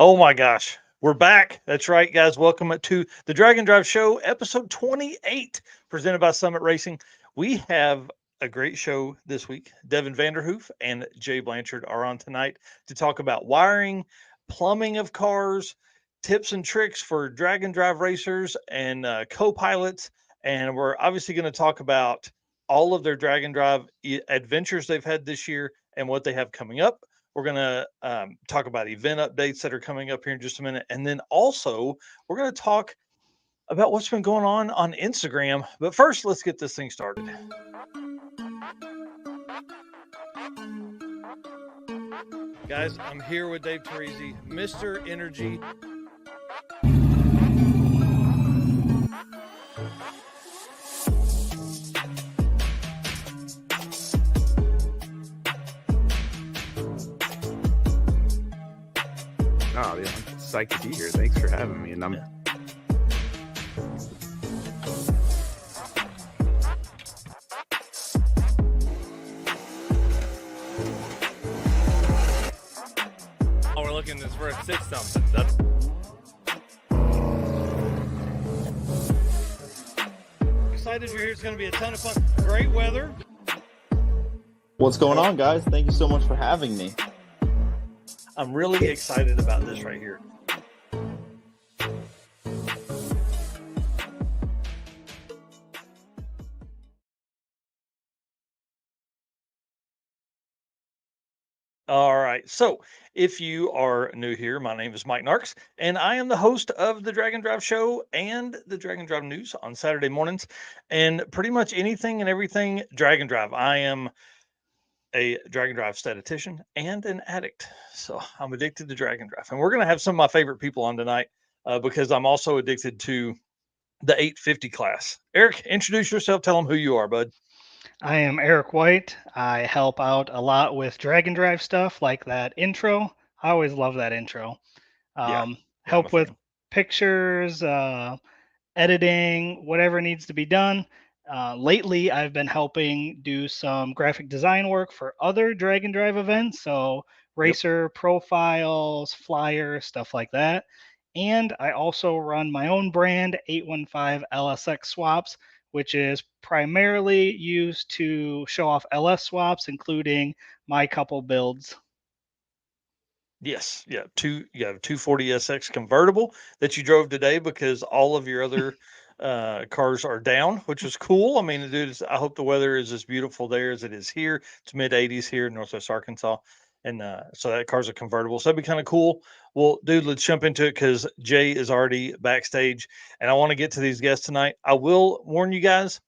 Oh my gosh, we're back. That's right, guys. Welcome to the Drag and Drive Show, episode 28, presented by Summit Racing. We have a great show this week. Devin Vanderhoof and Jay Blanchard are on tonight to talk about wiring, plumbing of cars, tips and tricks for drag and drive racers and co-pilots. And we're obviously going to talk about all of their drag and drive adventures they've had this year and what they have coming up. We're going to talk about event updates that are coming up here in just a minute. And then also, we're going to talk about what's been going on Instagram. But first, let's get this thing started. Guys, I'm here with Dave Teresi, Mr. Energy. Oh, yeah, I'm psyched to be here. Thanks for having me. And I'm Oh, we're looking this for a 6-something. That's excited you're here. It's going to be a ton of fun. Great weather. What's going on, guys? Thank you so much for having me. I'm really excited about this right here. All right. So if you are new here, my name is Mike Narks, and I am the host of the Drag and Drive Show and the Drag and Drive News on Saturday mornings, and pretty much anything and everything Drag and Drive. I am a drag and drive statistician and an addict. So I'm addicted to drag and drive. And we're going to have some of my favorite people on tonight because I'm also addicted to the 850 class. Eric, introduce yourself. Tell them who you are, bud. I am Eric White. I help out a lot with drag and drive stuff like that intro. I always love that intro. Help with pictures, editing, whatever needs to be done. Lately, I've been helping do some graphic design work for other drag and drive events. So racer profiles, flyers, stuff like that. And I also run my own brand, 815 LSX Swaps, which is primarily used to show off LS swaps, including my couple builds. Yes. Yeah. You have a 240SX convertible that you drove today because all of your other cars are down, which is cool. I mean, dude, I hope the weather is as beautiful there as it is here. It's mid 80s here in Northwest Arkansas. And so that car's a convertible. So that'd be kind of cool. Well, dude, let's jump into it because Jay is already backstage and I want to get to these guests tonight. I will warn you guys,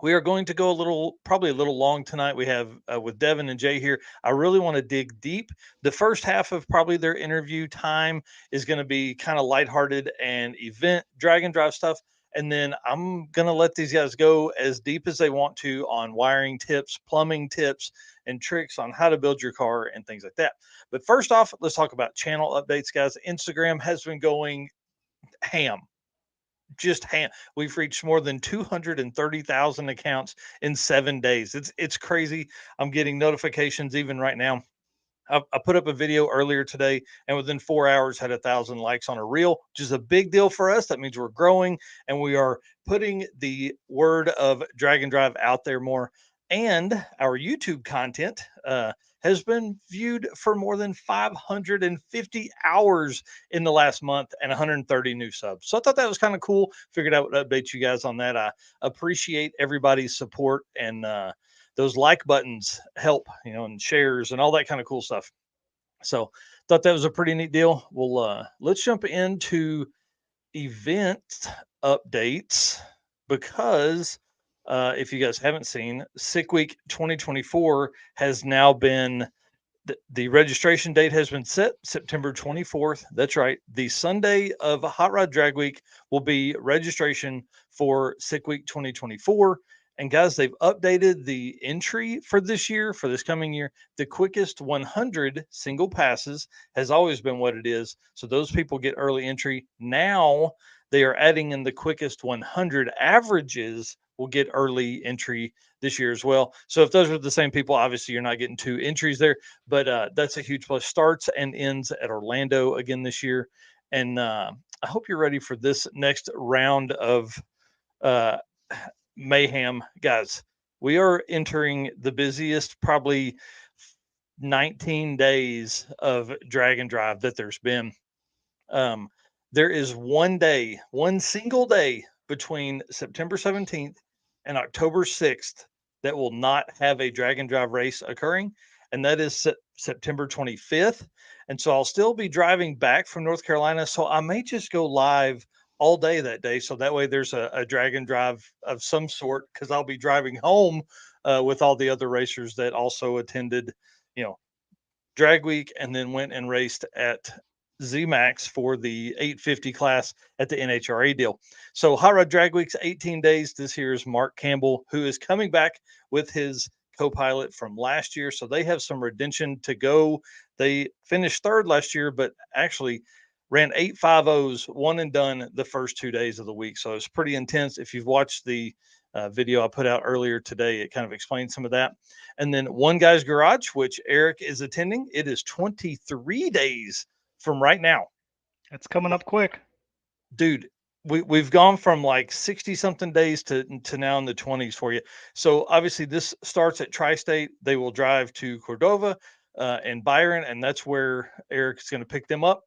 we are going to go probably a little long tonight. We have with Devin and Jay here. I really want to dig deep. The first half of probably their interview time is going to be kind of lighthearted and event drag and drive stuff. And then I'm going to let these guys go as deep as they want to on wiring tips, plumbing tips, and tricks on how to build your car and things like that. But first off, let's talk about channel updates, guys. Instagram has been going ham. We've reached more than 230,000 accounts in 7 days. It's crazy. I'm getting notifications even right now. I put up a video earlier today and within 4 hours had 1,000 likes on a reel, which is a big deal for us. That means we're growing and we are putting the word of drag and drive out there more. And our YouTube content has been viewed for more than 550 hours in the last month and 130 new subs. So I thought that was kind of cool. Figured I would update you guys on that. I appreciate everybody's support and those like buttons help, and shares and all that kind of cool stuff. So thought that was a pretty neat deal. Well, let's jump into event updates because if you guys haven't seen, Sick Week 2024 has now been, the registration date has been set, September 24th. That's right. The Sunday of Hot Rod Drag Week will be registration for Sick Week 2024. And guys, they've updated the entry for this year, for this coming year. The quickest 100 single passes has always been what it is. So those people get early entry. Now they are adding in the quickest 100 averages will get early entry this year as well. So if those are the same people, obviously you're not getting 2 entries there, but that's a huge plus. Starts and ends at Orlando again this year. And I hope you're ready for this next round of uh, mayhem, guys. We are entering the busiest, probably 19 days of drag and drive that there's been. Um, there is one day, one single day between September 17th and October 6th that will not have a drag and drive race occurring, and that is September 25th. And so I'll still be driving back from North Carolina. So I may just go live all day that day. So that way there's a drag and drive of some sort because I'll be driving home with all the other racers that also attended, you know, drag week and then went and raced at ZMAX for the 850 class at the NHRA deal. So Hot Rod Drag Week's 18 days. This here is Mark Campbell, who is coming back with his co-pilot from last year. So they have some redemption to go. They finished third last year, but actually ran 8.50s, one and done the first 2 days of the week. So it's pretty intense. If you've watched the video I put out earlier today, it kind of explains some of that. And then One Guy's Garage, which Eric is attending, it is 23 days from right now. It's coming up quick. Dude, we've gone from like 60 something days to now in the 20s for you. So obviously this starts at Tri-State. They will drive to Cordova and Byron, and that's where Eric's going to pick them up.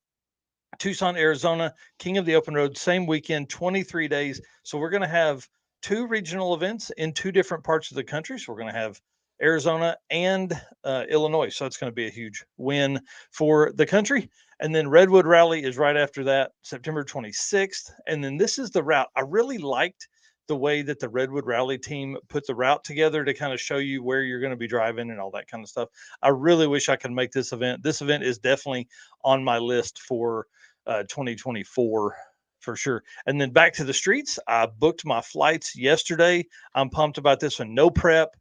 Tucson, Arizona, King of the Open Road, same weekend, 23 days. So we're going to have 2 regional events in 2 different parts of the country. So we're going to have Arizona and Illinois. So it's going to be a huge win for the country. And then Redwood Rally is right after that, September 26th. And then this is the route. I really liked the way that the Redwood Rally team put the route together to kind of show you where you're going to be driving and all that kind of stuff. I really wish I could make this event. This event is definitely on my list for 2024 for sure. And then back to the streets. I booked my flights yesterday. I'm pumped about this one. No prep,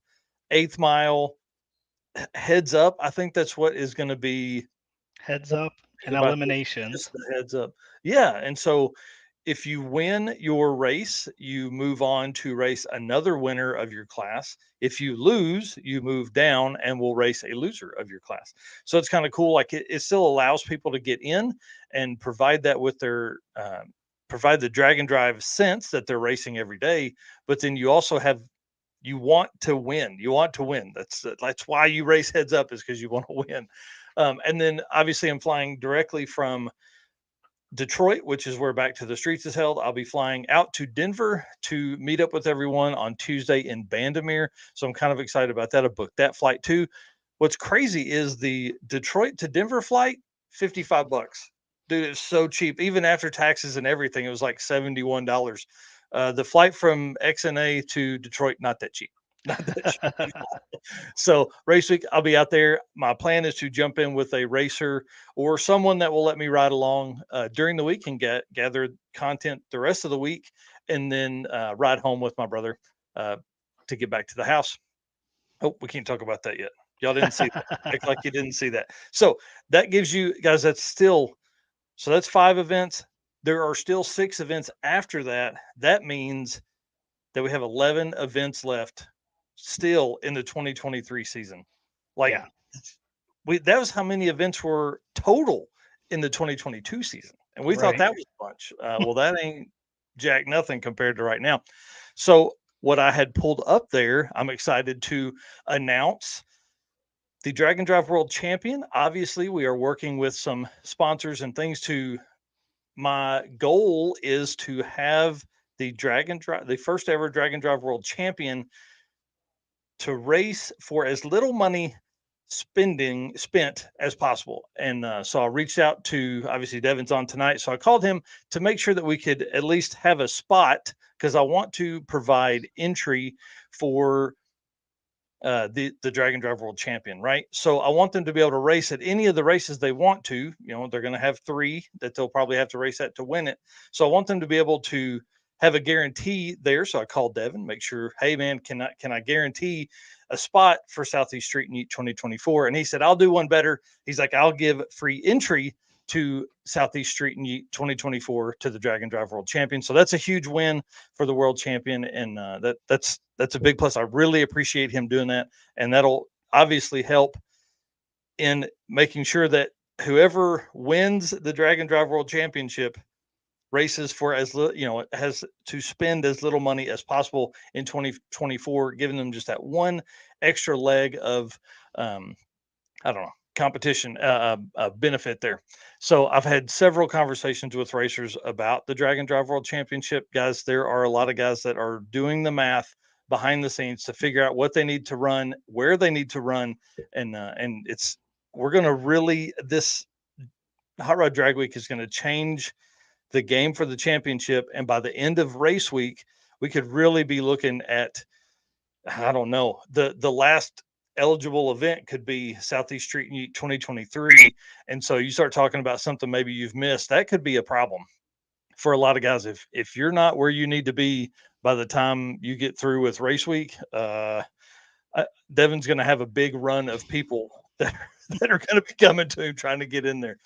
8th mile, heads up. I think that's what is going to be heads up and eliminations. The heads up. Yeah. And so if you win your race, you move on to race another winner of your class. If you lose, you move down and will race a loser of your class. So it's kind of cool. Like it still allows people to get in and provide that with their provide the drag and drive sense that they're racing every day. But then you also have you want to win. You want to win. That's why you race heads up, is because you want to win. And then obviously I'm flying directly from Detroit, which is where Back to the Streets is held. I'll be flying out to Denver to meet up with everyone on Tuesday in Bandimere. So I'm kind of excited about that. I booked that flight too. What's crazy is the Detroit to Denver flight, $55. Dude, it's so cheap. Even after taxes and everything, it was like $71. The flight from XNA to Detroit, not that cheap. Not that cheap. So race week, I'll be out there. My plan is to jump in with a racer or someone that will let me ride along during the week and gather content the rest of the week, and then ride home with my brother to get back to the house. Oh, we can't talk about that yet. Y'all didn't see that. Act like you didn't see that. So that gives you guys, so that's 5 events. There are still 6 events after that. That means that we have 11 events left still in the 2023 season. Like that was how many events were total in the 2022 season. And we thought that was a bunch. Well, that ain't jack nothing compared to right now. So what I had pulled up there, I'm excited to announce the Drag and Drive World Champion. Obviously, we are working with some sponsors and things my goal is to have the first ever Drag and Drive World Champion to race for as little money spent as possible. And so I reached out to, obviously Devin's on tonight, so I called him to make sure that we could at least have a spot, because I want to provide entry for the Drag and Drive World Champion, right? So I want them to be able to race at any of the races they want to. You know, they're going to have 3 that they'll probably have to race at to win it. So I want them to be able to have a guarantee there. So I called Devin, make sure, hey man, can I guarantee a spot for Southeast Street Meet 2024? And he said, I'll do one better. He's like, I'll give free entry to Southeast Street and Yeet 2024 to the Drag and Drive World Champion. So that's a huge win for the world champion, and that's a big plus. I really appreciate him doing that, and that'll obviously help in making sure that whoever wins the Drag and Drive World Championship races for as little, it has to spend as little money as possible in 2024, giving them just that one extra leg of I don't know, competition benefit there. So I've had several conversations with racers about the Drag and Drive World Championship. Guys, there are a lot of guys that are doing the math behind the scenes to figure out what they need to run, where they need to run, and we're going to really, this Hot Rod Drag Week is going to change the game for the championship, and by the end of race week, we could really be looking at, I don't know, the last eligible event could be Southeast Street Yeet 2023. And so you start talking about something maybe you've missed, that could be a problem for a lot of guys. If you're not where you need to be by the time you get through with race week, Devin's going to have a big run of people that are going to be coming to him trying to get in there.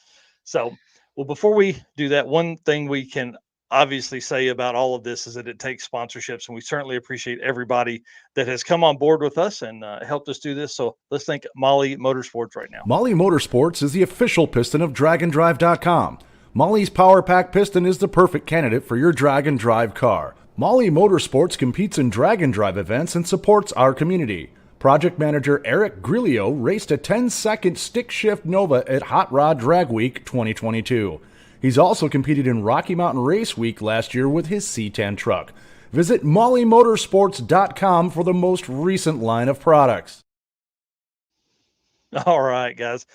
So, well, before we do that, one thing we can obviously say about all of this is that it takes sponsorships, and we certainly appreciate everybody that has come on board with us and helped us do this. So let's thank Molly Motorsports right now. Molly Motorsports is the official piston of DragandDrive.com. Molly's Power Pack piston is the perfect candidate for your drag and drive car. Molly Motorsports competes in drag and drive events and supports our community. Project manager Eric Grillo raced a 10-second stick shift Nova at Hot Rod Drag Week 2022. He's also competed in Rocky Mountain Race Week last year with his C10 truck. Visit mollymotorsports.com for the most recent line of products. All right, guys.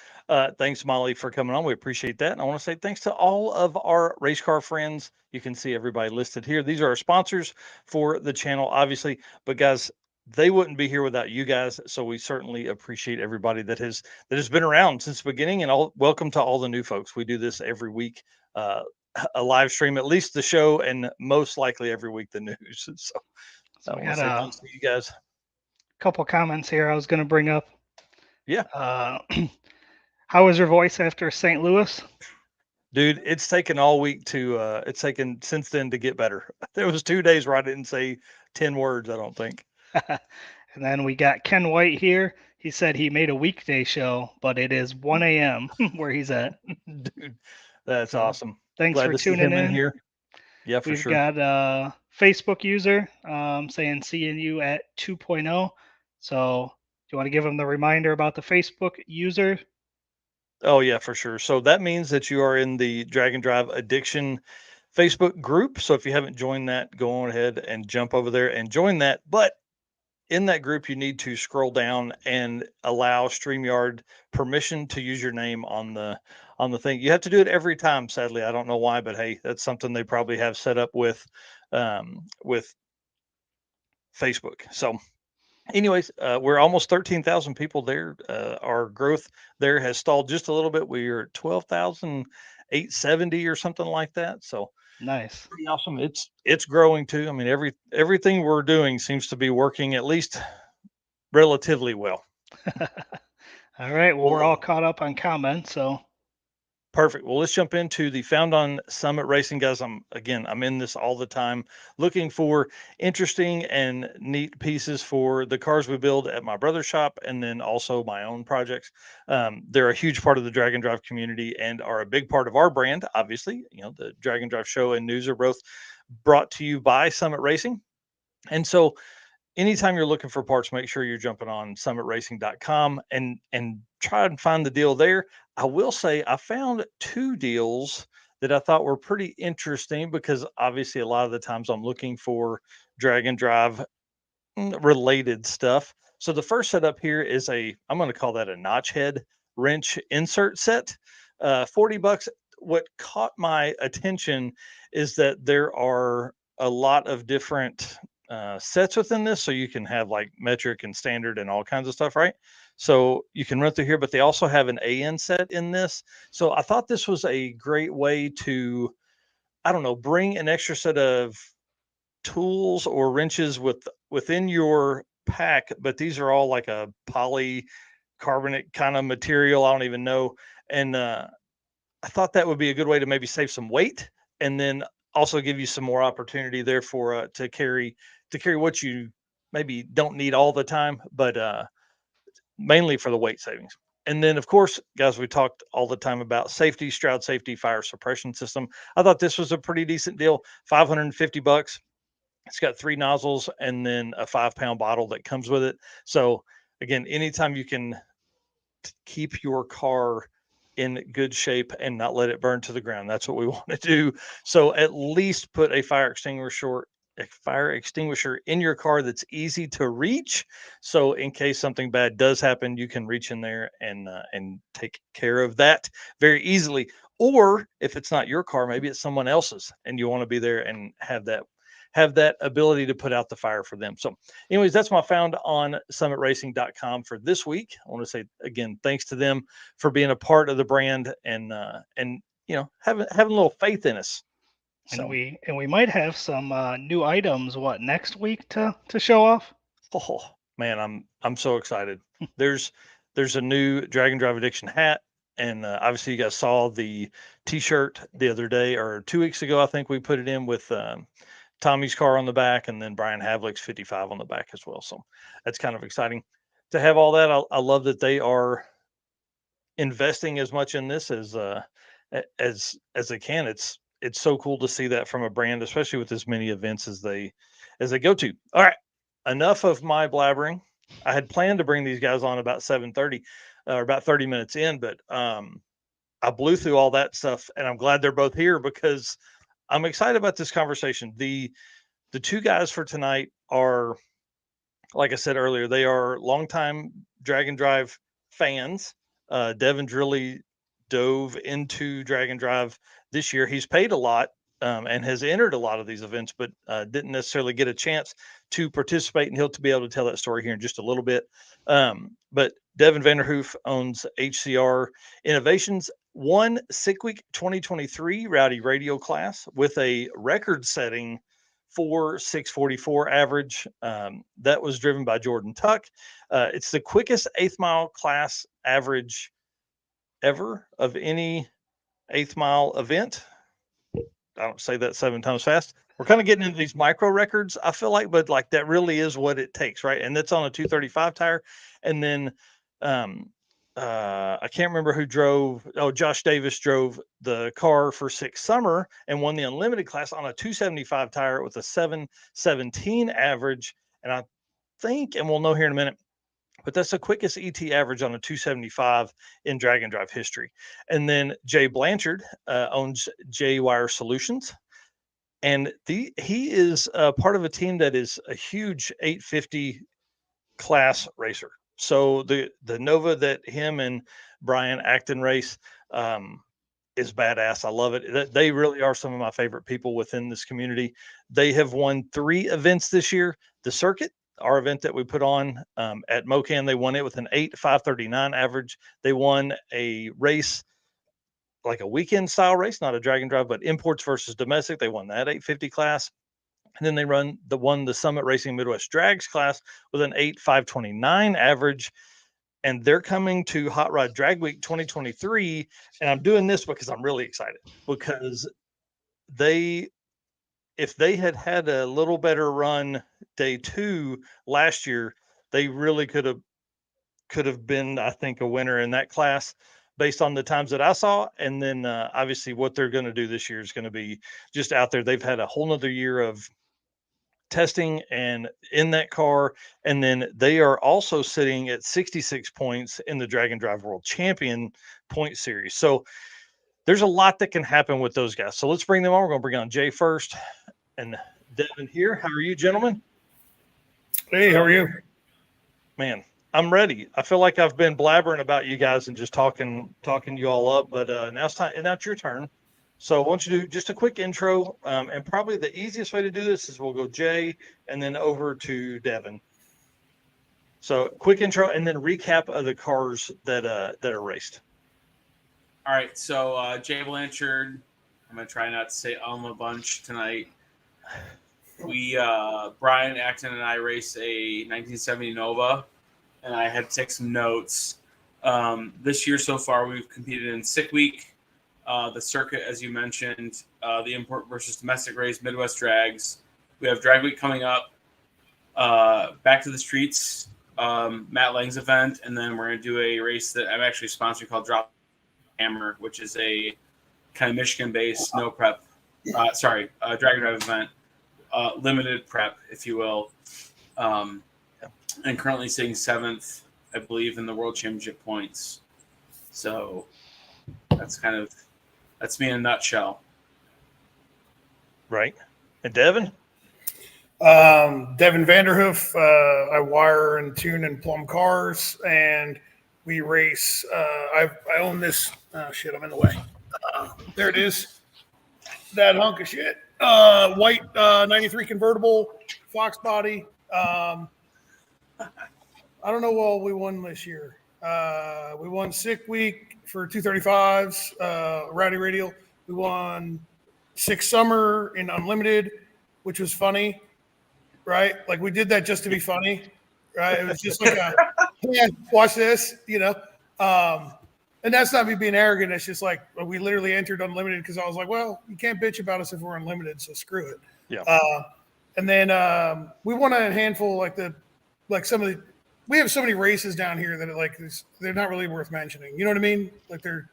Thanks, Molly, for coming on. We appreciate that. And I want to say thanks to all of our race car friends. You can see everybody listed here. These are our sponsors for the channel, obviously. But, guys, they wouldn't be here without you guys. So we certainly appreciate everybody that has been around since the beginning. And welcome to all the new folks. We do this every week. A live stream, at least the show, and most likely every week the news. So I want to say thanks to you guys. Couple comments here I was going to bring up. Yeah. How was your voice after St. Louis? Dude, it's taken all week it's taken since then to get better. There was 2 days where I didn't say 10 words, I don't think. And then we got Ken White here. He said he made a weekday show, but it is 1 a.m. where he's at. Dude, that's awesome. Thanks Glad for to see tuning him in here. Yeah, for We've sure. got a Facebook user saying seeing you at 2.0. So do you want to give them the reminder about the Facebook user? Oh, yeah, for sure. So that means that you are in the Drag and Drive Addiction Facebook group. So if you haven't joined that, go on ahead and jump over there and join that. But in that group, you need to scroll down and allow StreamYard permission to use your name on the thing. You have to do it every time, sadly. I don't know why, but hey, that's something they probably have set up with Facebook. So anyways, we're almost 13,000 people there. Our growth there has stalled just a little bit. We're at 12,870 or something like that. So nice. Pretty awesome. It's growing too. I mean, everything we're doing seems to be working at least relatively well. All right. Well, we're all caught up on comments, so Perfect. Well, let's jump into the Found on Summit Racing, guys. I'm in this all the time, looking for interesting and neat pieces for the cars we build at my brother's shop, and then also my own projects. They're a huge part of the Drag and Drive community and are a big part of our brand. Obviously, the Drag and Drive show and news are both brought to you by Summit Racing, and so anytime you're looking for parts, make sure you're jumping on summitracing.com and try and find the deal there. I will say I found 2 deals that I thought were pretty interesting because obviously a lot of the times I'm looking for drag and drive related stuff. So the first setup here is I'm going to call that a notch head wrench insert set, $40. What caught my attention is that there are a lot of different sets within this, so you can have like metric and standard and all kinds of stuff, right? So you can run through here, but they also have an AN set in this. So I thought this was a great way to, I don't know, bring an extra set of tools or wrenches within your pack, but these are all like a polycarbonate kind of material. I don't even know. And thought that would be a good way to maybe save some weight, and then also give you some more opportunity there for to carry what you maybe don't need all the time, but mainly for the weight savings. And then, of course, guys, we talked all the time about safety, Stroud Safety Fire Suppression System. I thought this was a pretty decent deal, $550. It's got 3 nozzles and then a 5-pound bottle that comes with it. So again, anytime you can keep your car in good shape and not let it burn to the ground, that's what we want to do. So at least put a fire extinguisher in your car that's easy to reach. So in case something bad does happen, you can reach in there and take care of that very easily. Or if it's not your car, maybe it's someone else's, and you want to be there and have that ability to put out the fire for them. So anyways, that's my found on summitracing.com for this week. I want to say again, thanks to them for being a part of the brand and having a little faith in us. And we might have some new items next week to show off. Oh man, I'm so excited. There's a new Dragon Drive Addiction hat, and obviously you guys saw the T-shirt the other day or 2 weeks ago. I think we put it in with Tommy's car on the back, and then Brian Havlick's 55 on the back as well. So that's kind of exciting to have all that. I love that they are investing as much in this as they can. It's so cool to see that from a brand, especially with as many events as they go to. All right, enough of my blabbering. I had planned to bring these guys on about 7:30, or about 30 minutes in, but I blew through all that stuff, and I'm glad they're both here because I'm excited about this conversation. The 2 guys for tonight are, like I said earlier, they are longtime Dragon Drive fans. Devin's really dove into Dragon Drive this year. He's paid a lot and has entered a lot of these events, but didn't necessarily get a chance to participate. And he'll be able to tell that story here in just a little bit. But Devin Vanderhoof owns HCR Innovations, won Sick Week 2023 Rowdy Radio class with a record-setting 4.644 average. That was driven by Jordan Tuck. It's the quickest 8th mile class average ever of any 8th mile event. I don't say that 7 times fast. We're kind of getting into these micro records, I feel like, but like that really is what it takes, right? And that's on a 235 tire. And then I can't remember who drove. Oh, Josh Davis drove the car for Six Summer and won the unlimited class on a 275 tire with a 717 average. And I think, and we'll know here in a minute, but that's the quickest ET average on a 275 in Dragon Drive history. And then Jay Blanchard owns J Wire Solutions, and he is part of a team that is a huge 850 class racer. So the Nova that him and Brian Acton race is badass. I love it. They really are some of my favorite people within this community. They have won 3 events this year. The circuit, our event that we put on at Mocan, they won it with an 8.539 average. They won a race, like a weekend style race, not a Dragon Drive, but imports versus domestic. They won that 850 class. And then they won the Summit Racing Midwest Drags class with an 8.529 average. And they're coming to Hot Rod Drag Week 2023. And I'm doing this because I'm really excited, because if they had had a little better run day 2 last year, they really could have been, I think, a winner in that class based on the times that I saw. And then obviously what they're going to do this year is going to be just out there. They've had a whole nother year of testing and in that car. And then they are also sitting at 66 points in the Dragon Drive World Champion point series. So there's a lot that can happen with those guys. So let's bring them on. We're going to bring on Jay first and Devin here. How are you, gentlemen? Hey, how are you? Man, I'm ready. I feel like I've been blabbering about you guys and just talking you all up, but now it's your turn. So why don't you do just a quick intro, and probably the easiest way to do this is we'll go Jay and then over to Devin. So quick intro and then recap of the cars that are raced. All right, so Jay Blanchard. I'm gonna try not to say a bunch tonight. We Brian Acton and I raced a 1970 Nova, and I had to take some notes. This year so far, we've competed in Sick Week, the circuit, as you mentioned, the import versus domestic race, Midwest Drags. We have Drag Week coming up, Back to the Streets, Matt Lang's event, and then we're going to do a race that I'm actually sponsoring called Drop Hammer, which is a kind of Michigan-based no prep, drag and drive event, limited prep, if you will, and currently sitting 7th, I believe, in the World Championship points. So that's me in a nutshell. Right. And Devin? Devin Vanderhoof. I wire and tune and plumb cars, and we race. I own this. Oh, shit, I'm in the way. There it is. That hunk of shit. White 93 convertible, Fox body. I don't know what we won this year. We won Sick Week for 235s, Rowdy Radial. We won Sick Summer in Unlimited, which was funny, right? Like, we did that just to be funny, right? It was just like watch this, and that's not me being arrogant. It's just like we literally entered Unlimited because I was like, well, you can't bitch about us if we're Unlimited, so screw it. Yeah. And then we won a handful, we have so many races down here that they're not really worth mentioning. You know what I mean? Like there's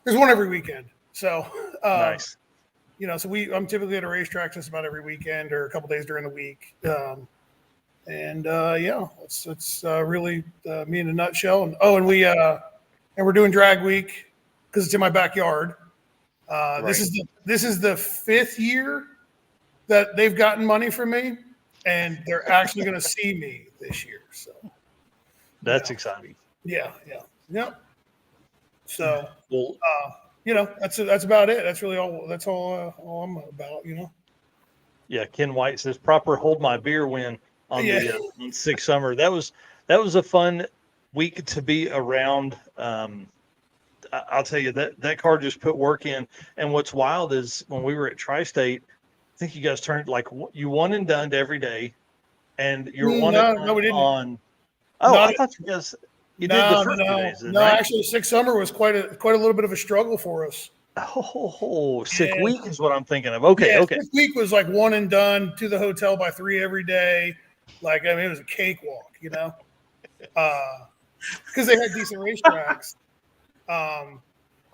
one every weekend. So Nice. So I'm typically at a racetrack just about every weekend or a couple days during the week. It's really me in a nutshell. And we're doing Drag Week because it's in my backyard. Right. This is the 5th year that they've gotten money from me, and they're actually going to see me this year. So that's exciting. Yeah. So well, that's about it. That's really all. That's all I'm about. Yeah. Ken White says proper hold my beer win on the on Sick Summer. That was a fun week to be around. I'll tell you that car just put work in. And what's wild is when we were at Tri-State, I think you guys turned you one and done every day, and you're one and done on. Oh, I thought you guys did the first 2 days. No, right? Actually, Sick Summer was quite a little bit of a struggle for us. Sick Week is what I'm thinking of. Okay. Sick Week was like one and done, to the hotel by 3 every day. It was a cakewalk, because they had decent racetracks.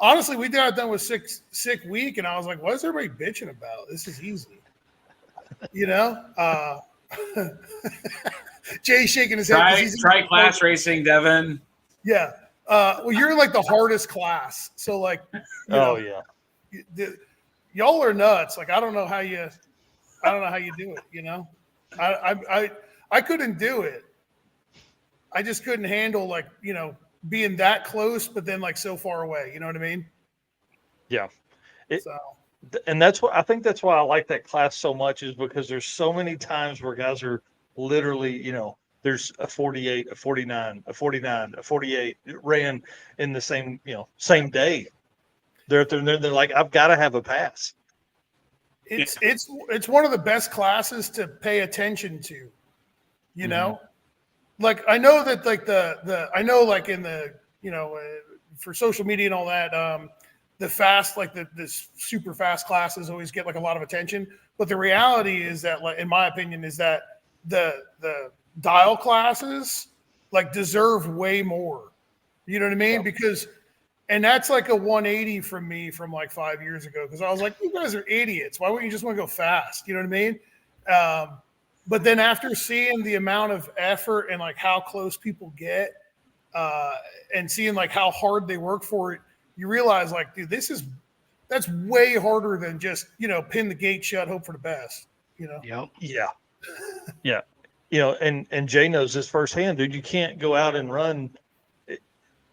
Honestly, we got done with Sick Week, and I was like, what is everybody bitching about? This is easy. Jay's shaking his head. Try class racing, Devin. Yeah. Well, you're like the hardest class. So y'all are nuts. Like, I don't know how you do it, I couldn't do it. I just couldn't handle being that close, but then so far away. You know what I mean? Yeah. And that's what I think. That's why I like that class so much, is because there's so many times where guys are literally, there's a 48, a 49, a 49, a 48 ran in the same day. They're like, I've got to have a pass. It's one of the best classes to pay attention to. I know that I know in the for social media and all that, the fast this super fast classes always get a lot of attention, but the reality is that in my opinion is that the dial classes deserve way more. You know what I mean? Because that's a 180 from me from 5 years ago, because I was like, you guys are idiots. Why wouldn't you just want to go fast? You know what I mean? But then after seeing the amount of effort and how close people get, and seeing how hard they work for it, you realize dude, that's way harder than just pin the gate shut, hope for the best. Yep. Yeah. And Jay knows this firsthand, dude. You can't go out and run.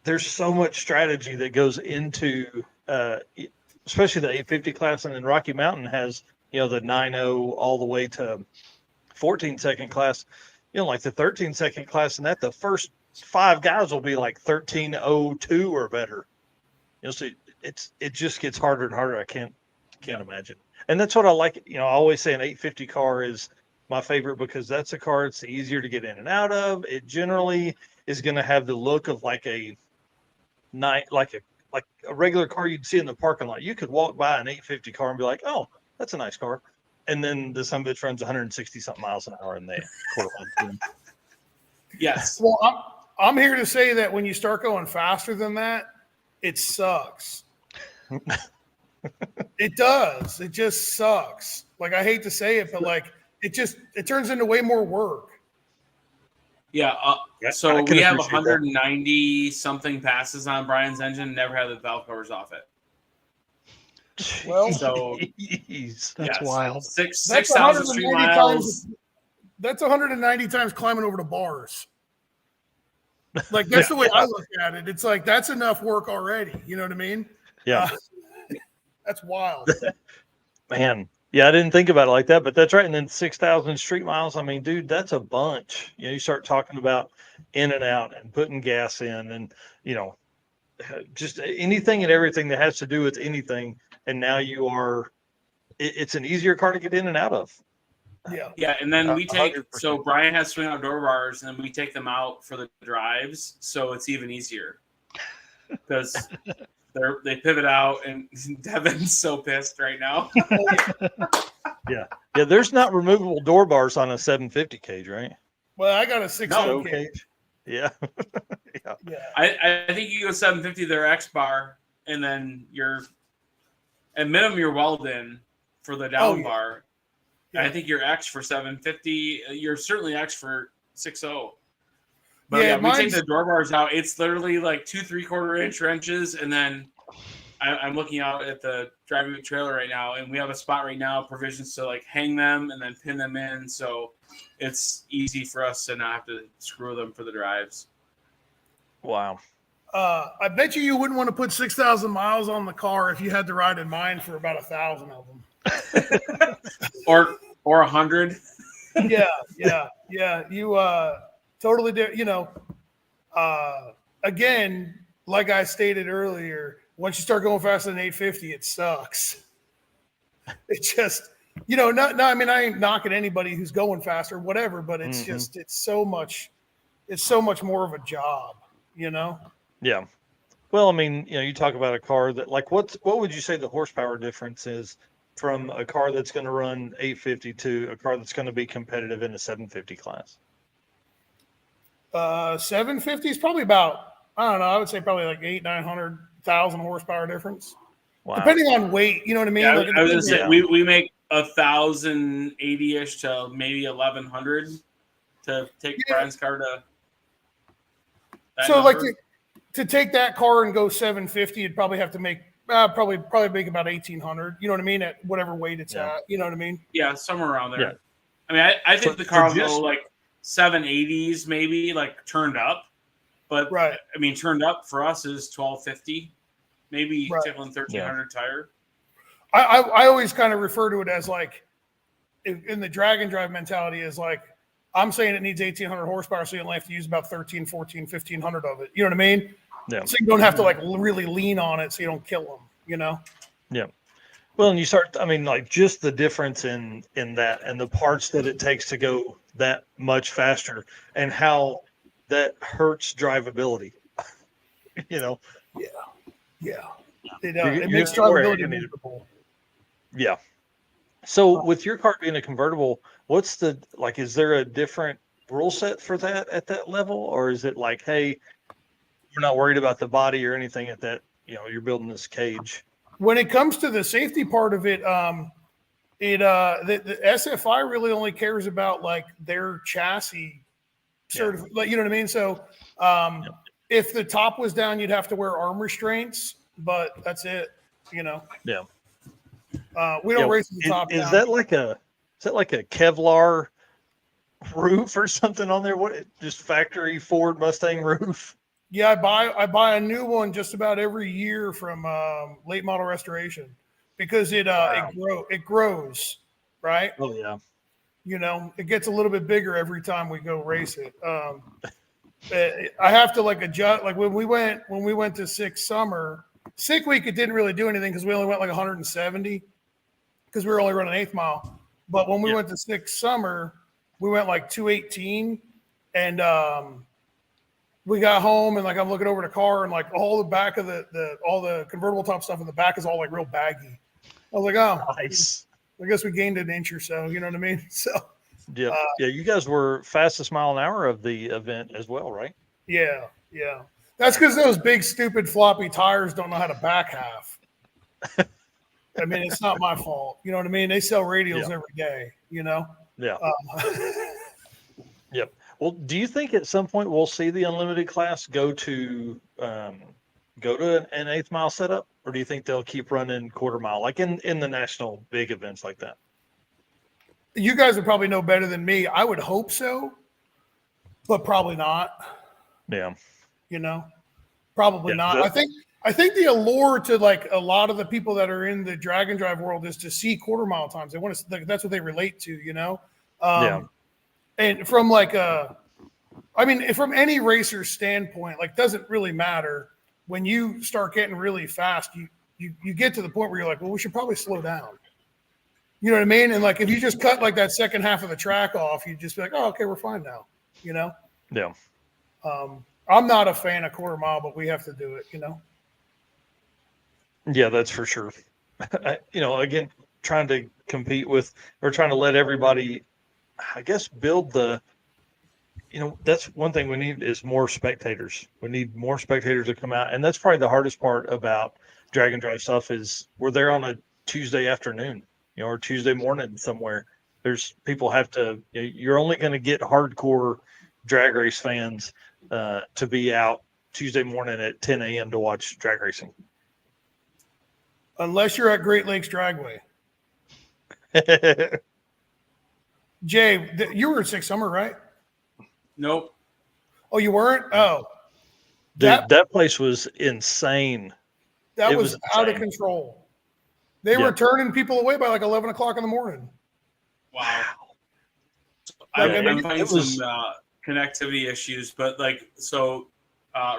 There's so much strategy that goes into, especially the 850 class, and then Rocky Mountain has the 9.0 all the way to 14-second class, the 13-second class, and the first 5 guys will be 13.02 or better. So it just gets harder and harder. I can't imagine. And that's what I like. I always say an 850 car is my favorite, because that's a car it's easier to get in and out of. It generally is going to have the look of a like a regular car you'd see in the parking lot. You could walk by an 850 car and be like, "Oh, that's a nice car," and then the son of a bitch runs 160 something miles an hour in the quarter mile. Yes. Well, I'm here to say that when you start going faster than that, it sucks. It does. It just sucks. Like, I hate to say it, but like it turns into way more work. Yeah. So we have 190 something passes on Brian's engine. Never had the valve covers off it. Well, so that's wild. 6,000 street miles. That's 190 times climbing over the bars. Like, that's the way I look at it. It's like, that's enough work already. You know what I mean? Yeah. That's wild. Man. Yeah, I didn't think about it like that, but that's right. And then 6,000 street miles. I mean, dude, that's a bunch. You know, you start talking about in and out and putting gas in and, you know, just anything and everything that has to do with anything. And now it's an easier car to get in and out of. Yeah. Yeah. And then we take, 100%. so Brian has swing out door bars and we take them out for the drives. So it's even easier because they pivot out, and Devin's so pissed right now. Yeah. There's not removable door bars on a 750 cage, right? Well, I got a 600 cage. Yeah. Yeah. I think you go 750, they're X bar, and then at minimum you're weld in for the down bar. Yeah. I think you're X for 750. You're certainly X for 6.0. But we take the door bars out. It's literally like 2 3/4 inch wrenches, and then I'm looking out at the driving trailer right now, and we have a spot right now, provisions to like hang them and then pin them in, so it's easy for us to not have to screw them for the drives. Wow. I bet you wouldn't want to put 6,000 miles on the car if you had to ride in mine for about 1,000 of them. or 100. Yeah. You totally do. You know, again, like I stated earlier, once you start going faster than 850, it sucks. It just, you know, I mean, I ain't knocking anybody who's going faster, whatever, but it's just, it's so much more of a job, you know? Yeah. Well, I mean, you know, you talk about a car that, like, what would you say the horsepower difference is from a car that's going to run 850 to a car that's going to be competitive in a 750 class? 750 is probably about, I don't know, I would say probably like 900,000 horsepower difference. Wow. Depending on weight, you know what I mean? Yeah, like, I was gonna say we make 1,080-ish to maybe 1,100 to take Brian's car to. So number. Like to take that car and go 750, you'd probably have to make probably make about 1,800. You know what I mean? At whatever weight it's at. You know what I mean? Yeah, somewhere around there. Yeah. I mean, I think the car will go like 780s, maybe like turned up. But right. I mean, turned up for us is 1,250, maybe tickling 1,300 tire. I always kind of refer to it as like, in the drag and drive mentality is like, I'm saying it needs 1,800 horsepower, so you only have to use about 13, 14, 1,500 of it. You know what I mean? Yeah. So you don't have to like really lean on it so you don't kill them, you know? Yeah. Well, and you start, I mean, like just the difference in that and the parts that it takes to go that much faster and how that hurts drivability, you know? Yeah. It makes drivability miserable. Yeah. So with your car being a convertible, what's the, like, is there a different rule set for that at that level? Or is it like, hey, we're not worried about the body or anything at that, you know, you're building this cage? When it comes to the safety part of it, the SFI really only cares about like their chassis like, you know what I mean? So if the top was down, you'd have to wear arm restraints, but that's it, you know? Yeah. We don't race the top down. Is that like a Kevlar roof or something on there? What, just factory Ford Mustang roof? Yeah, I buy a new one just about every year from Late Model Restoration because it grows, right? Oh yeah. You know, it gets a little bit bigger every time we go race it. I have to like adjust. Like when we went to Sick Week, it didn't really do anything because we only went like 170 because we were only running 8th mile. But when we went to Sick Summer, we went like 218, and we got home and like I'm looking over the car and like all the back of all the convertible top stuff in the back is all like real baggy. I was like, oh, Nice. I guess we gained an inch or so. You know what I mean? So Yeah, yeah. You guys were fastest mile an hour of the event as well, right? yeah. That's because those big stupid floppy tires don't know how to back half. I mean, it's not my fault. You know what I mean? They sell radials every day. You know? Yeah. Yep. Well, do you think at some point we'll see the unlimited class go to an 1/8 mile setup, or do you think they'll keep running quarter mile, like in the national big events like that? You guys would probably know better than me. I would hope so, but probably not. Yeah. You know, probably Yeah, not. I think the allure to like a lot of the people that are in the drag and drive world is to see quarter mile times. They want to. Like, that's what they relate to. You know. And from from any racer's standpoint, like doesn't really matter. When you start getting really fast, you get to the point where you're like, well, we should probably slow down. You know what I mean? And like if you just cut like that second half of the track off, you just be like, oh, okay, we're fine now. You know? Yeah. I'm not a fan of quarter mile, but we have to do it. You know? Yeah, that's for sure. Again, trying to compete with or trying to let everybody, I guess, build that's one thing we need is more spectators. We need more spectators to come out. And that's probably the hardest part about drag and drive stuff is we're there on a Tuesday afternoon, or Tuesday morning somewhere. There's people have to, you're only going to get hardcore drag race fans to be out Tuesday morning at 10 a.m. to watch drag racing. Unless you're at Great Lakes Dragway. Jay, you were at Six Summer, right? Nope. Oh, you weren't? Oh. Dude, that place was insane. That was out of control. They were turning people away by like 11 o'clock in the morning. Wow. I'm finding some connectivity issues, but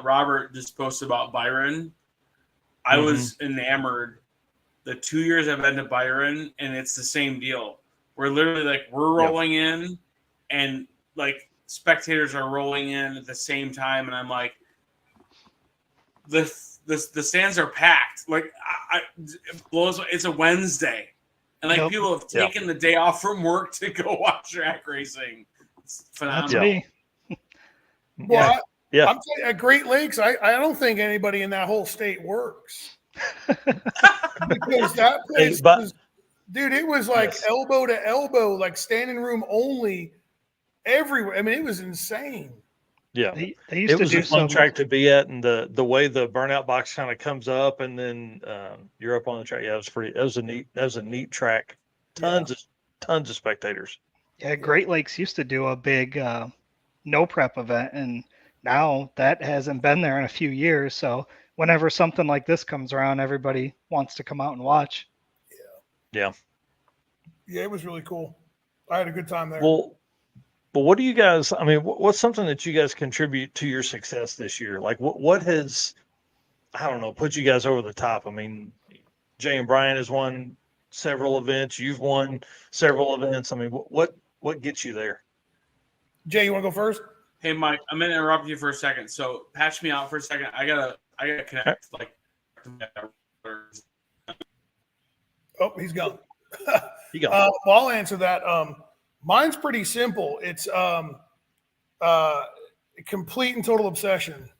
Robert just posted about Byron. I was enamored the 2 years I've been to Byron, and it's the same deal. We're literally we're rolling in, and spectators are rolling in at the same time, and I'm like, the stands are packed. It blows. It's a Wednesday, and people have taken the day off from work to go watch drag racing. It's phenomenal. Well, I'm telling you, at Great Lakes, I don't think anybody in that whole state works. Because that place it was elbow to elbow, standing room only everywhere. I mean, it was insane. Yeah, it was a fun track to be at, and the way the burnout box kind of comes up, and then you're up on the track. Yeah, it was pretty. That was a neat track. Tons of spectators. Yeah, Great Lakes used to do a big no prep event, and now that hasn't been there in a few years. So whenever something like this comes around, everybody wants to come out and watch. Yeah, it was really cool. I had a good time there. Well, but what do you guys? I mean, what's something that you guys contribute to your success this year? Like, what has, I don't know, put you guys over the top? I mean, Jay and Brian has won several events. You've won several events. I mean, what gets you there? Jay, you want to go first? Hey, Mike, I'm gonna interrupt you for a second. So patch me out for a second. I gotta connect. Oh, he's gone. He gone. Well, I'll answer that. Mine's pretty simple. It's complete and total obsession.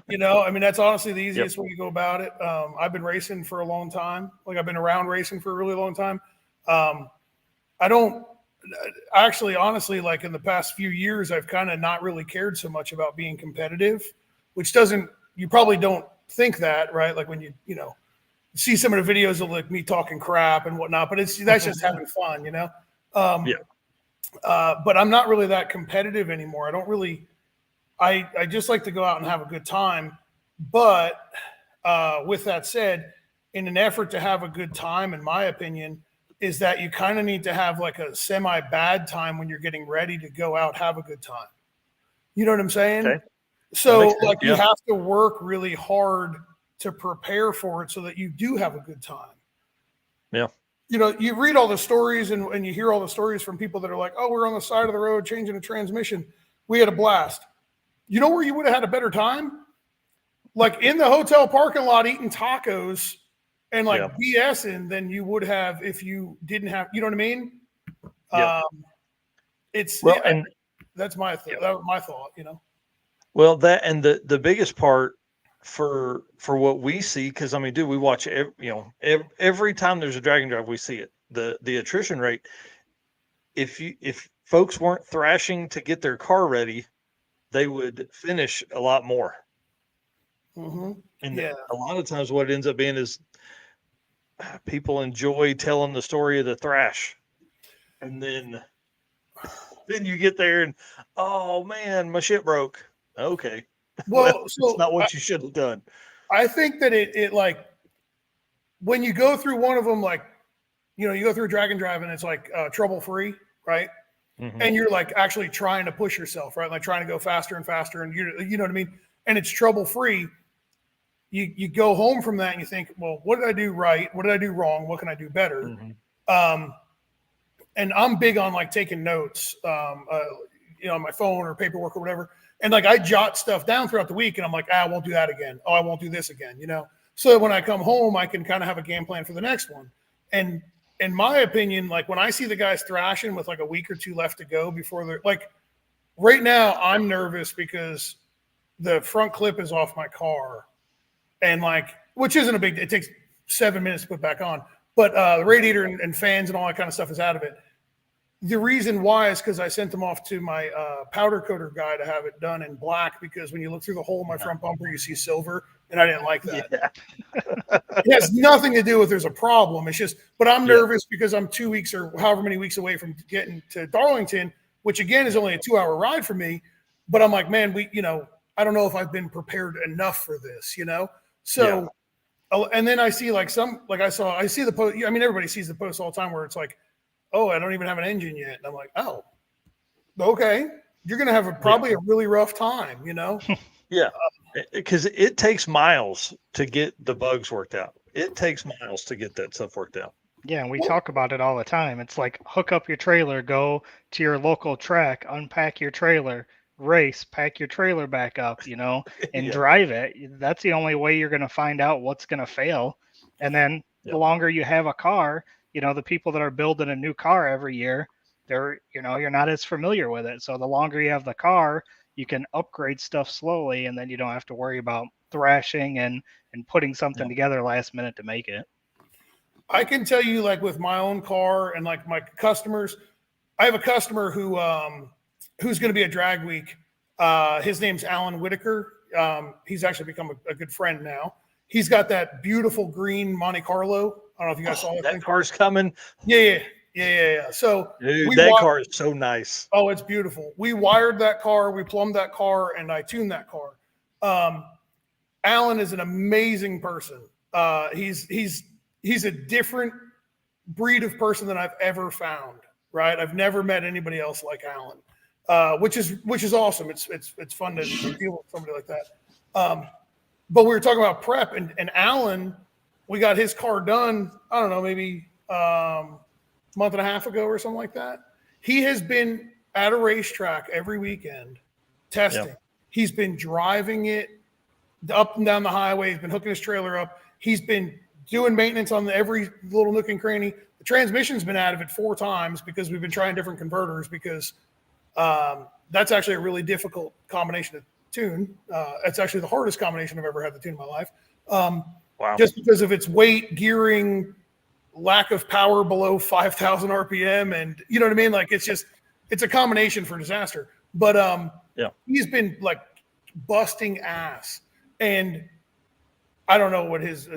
I mean, that's honestly the easiest way to go about it. I've been racing for a long time. I've been around racing for a really long time. I don't actually, honestly, in the past few years, I've kind of not really cared so much about being competitive, which you probably don't think that, right? Like when you see some of the videos of me talking crap and whatnot, but that's just having fun, but I'm not really that competitive anymore. I don't really, I just like to go out and have a good time. But with that said, in an effort to have a good time, in my opinion, is that you kind of need to have a semi-bad time when you're getting ready to go out, have a good time. You know what I'm saying? Okay. So you have to work really hard to prepare for it so that you do have a good time. Yeah. You read all the stories and you hear all the stories from people that are like, oh, we're on the side of the road changing a transmission. We had a blast. You know where you would have had a better time? Like in the hotel parking lot eating tacos and like BSing than you would have if you didn't have, you know what I mean? Yeah. And that's my that was my thought, you know. Well, that and the biggest part for what we see, because I mean, dude, we watch every time there's a drag and drive, we see it. The attrition rate. If folks weren't thrashing to get their car ready, they would finish a lot more. Mm-hmm. And a lot of times, what it ends up being is people enjoy telling the story of the thrash, and then you get there and, oh man, my shit broke. Okay. Well, so it's not what you should have done. I think that it like when you go through one of them, like, you know, you go through a drag and drive and it's like trouble free, right? Mm-hmm. And you're like actually trying to push yourself, right? Like trying to go faster and faster, and you know what I mean? And it's trouble free. You go home from that and you think, well, what did I do right? What did I do wrong? What can I do better? Mm-hmm. And I'm big on like taking notes, you know, on my phone or paperwork or whatever. And like I jot stuff down throughout the week, and I'm like, I won't do that again. Oh, I won't do this again, you know? So when I come home, I can kind of have a game plan for the next one. And in my opinion, like when I see the guys thrashing with like a week or two left to go before they're like, right now I'm nervous because the front clip is off my car, and like, which isn't a big, it takes 7 minutes to put back on, but the radiator and fans and all that kind of stuff is out of it. The reason why is because I sent them off to my powder coater guy to have it done in black, because when you look through the hole in my front bumper, you see silver, and I didn't like that. Yeah. It has nothing to do with there's a problem. It's just, but I'm nervous because I'm 2 weeks or however many weeks away from getting to Darlington, which again is only a 2-hour ride for me. But I'm like, man, I don't know if I've been prepared enough for this, you know? So, and then I see like I see the post. I mean, everybody sees the post all the time where it's like, oh, I don't even have an engine yet. And I'm like, oh, okay. You're going to have probably a really rough time, you know? Yeah. Because it takes miles to get the bugs worked out. It takes miles to get that stuff worked out. Yeah, and we talk about it all the time. It's like hook up your trailer, go to your local track, unpack your trailer, race, pack your trailer back up, you know, and drive it. That's the only way you're going to find out what's going to fail. And then the longer you have a car, you know, the people that are building a new car every year, you're not as familiar with it. So the longer you have the car, you can upgrade stuff slowly, and then you don't have to worry about thrashing and putting something together last minute to make it. I can tell you, like with my own car and like my customers, I have a customer who's going to be at Drag Week. His name's Alan Whitaker. He's actually become a good friend now. He's got that beautiful green Monte Carlo. I don't know if you guys saw that car's coming. Yeah. So dude, that car is so nice. Oh, it's beautiful. We wired that car, we plumbed that car, and I tuned that car. Alan is an amazing person. He's a different breed of person than I've ever found. Right? I've never met anybody else like Alan, which is awesome. It's fun to deal with somebody like that. But we were talking about prep, and Alan, we got his car done, I don't know, maybe month and a half ago or something like that. He has been at a racetrack every weekend testing. Yep. He's been driving it up and down the highway. He's been hooking his trailer up. He's been doing maintenance on every little nook and cranny. The transmission's been out of it 4 times because we've been trying different converters, because that's actually a really difficult combination to tune. It's actually the hardest combination I've ever had to tune in my life. Wow. Just because of its weight, gearing, lack of power below 5,000 RPM. And you know what I mean? Like, it's a combination for disaster. But he's been like busting ass. And I don't know what his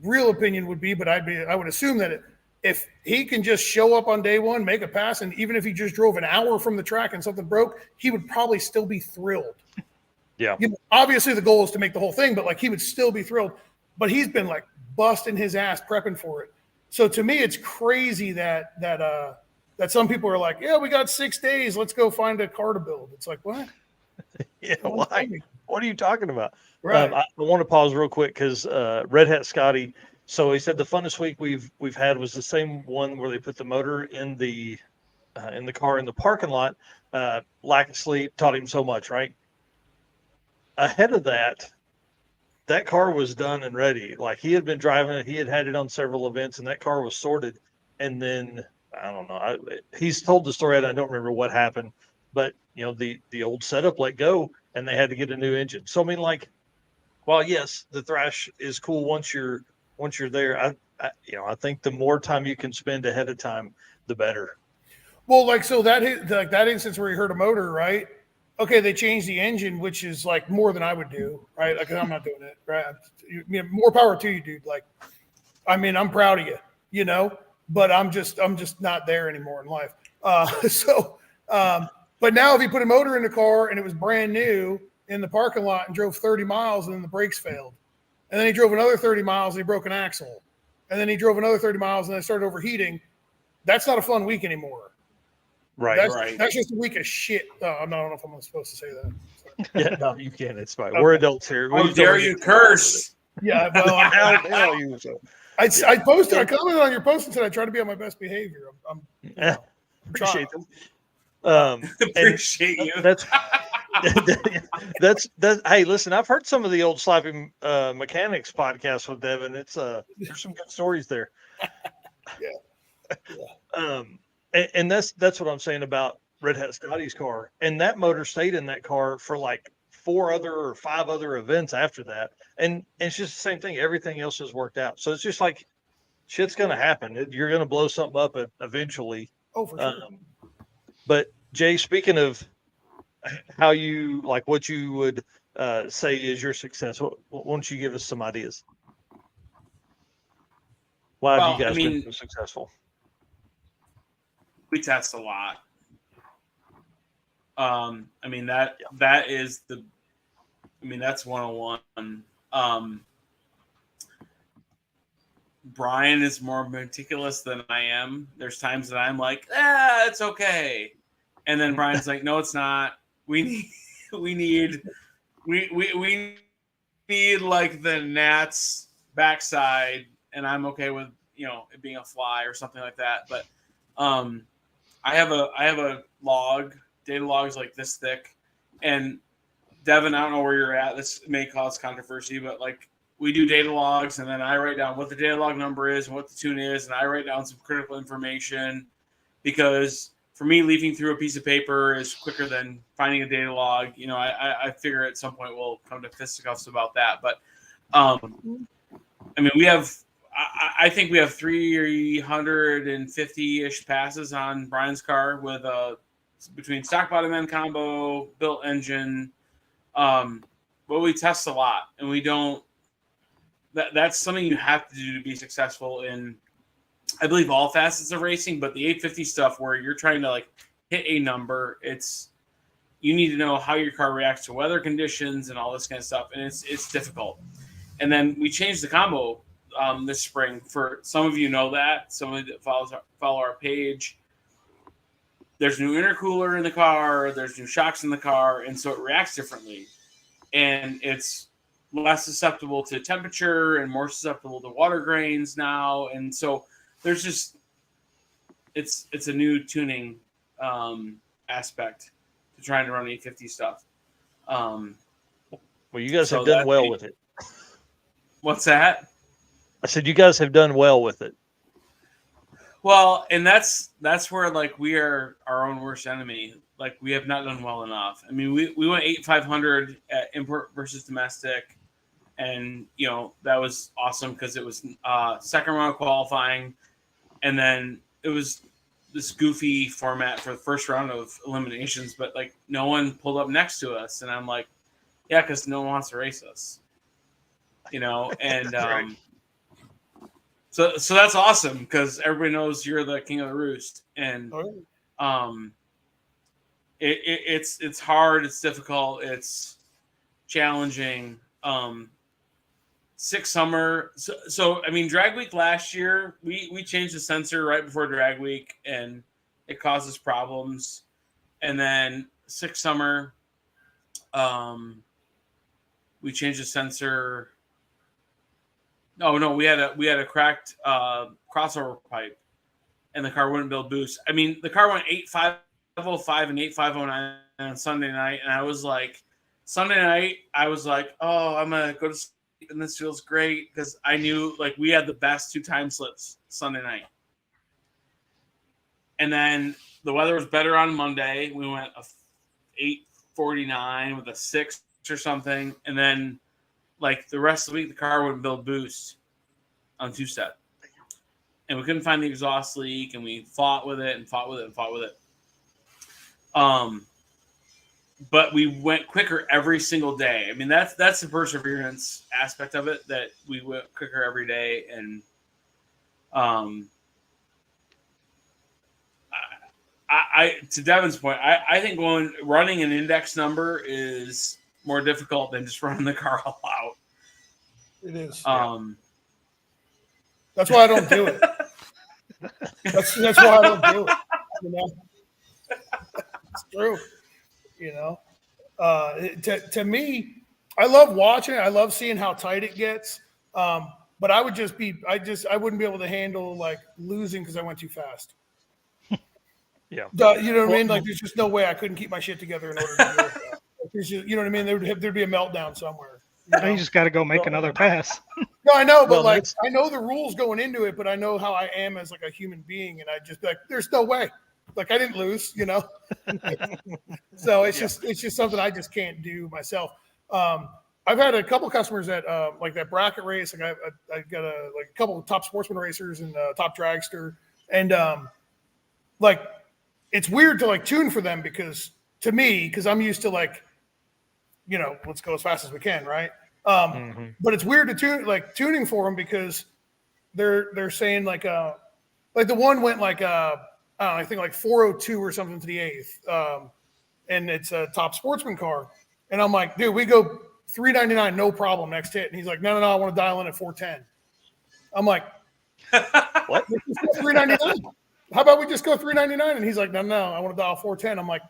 real opinion would be, but I would assume that if he can just show up on day one, make a pass, and even if he just drove an hour from the track and something broke, he would probably still be thrilled. Yeah. Obviously the goal is to make the whole thing, but like he would still be thrilled. But he's been like busting his ass prepping for it. So to me, it's crazy that some people are like, yeah, we got 6 days. Let's go find a car to build. It's like, what? Yeah, why? What are you talking about? Right. I want to pause real quick because Red Hat Scotty. So he said the funnest week we've had was the same one where they put the motor in the car in the parking lot. Lack of sleep taught him so much, right? ahead of that, that car was done and ready. Like he had been driving it, he had it on several events, and that car was sorted. And then I don't know. He's told the story, and I don't remember what happened. But the old setup let go, and they had to get a new engine. So I mean, like, while yes, the Thrash is cool once you're there. I think the more time you can spend ahead of time, the better. Well, like so that instance where you heard a motor, right? Okay, they changed the engine, which is like more than I would do, right? Like I'm not doing it, right? More power to you, dude. Like, I mean, I'm proud of you, but I'm just not there anymore in life. But now if you put a motor in the car and it was brand new in the parking lot and drove 30 miles and then the brakes failed, and then he drove another 30 miles and he broke an axle, and then he drove another 30 miles and then it started overheating, that's not a fun week anymore. Right. That's just a week of shit. I don't know if I'm supposed to say that. Yeah, no, you can. It's fine. Okay. We're adults here. How dare you curse? Yeah, well, how dare you? I commented on your post and said I try to be on my best behavior. I'm appreciate them. Appreciate you. That's hey, listen, I've heard some of the old Slapping Mechanics podcasts with Devin. It's there's some good stories there. Yeah. And that's what I'm saying about Red Hat Scotty's car. And that motor stayed in that car for like 5 other events after that. And it's just the same thing. Everything else has worked out. So it's just like shit's going to happen. You're going to blow something up eventually. Oh, for sure. But Jay, speaking of how you like what you would say is your success, why don't you give us some ideas? Why have you guys been so successful? We test a lot. That is that's 101. Brian is more meticulous than I am. There's times that I'm like, it's okay. And then Brian's like, no, it's not. We need like the gnat's backside, and I'm okay with it being a fly or something like that. But I have a log. Data logs like this thick, and Devin, I don't know where you're at. This may cause controversy, but like we do data logs, and then I write down what the data log number is and what the tune is, and I write down some critical information because for me, leafing through a piece of paper is quicker than finding a data log. I figure at some point we'll come to fisticuffs about that, but we have. I think we have 350-ish passes on Brian's car with between stock bottom end combo, built engine. But we test a lot, and we don't. That's something you have to do to be successful in, I believe, all facets of racing. But the 850 stuff, where you're trying to like hit a number, you need to know how your car reacts to weather conditions and all this kind of stuff, and it's difficult. And then we changed the combo this spring. For some of you know that, some of you that follow our page, there's new intercooler in the car, there's new shocks in the car, and so it reacts differently. And it's less susceptible to temperature and more susceptible to water grains now. And so there's just it's a new tuning aspect to trying to run 850 stuff. Well, you guys have done well with it. What's that? I said you guys have done well with it. Well, and that's where like we are our own worst enemy. Like we have not done well enough. I mean, we went 8,500 at import versus domestic, and that was awesome because it was second round qualifying, and then it was this goofy format for the first round of eliminations. But like no one pulled up next to us, and I'm like, yeah, because no one wants to race us, and. Right. So that's awesome because everybody knows you're the king of the roost, and it's hard, it's difficult, it's challenging. Summer. So drag week last year we changed the sensor right before drag week and it causes problems, and then summer we changed the sensor. No, we had a cracked crossover pipe, and the car wouldn't build boost. The car went 8,505 and 8,509 on Sunday night, and I was like, Sunday night, I was like, oh, I'm going to go to sleep, and this feels great because I knew like we had the best 2 time slips Sunday night. And then the weather was better on Monday. We went a 8:49 with a 6 or something. And then like the rest of the week, the car wouldn't build boost on 2-step. And we couldn't find the exhaust leak, and we fought with it. But we went quicker every single day. I mean, that's the perseverance aspect of it, that we went quicker every day. And I to Devin's point, I think running an index number is more difficult than just running the car all out. It is. That's why I don't do it. That's why I don't do it. You know, it's true. You know, to me, I love watching it. I love seeing how tight it gets. But I wouldn't be able to handle like losing because I went too fast. Yeah. You know what I mean? Like, there's just no way I couldn't keep my shit together in order to do that. You know what I mean? There'd be a meltdown somewhere. You just got to go make another pass. No, I know, but like I know the rules going into it, but I know how I am as like a human being, and I just like there's no way. Like I didn't lose, you know. So it's just something I just can't do myself. I've had a couple customers that like that bracket race. Like I got a couple of top sportsman racers and top dragster, and like it's weird to like tune for them because I'm used to like, you know, let's go as fast as we can, right? But it's weird to tuning for them because they're saying like the one went like I think like 402 or something to the 8th, and it's a top sportsman car, and I'm like, dude, we go 399 no problem next hit, and he's like, no, I want to dial in at 410. I'm like, what? 399? How about we just go 399? And he's like, no, I want to dial 410. I'm like,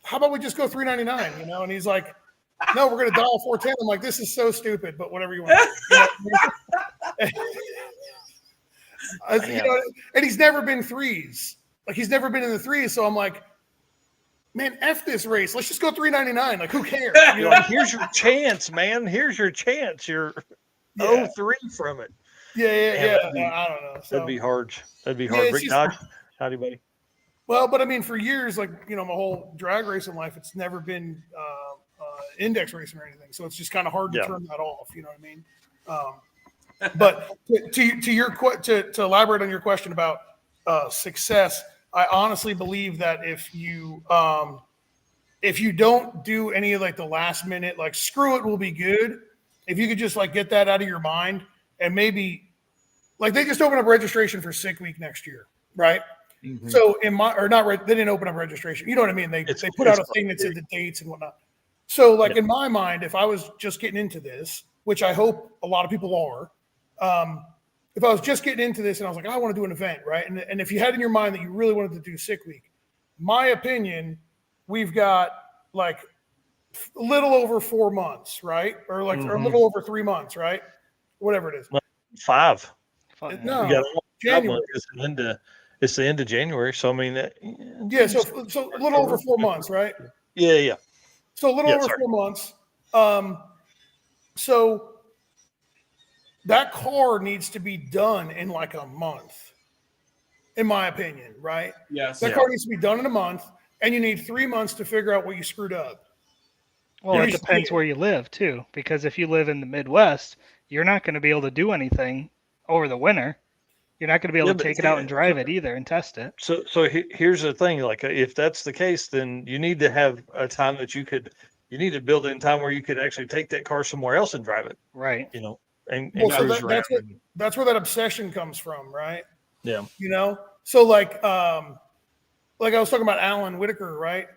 how about we just go 399? You know, and he's like, no, we're going to dial 410. I'm like, this is so stupid, but whatever you want to do. You know, and he's never been threes. Like, he's never been in the threes. So I'm like, man, F this race. Let's just go 399. Like, who cares? You know? Here's your chance, man. Here's your chance. You're 0-3 from it. Yeah. I don't know. So, that'd be hard. Rick Dodge, howdy, buddy. Well, but I mean, for years, like, you know, my whole drag racing life, it's never been index racing or anything. So it's just kind of hard to turn that off. You know what I mean? But to elaborate on your question about success, I honestly believe that if you don't do any of like the last minute, like screw it, will be good. If you could just like get that out of your mind and maybe like they just open up registration for Sick Week next year, right? Mm-hmm. So they didn't open up registration. You know what I mean? They put out a thing that said the dates and whatnot. So like in my mind, if I was just getting into this, which I hope a lot of people are, if I was just getting into this and I was like, I want to do an event, right? And if you had in your mind that you really wanted to do Sick Week, my opinion, we've got like a little over 4 months, right? Or like or a little over 3 months, right? Whatever it is. 5. No, January. It's the end of January, so I mean, so a little over 4 months, right? Yeah. So a little over 4 months. So that car needs to be done in like a month, in my opinion, right? Yes. That car needs to be done in a month, and you need 3 months to figure out what you screwed up. Well, it depends where you live too, because if you live in the Midwest, you're not going to be able to do anything over the winter. You're not going to be able to take it out and drive it either and test it. So here's the thing: like, if that's the case, then you need to have a time that you need to build in time where you could actually take that car somewhere else and drive it. Right. You know, and so that's where that obsession comes from, right? Yeah. You know, so like I was talking about Alan Whitaker, right?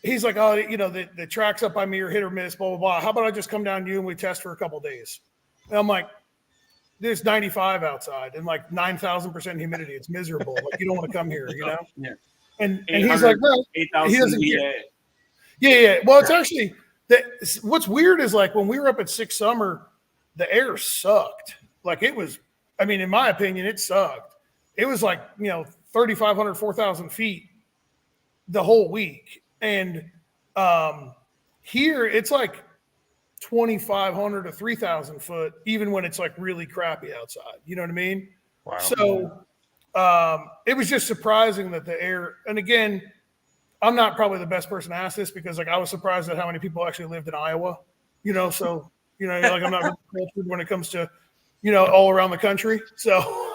He's like, oh, you know, the tracks up by me are hit or miss, blah, blah, blah. How about I just come down to you and we test for a couple of days? And I'm like, there's 95 outside and like 9,000% humidity. It's miserable. Like, you don't want to come here, you know? Yeah. And he's like, no, he doesn't care. Yeah. Well, it's actually what's weird is like when we were up at Six Summer, the air sucked. Like it was, I mean, in my opinion, it sucked. It was like, 3,500, 4,000 feet the whole week. And Here it's like 2,500 to 3,000 foot, even when it's like really crappy outside. You know what I mean? Wow. So it was just surprising that the air, and again, I'm not probably the best person to ask this because like I was surprised at how many people actually lived in Iowa, so, like I'm not really cultured when it comes to, all around the country. So,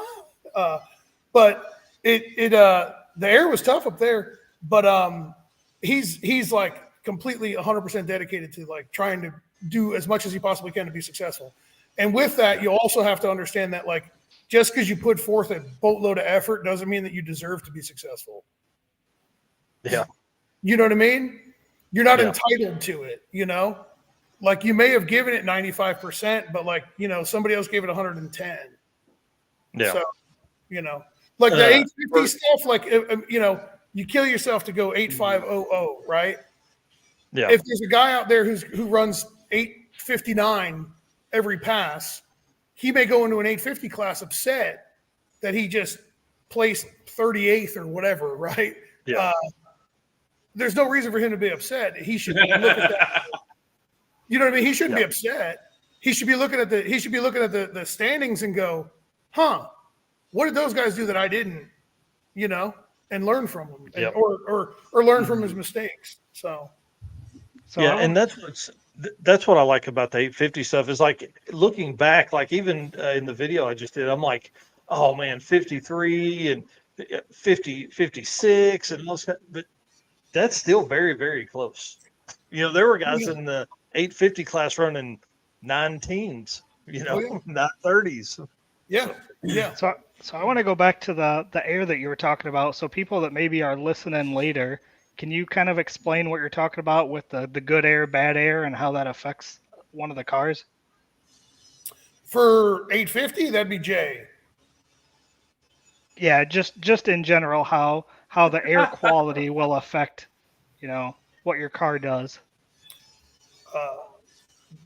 but the air was tough up there, but he's like completely 100% dedicated to like trying to do as much as he possibly can to be successful. And with that, you also have to understand that like, just because you put forth a boatload of effort doesn't mean that you deserve to be successful. Yeah. You know what I mean? You're not entitled to it, Like you may have given it 95%, but like, somebody else gave it 110. Yeah. So, like the 850 stuff, like, you kill yourself to go 8500, right? Yeah. If there's a guy out there who runs 859 every pass, he may go into an 850 class upset that he just placed 38th or whatever, right? Yeah. There's no reason for him to be upset. He should look at that. You know what I mean? He shouldn't be upset. He should be looking at the standings and go, huh, what did those guys do that I didn't, and learn from them or learn from his mistakes. So yeah. And that's what I like about the 850 stuff is like looking back, like even in the video I just did, I'm like, oh man, 53 and 50, 56 and all that, but that's still very, very close. There were guys in the 850 class running 9-teens, not 30s. Yeah. Yeah. So I want to go back to the air that you were talking about. So people that maybe are listening later, can you kind of explain what you're talking about with the good air, bad air, and how that affects one of the cars? For 850, that'd be Jay. Yeah, just in general, how the air quality will affect, what your car does.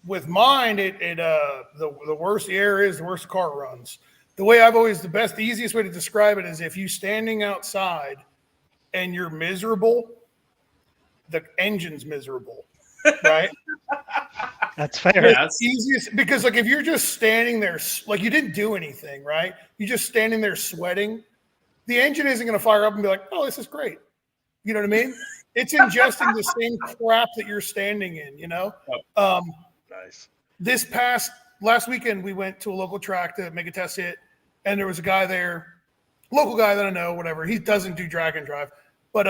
With mine, the worse the air is, the worse the car runs. The way the easiest way to describe it is if you're standing outside and you're miserable, the engine's miserable, right? That's fair. It's easiest because like if you're just standing there, like you didn't do anything, right? You're just standing there sweating. The engine isn't going to fire up and be like, "Oh, this is great." You know what I mean? It's ingesting the same crap that you're standing in. Nice. Last weekend, we went to a local track to make a test hit, and there was a guy there, local guy that I know, whatever. He doesn't do drag and drive, but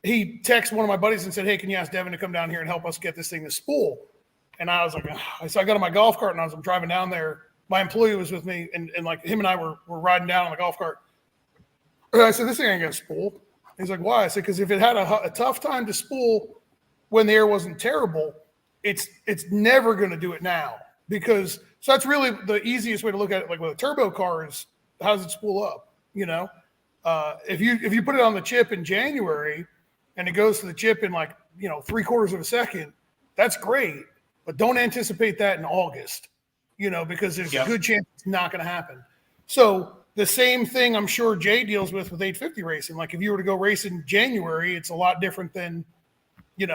he texted one of my buddies and said, "Hey, can you ask Devin to come down here and help us get this thing to spool?" And I was like, so I got on my golf cart and I was driving down there. My employee was with me, and like him and I were riding down on the golf cart. And I said, "This thing ain't gonna spool." He's like, "Why?" I said, "Because if it had a tough time to spool when the air wasn't terrible, it's never going to do it now." So that's really the easiest way to look at it. Like with a turbo car is how does it spool up? If you put it on the chip in January and it goes to the chip in like 3/4 of a second, that's great. But don't anticipate that in August, because there's a good chance it's not going to happen. So the same thing I'm sure Jay deals with 850 racing. Like if you were to go race in January, it's a lot different than, Is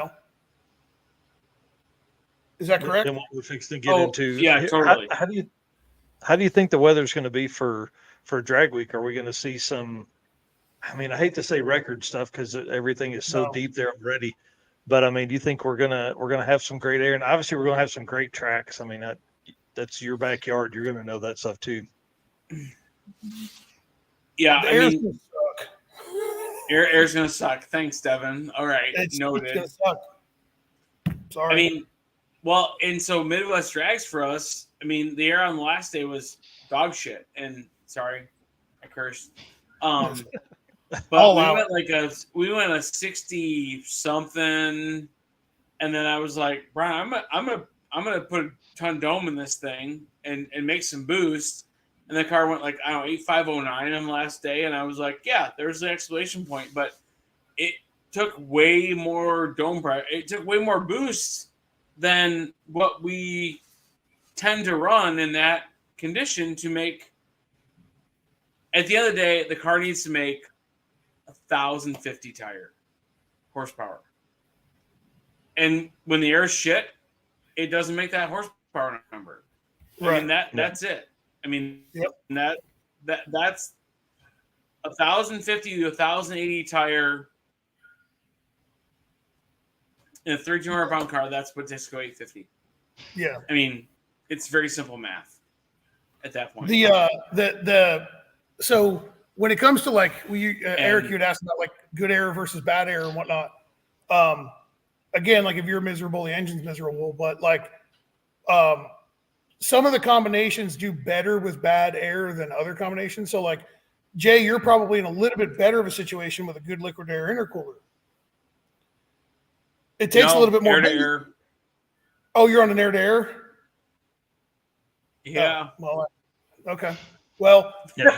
that correct? Then what we're fixing to get into. Yeah, totally. How do you think the weather's going to be for drag week? Are we going to see some? I mean, I hate to say record stuff because everything is so deep there already. But I mean, do you think we're gonna have some great air? And obviously, we're gonna have some great tracks. I mean, that's your backyard. You're gonna know that stuff too. Yeah, air's gonna suck. Air's gonna suck. Thanks, Devin. All right, noted. It's gonna suck. Sorry. I mean, well, and so Midwest drags for us. I mean, the air on the last day was dog shit. And sorry, I cursed. But we went a 60 something, and then I was like, Brian, I'm gonna put a ton dome in this thing and make some boost. And the car went like 8509 on the last day, and I was like, yeah, there's the exclamation point. But it took way more dome pressure. It took way more boost than what we tend to run in that condition to make. At the end of the day, the car needs to make 1,050 tire horsepower. And when the air is shit, it doesn't make that horsepower number. I mean that's it. I mean that's 1,050 to 1,080 tire in a 3,200 pound car. That's what Disco 850. Yeah. I mean, it's very simple math at that point. So when it comes to like Eric, you had asked about like good air versus bad air and whatnot. Again, like if you're miserable, the engine's miserable, but like some of the combinations do better with bad air than other combinations. So like Jay, you're probably in a little bit better of a situation with a good liquid air intercooler. It takes a little bit more air to air. Oh, you're on an air to air? Yeah. Well, okay. Well, yeah,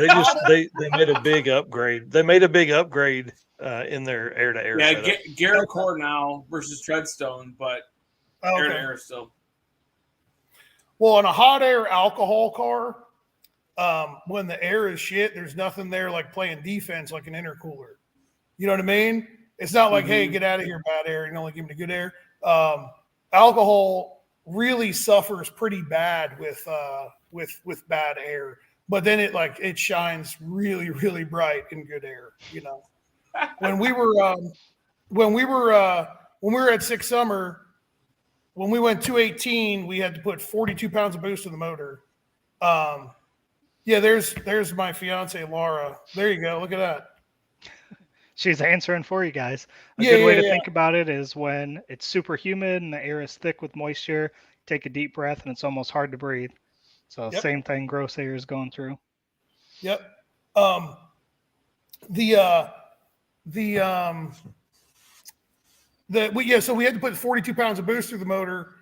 they made a big upgrade. They made a big upgrade in their air to air. Yeah, Garrett Core now versus Treadstone, but air to air still. Well, on a hot air alcohol car, when the air is shit, there's nothing there like playing defense like an intercooler. You know what I mean? It's not like, hey, get out of here, bad air. You can only give me the good air. Alcohol really suffers pretty bad with bad air, but then it shines really, really bright in good air. You know, when we were at Six Summer, when we went 218, we had to put 42 pounds of boost in the motor. Yeah, there's my fiance Laura. There you go. Look at that. She's answering for you guys. A good way to think about it is when it's super humid and the air is thick with moisture, take a deep breath and it's almost hard to breathe. So same thing gross air is going through. Yep. So we had to put 42 pounds of boost through the motor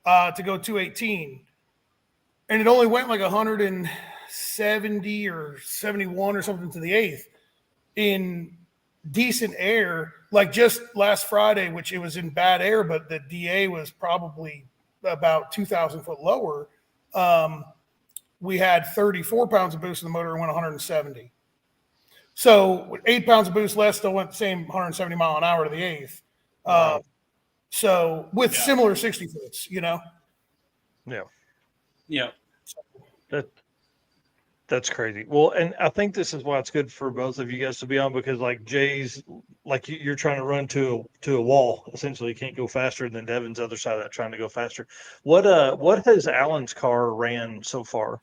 to go 218. And it only went like 170 or 71 or something to the eighth in decent air. Like just last Friday, which it was in bad air, but the DA was probably about 2,000 foot lower. We had 34 pounds of boost in the motor and went 170. So with 8 pounds of boost less, still went the same 170 mile an hour to the eighth. Wow. So with similar 60 foots, you know? Yeah. Yeah. That's crazy. Well, and I think this is why it's good for both of you guys to be on, because like Jay's, like you're trying to run to a wall. Essentially, you can't go faster than Devin's other side of that, trying to go faster. What has Alan's car ran so far?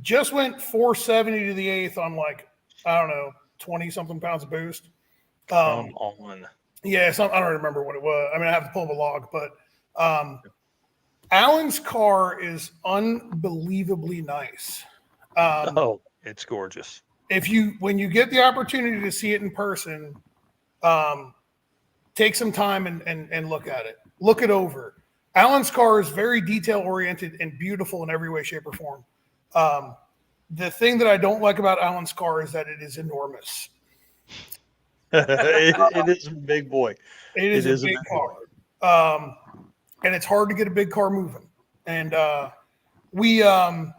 Just went 470 to the eighth on like, I don't know, 20 something pounds of boost. Come on. Yeah, I don't remember what it was. I mean, I have to pull up a log, but Alan's car is unbelievably nice. It's gorgeous. When you get the opportunity to see it in person, take some time and look at it. Look it over. Alan's car is very detail oriented and beautiful in every way, shape, or form. The thing that I don't like about Alan's car is that it is enormous. it is a big boy. It is a big car. And it's hard to get a big car moving. And we went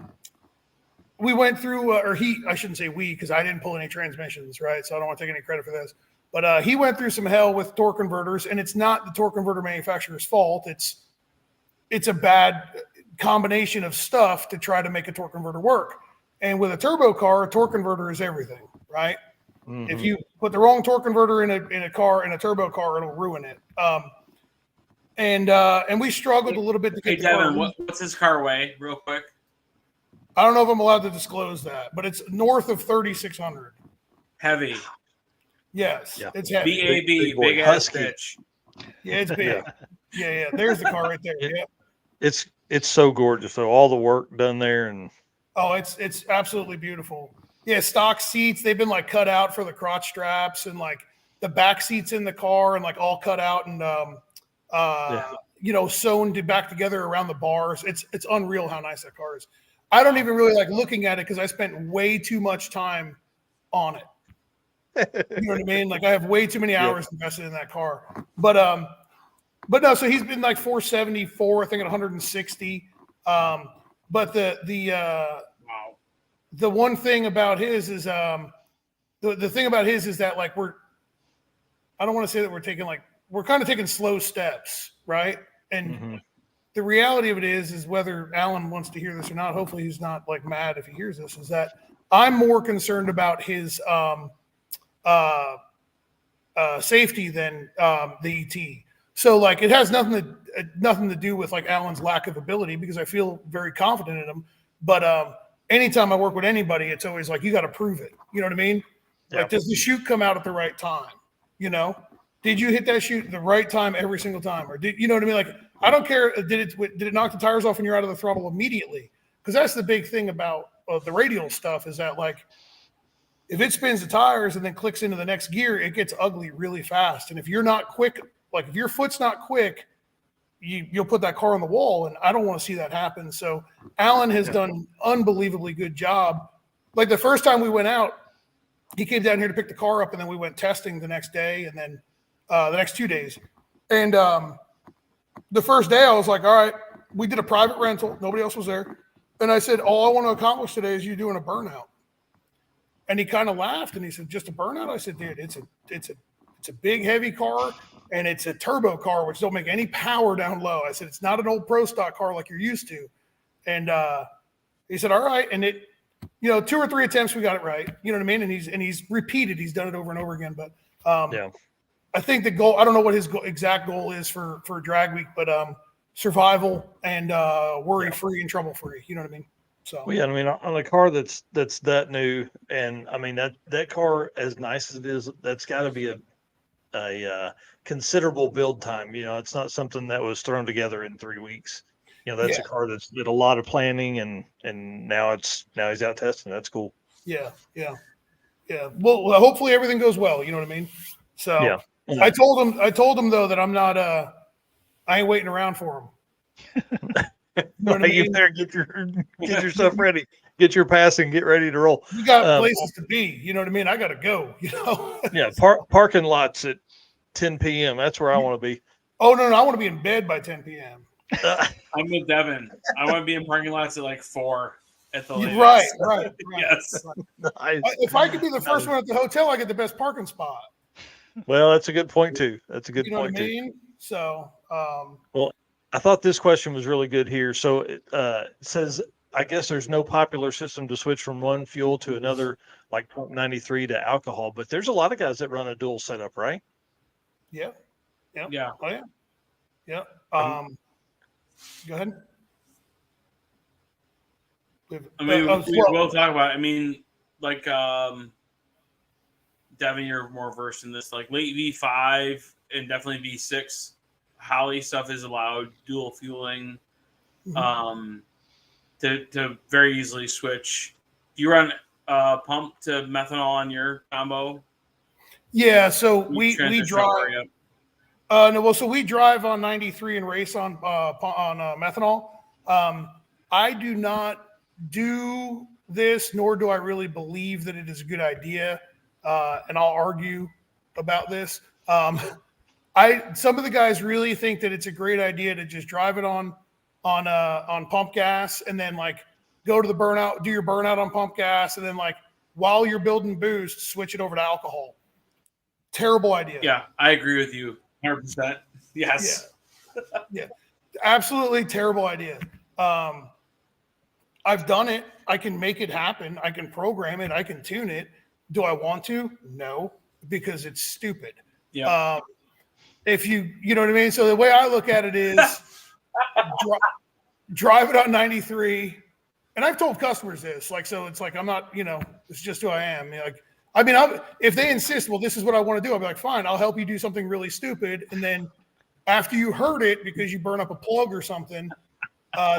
through, I shouldn't say we, because I didn't pull any transmissions, right? So I don't want to take any credit for this. But he went through some hell with torque converters, and it's not the torque converter manufacturer's fault. It's a bad combination of stuff to try to make a torque converter work. And with a turbo car, a torque converter is everything, right? Mm-hmm. If you put the wrong torque converter in a turbo car, it'll ruin it. And we struggled a little bit to get. Hey, Devin, what's his car weigh, real quick? I don't know if I'm allowed to disclose that, but it's north of 3,600. Heavy. Yes, it's heavy. BAB, big ass bitch. Yeah, it's big. Yeah. There's the car right there. Yeah. It's so gorgeous. So all the work done there, and it's absolutely beautiful. Yeah, stock seats, they've been like cut out for the crotch straps, and like the back seats in the car and like all cut out and sewn back together around the bars. It's unreal how nice that car is. I don't even really like looking at it because I spent way too much time on it. You know what I mean? Like I have way too many hours invested in that car. But no, so he's been like 474, I think at 160. But the one thing about his is the thing about his is that like I don't want to say that we're taking like we're kind of taking slow steps, right? And the reality of it is whether Alan wants to hear this or not, hopefully he's not like mad if he hears this, is that I'm more concerned about his safety than the ET. So like it has nothing to do with like Alan's lack of ability, because I feel very confident in him. But anytime I work with anybody, it's always like, you got to prove it. You know what I mean? Like, does the chute come out at the right time? You know, did you hit that chute at the right time every single time? Or did, you know what I mean? Like, I don't care. Did it knock the tires off and you're out of the throttle immediately? Because that's the big thing about the radial stuff, is that like, if it spins the tires and then clicks into the next gear, it gets ugly really fast. And if you're not quick, like if your foot's not quick, you'll put that car on the wall, and I don't want to see that happen. So Alan has done an unbelievably good job. Like the first time we went out, he came down here to pick the car up, and then we went testing the next day, and then the next 2 days. And the first day I was like, all right, we did a private rental. Nobody else was there. And I said, all I want to accomplish today is you doing a burnout. And he kind of laughed, and he said, just a burnout? I said, dude, it's a big, heavy car, and it's a turbo car, which don't make any power down low. I said, it's not an old pro stock car like you're used to. And he said, all right. And it, 2 or 3 attempts, we got it right. You know what I mean? And he's repeated. He's done it over and over again. But I think the goal, I don't know what his exact goal is for drag week, but survival and worry-free and trouble-free. You know what I mean? So well, yeah, I mean, on a car that's that new, and I mean that car, as nice as it is, that's got to be a considerable build time. It's not something that was thrown together in 3 weeks. That's a car that's did a lot of planning, and now he's out testing. That's cool. Yeah. Well, hopefully everything goes well. You know what I mean? So yeah. I told him though that I'm not. I ain't waiting around for him. You know what I mean? You better get yourself ready. Get your passing. Get ready to roll. You got places to be. You know what I mean? I got to go. Yeah. Parking lots at 10 p.m. That's where I want to be. Oh no! I want to be in bed by 10 p.m. I'm with Devin. I want to be in parking lots at like 4 at the latest. Right. Yes. Nice. If I could be the first one at the hotel, I get the best parking spot. Well, that's a good point too. That's a good you know point what I mean? too. So, well, I thought this question was really good here. So it says, I guess there's no popular system to switch from one fuel to another, like 93 to alcohol, but there's a lot of guys that run a dual setup, right? Yeah. Oh yeah. Yeah. Go ahead. I mean, we will talk about it. I mean, like, Devin, you're more versed in this, like late V5 and definitely V6. Holly stuff is allowed, dual fueling, to very easily switch. Do you run pump to methanol on your combo? Yeah, so we drive. So we drive on 93 and race on methanol. I do not do this, nor do I really believe that it is a good idea, and I'll argue about this. Some of the guys really think that it's a great idea to just drive it on pump gas, and then like go to the burnout, do your burnout on pump gas, and then like while you're building boost, switch it over to alcohol. Terrible idea. Yeah, I agree with you 100%. Yes. Yeah. Absolutely terrible idea. I've done it. I can make it happen. I can program it. I can tune it. Do I want to? No, because it's stupid. Yeah. If you know what I mean? So the way I look at it is drive it on 93. And I've told customers this, like, so it's like, I'm not, it's just who I am. If they insist, well, this is what I want to do, I'll be like, fine, I'll help you do something really stupid. And then after you heard it, because you burn up a plug or something,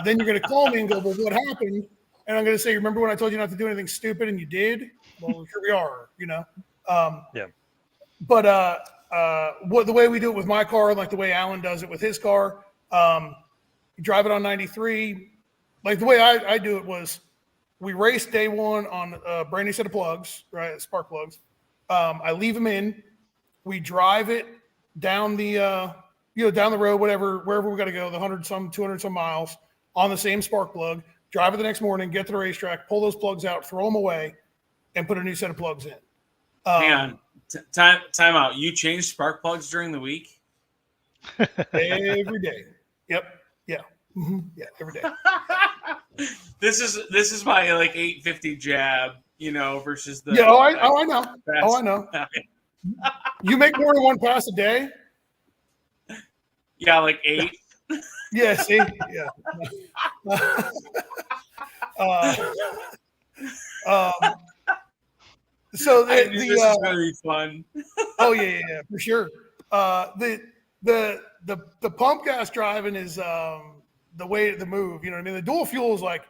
then you're going to call me and go, well, what happened? And I'm going to say, remember when I told you not to do anything stupid and you did? Well, here we are, Yeah. But the way we do it with my car, like the way Alan does it with his car, you drive it on 93. Like the way I do it was, we race day one on a brand new set of plugs, right? Spark plugs. I leave them in. We drive it down the down the road, wherever we got to go, the 200 some miles on the same spark plug. Drive it the next morning, get to the racetrack, pull those plugs out, throw them away, and put a new set of plugs in. Hang on. Time out. You change spark plugs during the week? Every day. Yep. Yeah. Mm-hmm. Yeah. Every day. This is my like 850 jab, versus the. Yeah. I know. Oh, I know. You make more than one pass a day? Yeah, like 8. Yeah. See. Yeah. So this is gonna be fun. Oh yeah, for sure. The pump gas driving is the way to move. You know what I mean? The dual fuel is like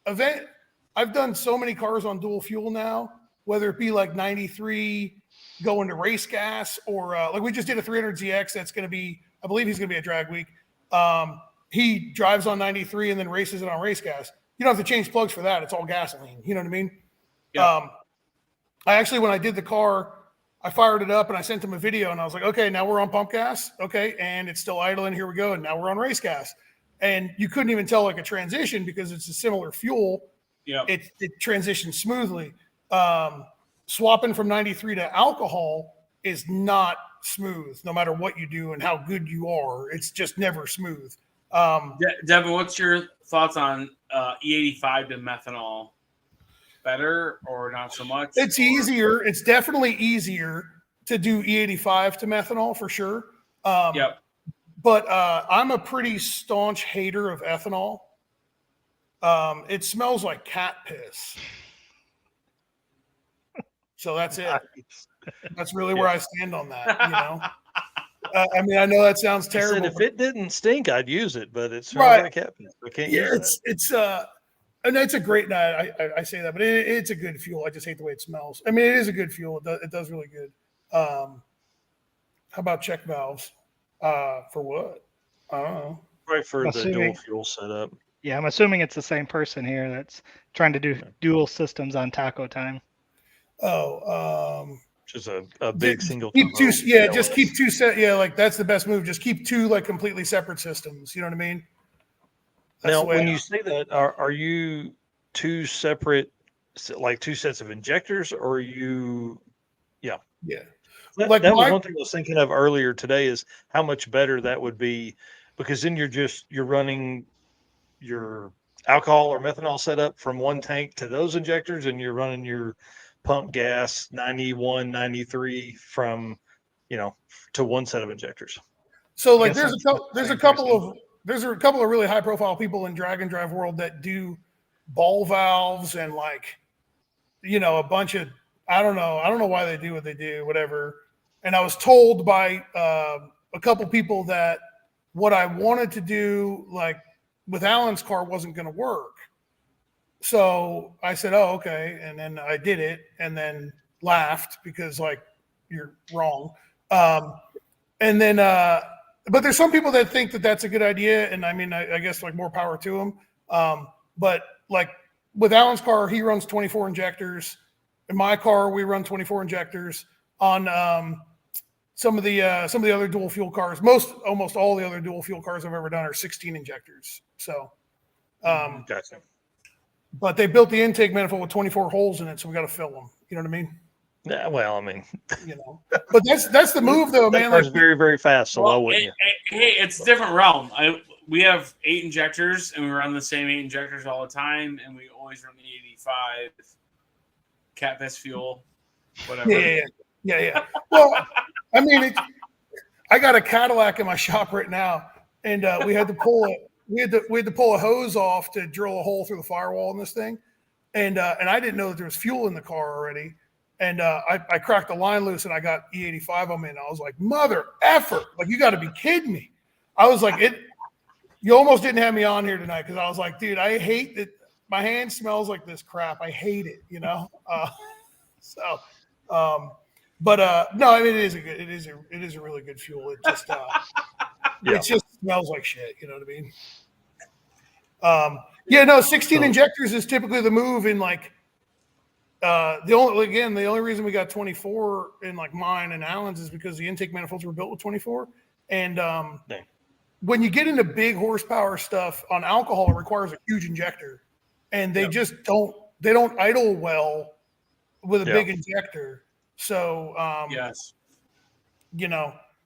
event. I've done so many cars on dual fuel now, whether it be like 93 going to race gas or like we just did a 300ZX. That's going to be, I believe he's going to be at drag week. He drives on 93 and then races it on race gas. You don't have to change plugs for that. It's all gasoline. You know what I mean? Yeah. I actually, when I did the car, I fired it up and I sent him a video and I was like, okay, now we're on pump gas. Okay. And it's still idling. Here we go. And now we're on race gas. And you couldn't even tell like a transition because it's a similar fuel. Yeah. It transitions smoothly. Swapping from 93 to alcohol is not smooth, no matter what you do and how good you are. It's just never smooth. Devin, what's your thoughts on E85 to methanol? Better or not so much? It's easier. It's definitely easier to do E85 to methanol for sure. Yep. But I'm a pretty staunch hater of ethanol. It smells like cat piss. So that's it. That's really where I stand on that. I mean, I know that sounds terrible. I said if it didn't stink, I'd use it, but it's right. Like cat piss. I can't use it. And it's a great night. I say that, but it's a good fuel. I just hate the way it smells. I mean, it is a good fuel. It does really good. How about check valves? For what? I don't know. Right, for the dual fuel setup. Yeah, I'm assuming it's the same person here that's trying to do dual systems on taco time. Oh, just a big single. Keep two, yeah, just keep two set. Yeah, like that's the best move. Just keep two like completely separate systems. You know what I mean? That's now, when you say that, are you two separate, like two sets of injectors, or are you? Yeah. Yeah. That was one thing I was thinking of earlier today is how much better that would be, because then you're running your alcohol or methanol setup from one tank to those injectors, and you're running your pump gas 91, 93 from, to one set of injectors. So like there's a couple of really high profile people in drag and drive world that do ball valves and like, a bunch of, I don't know why they do what they do, whatever. And I was told by a couple people that what I wanted to do, like with Alan's car, wasn't going to work. So I said, oh, okay. And then I did it and then laughed because like, you're wrong. And then, but there's some people that think that that's a good idea. And I mean, I guess like more power to them. But like with Alan's car, he runs 24 injectors. In my car, we run 24 injectors. On some of the other dual fuel cars, almost all the other dual fuel cars I've ever done are 16 injectors. So, gotcha. But they built the intake manifold with 24 holes in it, so we got to fill them. You know what I mean? Yeah. Well, I mean, but that's the move, though, man. It's very, very fast. So why wouldn't you? Hey, it's a different realm. We have 8 injectors, and we run the same 8 injectors all the time, and we always run the 85 cat piss fuel, whatever. Yeah. Well, I mean, I got a Cadillac in my shop right now, and we had to pull it. We had to pull a hose off to drill a hole through the firewall in this thing, and I didn't know that there was fuel in the car already, and I cracked the line loose and I got E85 on me, and I was like, mother effer, like you got to be kidding me. I was like, you almost didn't have me on here tonight because I was like, dude, I hate that my hand smells like this crap. I hate it, But no, I mean it is a really good fuel. It just it just smells like shit. You know what I mean? 16 injectors is typically the move in like the only reason we got 24 in like mine and Alan's is because the intake manifolds were built with 24. And when you get into big horsepower stuff on alcohol, it requires a huge injector, and they just don't idle well with a big injector. So, yes,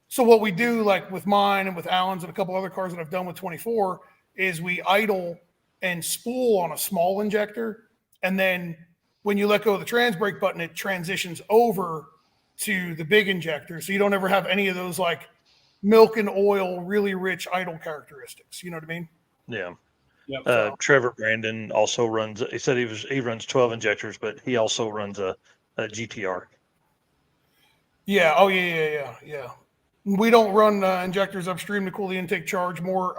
So what we do, like with mine and with Alan's and a couple other cars that I've done with 24, is we idle and spool on a small injector, and then when you let go of the trans brake button, it transitions over to the big injector, so you don't ever have any of those like milk and oil, really rich idle characteristics. You know what I mean? Yeah. Yep. Trevor Brandon also runs. He said he runs 12 injectors, but he also runs a GTR. Yeah. Oh yeah. We don't run injectors upstream to cool the intake charge more.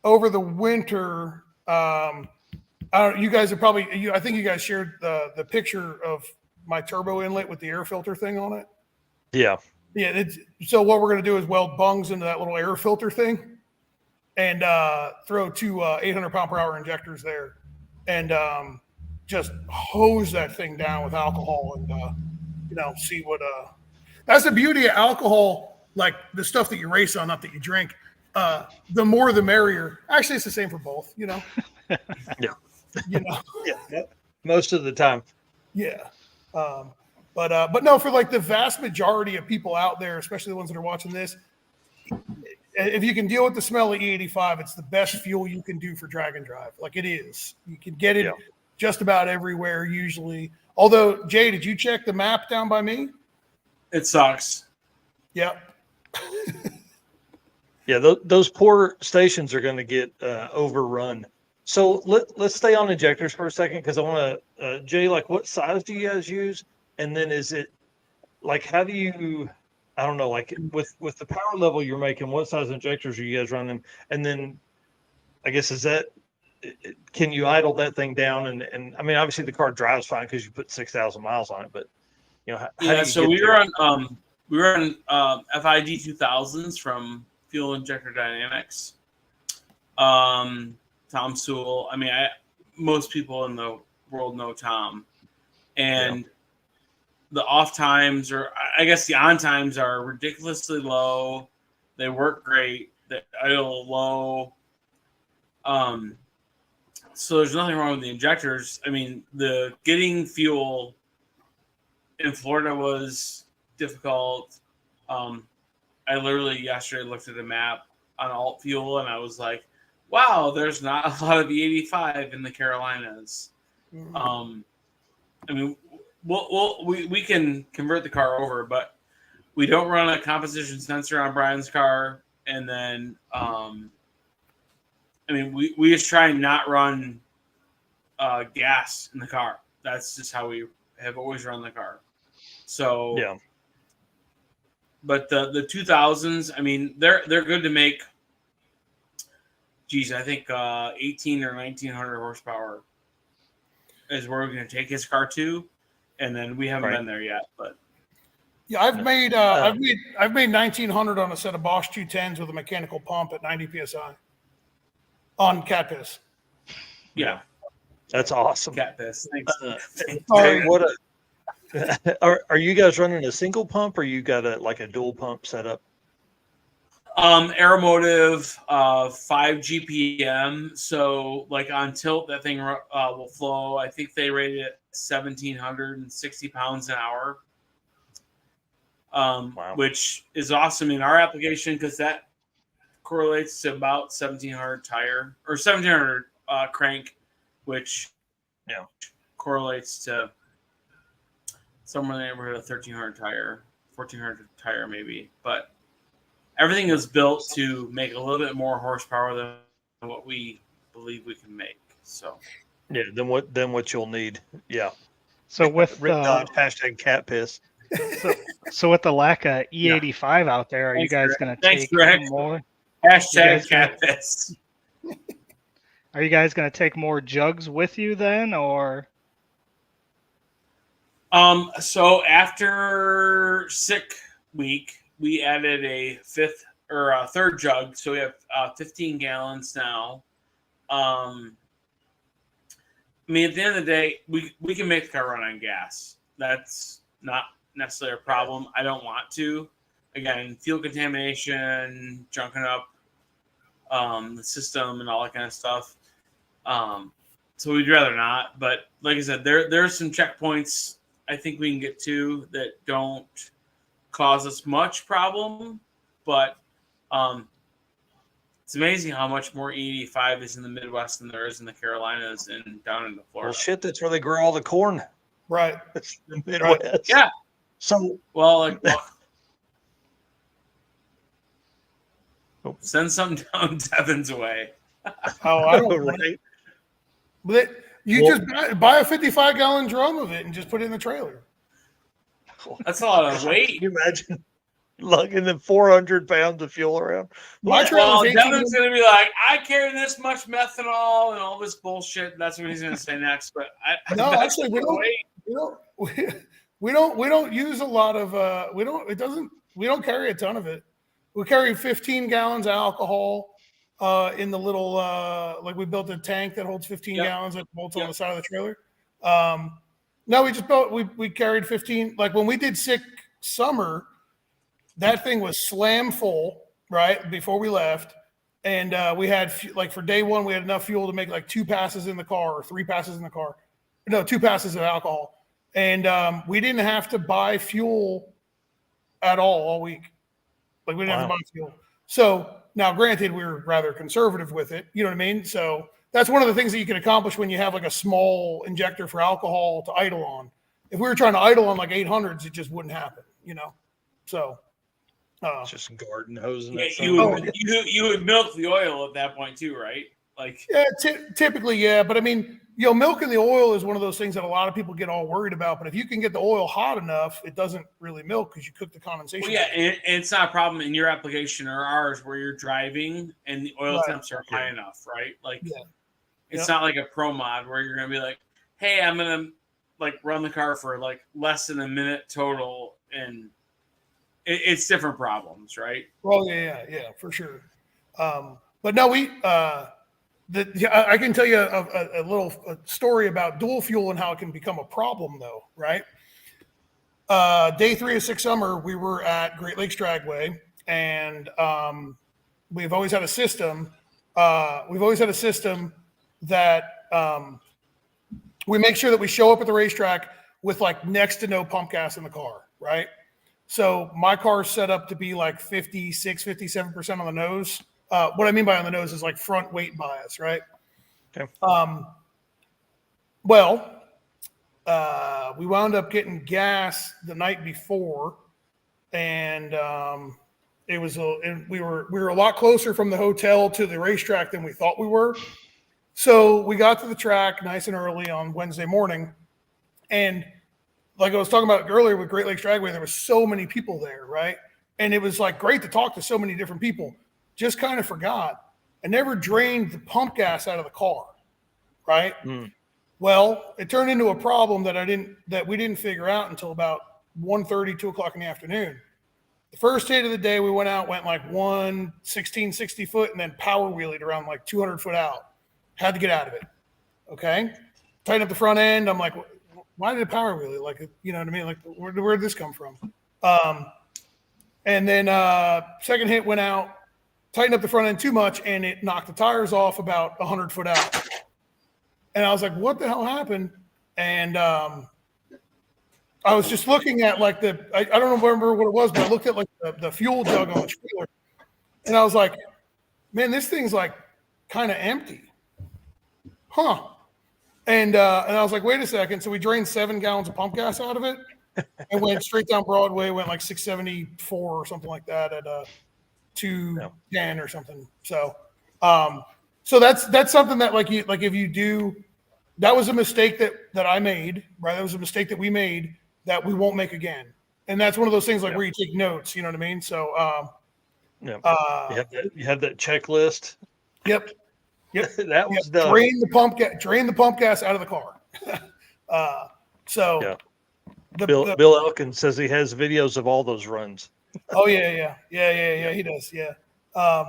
Over the winter, you guys are probably. I think you guys shared the picture of my turbo inlet with the air filter thing on it. Yeah. Yeah. So what we're going to do is weld bungs into that little air filter thing, and throw two 800-pound-per-hour injectors there, and just hose that thing down with alcohol, and see what. That's the beauty of alcohol, like the stuff that you race on, not that you drink. The more, the merrier. Actually, it's the same for both. Yeah. Yeah. Most of the time. Yeah. But no, for like the vast majority of people out there, especially the ones that are watching this, if you can deal with the smell of E85, it's the best fuel you can do for drag and drive. Like it is. You can get it just about everywhere usually. Although, Jay, did you check the map down by me? It sucks. Yep. Yeah, those poor stations are going to get overrun. So let's stay on injectors for a second, because I want to, Jay, like what size do you guys use? And then is it like, how do you, I don't know, like with the power level you're making, what size injectors are you guys running? And then I guess can you idle that thing down? And I mean, obviously the car drives fine because you put 6,000 miles on it, but how do you so we were on FID 2000s from Fuel Injector Dynamics. Tom Sewell. I mean, most people in the world know Tom, and the off times, or I guess the on times, are ridiculously low. They work great. They idle low. So there's nothing wrong with the injectors. I mean, the getting fuel in Florida was difficult. I literally yesterday looked at a map on alt fuel, and I was like, wow, there's not a lot of E85 in the Carolinas. I mean, we can convert the car over, but we don't run a composition sensor on Brian's car. And then, I mean, we just try and not run gas in the car. That's just how we have always run the car. So, yeah. But the 2000s, I mean, they're good to make. Geez, I think 18 or 1900 horsepower is where we're going to take his car to, and then we haven't been there yet. But yeah, I've made 1900 on a set of Bosch 210s with a mechanical pump at 90 psi on cat piss. Yeah, that's awesome. Cat piss. Thanks. Hey, are you guys running a single pump, or you got a dual pump setup? Aeromotive 5 GPM. So like on tilt, that thing will flow. I think they rated it 1,760 pounds an hour. Wow. Which is awesome in our application because that correlates to about 1,700 tire or 1,700 crank, which correlates to somewhere in the neighborhood of 1,300 tire, 1,400 tire maybe. But everything is built to make a little bit more horsepower than what we believe we can make. So yeah, then what you'll need. Yeah. So with hashtag cat piss. So with the lack of E85 out there, are you guys going to take more? Hashtag cat piss. Are you guys going to take more jugs with you then, or? So after sick week, we added a third jug, so we have 15 gallons now. I mean, at the end of the day, we can make the car run on gas. That's not necessarily a problem. I don't want to. Again, fuel contamination, junking up the system and all that kind of stuff. So we'd rather not. But like I said, there are some checkpoints I think we can get to that don't cause us much problem. but it's amazing how much more E85 is in the Midwest than there is in the Carolinas and down in Florida. Well, shit, that's where they grow all the corn. Right. It's the Midwest. Right. Yeah. So, send some down Devin's way. Oh, I don't right. But you just buy a 55-gallon drum of it and just put it in the trailer. That's a lot of weight. Can you imagine lugging the 400 pounds of fuel around? My trailer's 18 Devin's going to be like, I carry this much methanol and all this bullshit. That's what he's going to say next. But no, actually, we don't use a lot of we don't carry a ton of it. We carry 15 gallons of alcohol in the little like we built a tank that holds 15 gallons that bolts on the side of the trailer. No, we carried 15. Like when we did Sick Summer, that thing was slam full right before we left, and we had like for day one we had enough fuel to make like 2 passes in the car or 3 passes in the car. No, 2 passes of alcohol, and we didn't have to buy fuel at all week. Like we didn't have to buy fuel. So now, granted, we were rather conservative with it. You know what I mean? So that's one of the things that you can accomplish when you have like a small injector for alcohol to idle on. If we were trying to idle on like 800s, it just wouldn't happen, you know? So. It's just garden hosing. You would milk the oil at that point too, right? Like yeah, typically, yeah. But I mean, milking the oil is one of those things that a lot of people get all worried about. But if you can get the oil hot enough, it doesn't really milk because you cook the condensation. Well, yeah, and it's not a problem in your application or ours where you're driving and the oil temps are high enough, right? Like it's not like a pro mod where you're gonna be like, hey, I'm gonna like run the car for like less than a minute total, and it's different problems, right? Well, yeah, for sure. But no, I can tell you a little story about dual fuel and how it can become a problem, though, right? Day 3 of Sick Summer, we were at Great Lakes Dragway, and we've always had a system. That we make sure that we show up at the racetrack with like next to no pump gas in the car, right? So my car is set up to be like 56, 57% on the nose. What I mean by on the nose is like front weight bias, right? Okay. We wound up getting gas the night before, and we were a lot closer from the hotel to the racetrack than we thought we were. So we got to the track nice and early on Wednesday morning, and like I was talking about earlier with Great Lakes Dragway, there was so many people there, right? And it was like great to talk to so many different people. Just kind of forgot. I never drained the pump gas out of the car, right? Well, it turned into a problem that we didn't figure out until about 1:30, 2 o'clock in the afternoon. The first hit of the day, we went like 116, 60 foot, and then power wheelied around like 200 foot out. Had to get out of it. Okay. Tighten up the front end. I'm like, why did it power wheelie? Like, you know what I mean? Like, where did this come from? And then second hit went out, tightened up the front end too much, and it knocked the tires off about 100 foot out. And I was like, what the hell happened? And I was just looking at like I don't remember what it was, but I looked at like the fuel jug on the trailer, and I was like, man, this thing's like kind of empty. Huh. And I was like, wait a second. So we drained 7 gallons of pump gas out of it and went straight down Broadway, went like 674 or something like that at 210 or something. So so that's something that if you do, that was a mistake that I made, right? That was a mistake that we made that we won't make again. And that's one of those things like where you take notes, you know what I mean? So you have that checklist. Yep. That was done. Drain the pump gas out of the car. Bill Elkin says he has videos of all those runs. Oh yeah, he does. Yeah. I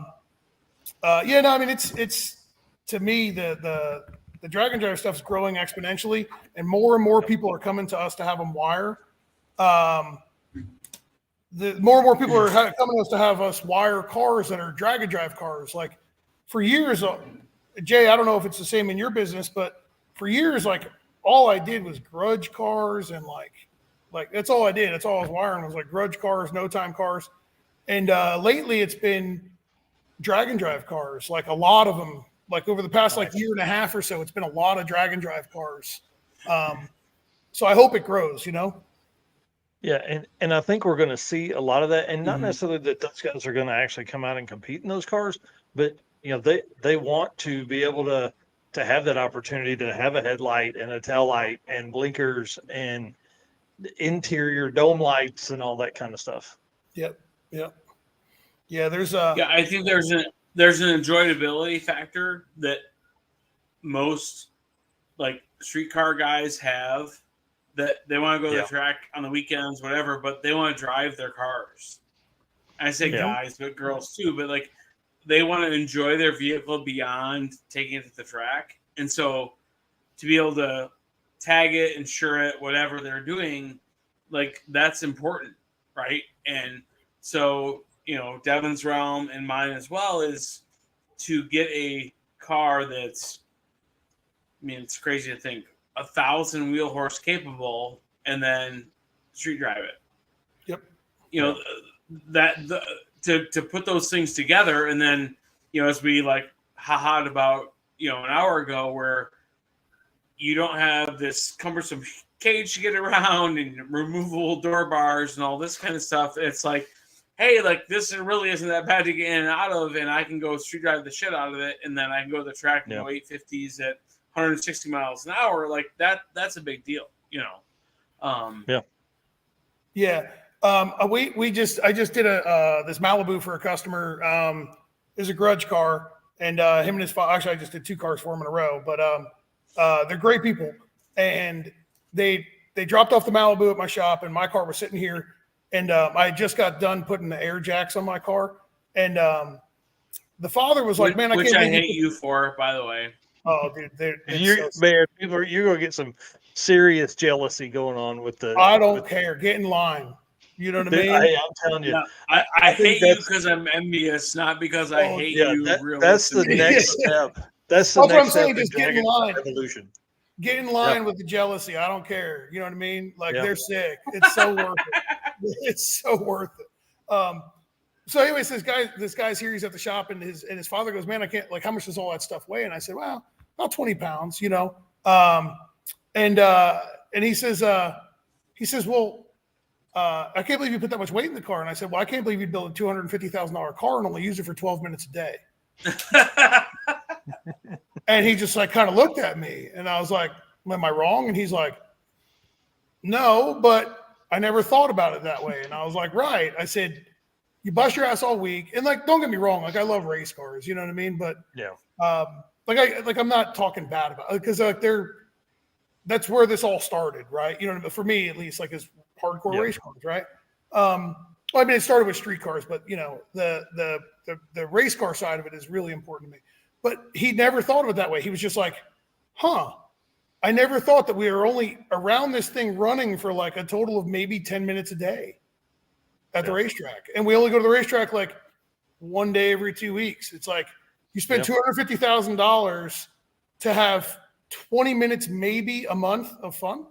mean, it's to me the drag and drive stuff is growing exponentially, and more people are coming to us to have them wire. The more and more people are coming to us to have us wire cars that are drag and drive cars. Like for years, Jay, I don't know if it's the same in your business, but for years, like all I did was grudge cars and like that's all I did. That's all I was wiring was like grudge cars, no time cars. And lately it's been drag and drive cars, like a lot of them, like over the past like year and a half or so, it's been a lot of drag and drive cars. So I hope it grows, you know? Yeah, and I think we're going to see a lot of that, and not necessarily that those guys are going to actually come out and compete in those cars, but they want to be able to have that opportunity to have a headlight and a tail light and blinkers and interior dome lights and all that kind of stuff. Yep. Yeah, there's I think there's an enjoyability factor that most like street car guys have, that they want to go to the track on the weekends, whatever, but they want to drive their cars. I say guys, but girls too, but like they want to enjoy their vehicle beyond taking it to the track. And so to be able to tag it, insure it, whatever they're doing, like that's important, right? And so, Devin's realm and mine as well is to get a car that's, it's crazy to think, 1,000 wheel horse capable, and then street drive it. Yep. To put those things together, and then as we like ha-ha'd about an hour ago, where you don't have this cumbersome cage to get around and removable door bars and all this kind of stuff. It's like, hey, like this really isn't that bad to get in and out of, and I can go street drive the shit out of it, and then I can go to the track and go 850s at 160 miles an hour. Like that's a big deal, I just did this Malibu for a customer. There's a grudge car, and him and his father. Actually, I just did 2 cars for him in a row, but they're great people. And they dropped off the Malibu at my shop, and my car was sitting here, and I just got done putting the air jacks on my car, and the father was like, "Man, I hate you for, by the way." Oh, dude, you're gonna get some serious jealousy going on with the. I don't care. Get in line. You know what I mean? I'm telling you, no, I hate you because I'm envious, not because I hate you. That's the next step. That's the next step. Just get in line. Evolution. Get in line with the jealousy. I don't care. You know what I mean? Like they're sick. It's so worth it. It's so worth it. So anyways, this guy's here. He's at the shop, and his father goes, "Man, I can't. Like, how much does all that stuff weigh?" And I said, "Well, about 20 pounds, And he says, "Well, I can't believe you put that much weight in the car." And I said, "Well, I can't believe you'd build a $250,000 car and only use it for 12 minutes a day." And he just like kind of looked at me, and I was like, "Am I wrong?" And he's like, "No, but I never thought about it that way." And I was like, "Right." I said, "You bust your ass all week." And like, don't get me wrong, like I love race cars, you know what I mean? But I'm not talking bad about it, because like that's where this all started, right? You know what I mean? For me, at least, like, as hardcore race cars, right? Well, I mean, it started with street cars, but the race car side of it is really important to me. But he never thought of it that way. He was just like, I never thought that we were only around this thing running for like a total of maybe 10 minutes a day at the racetrack. And we only go to the racetrack like one day every 2 weeks. It's like you spend $250,000 to have 20 minutes maybe a month of fun.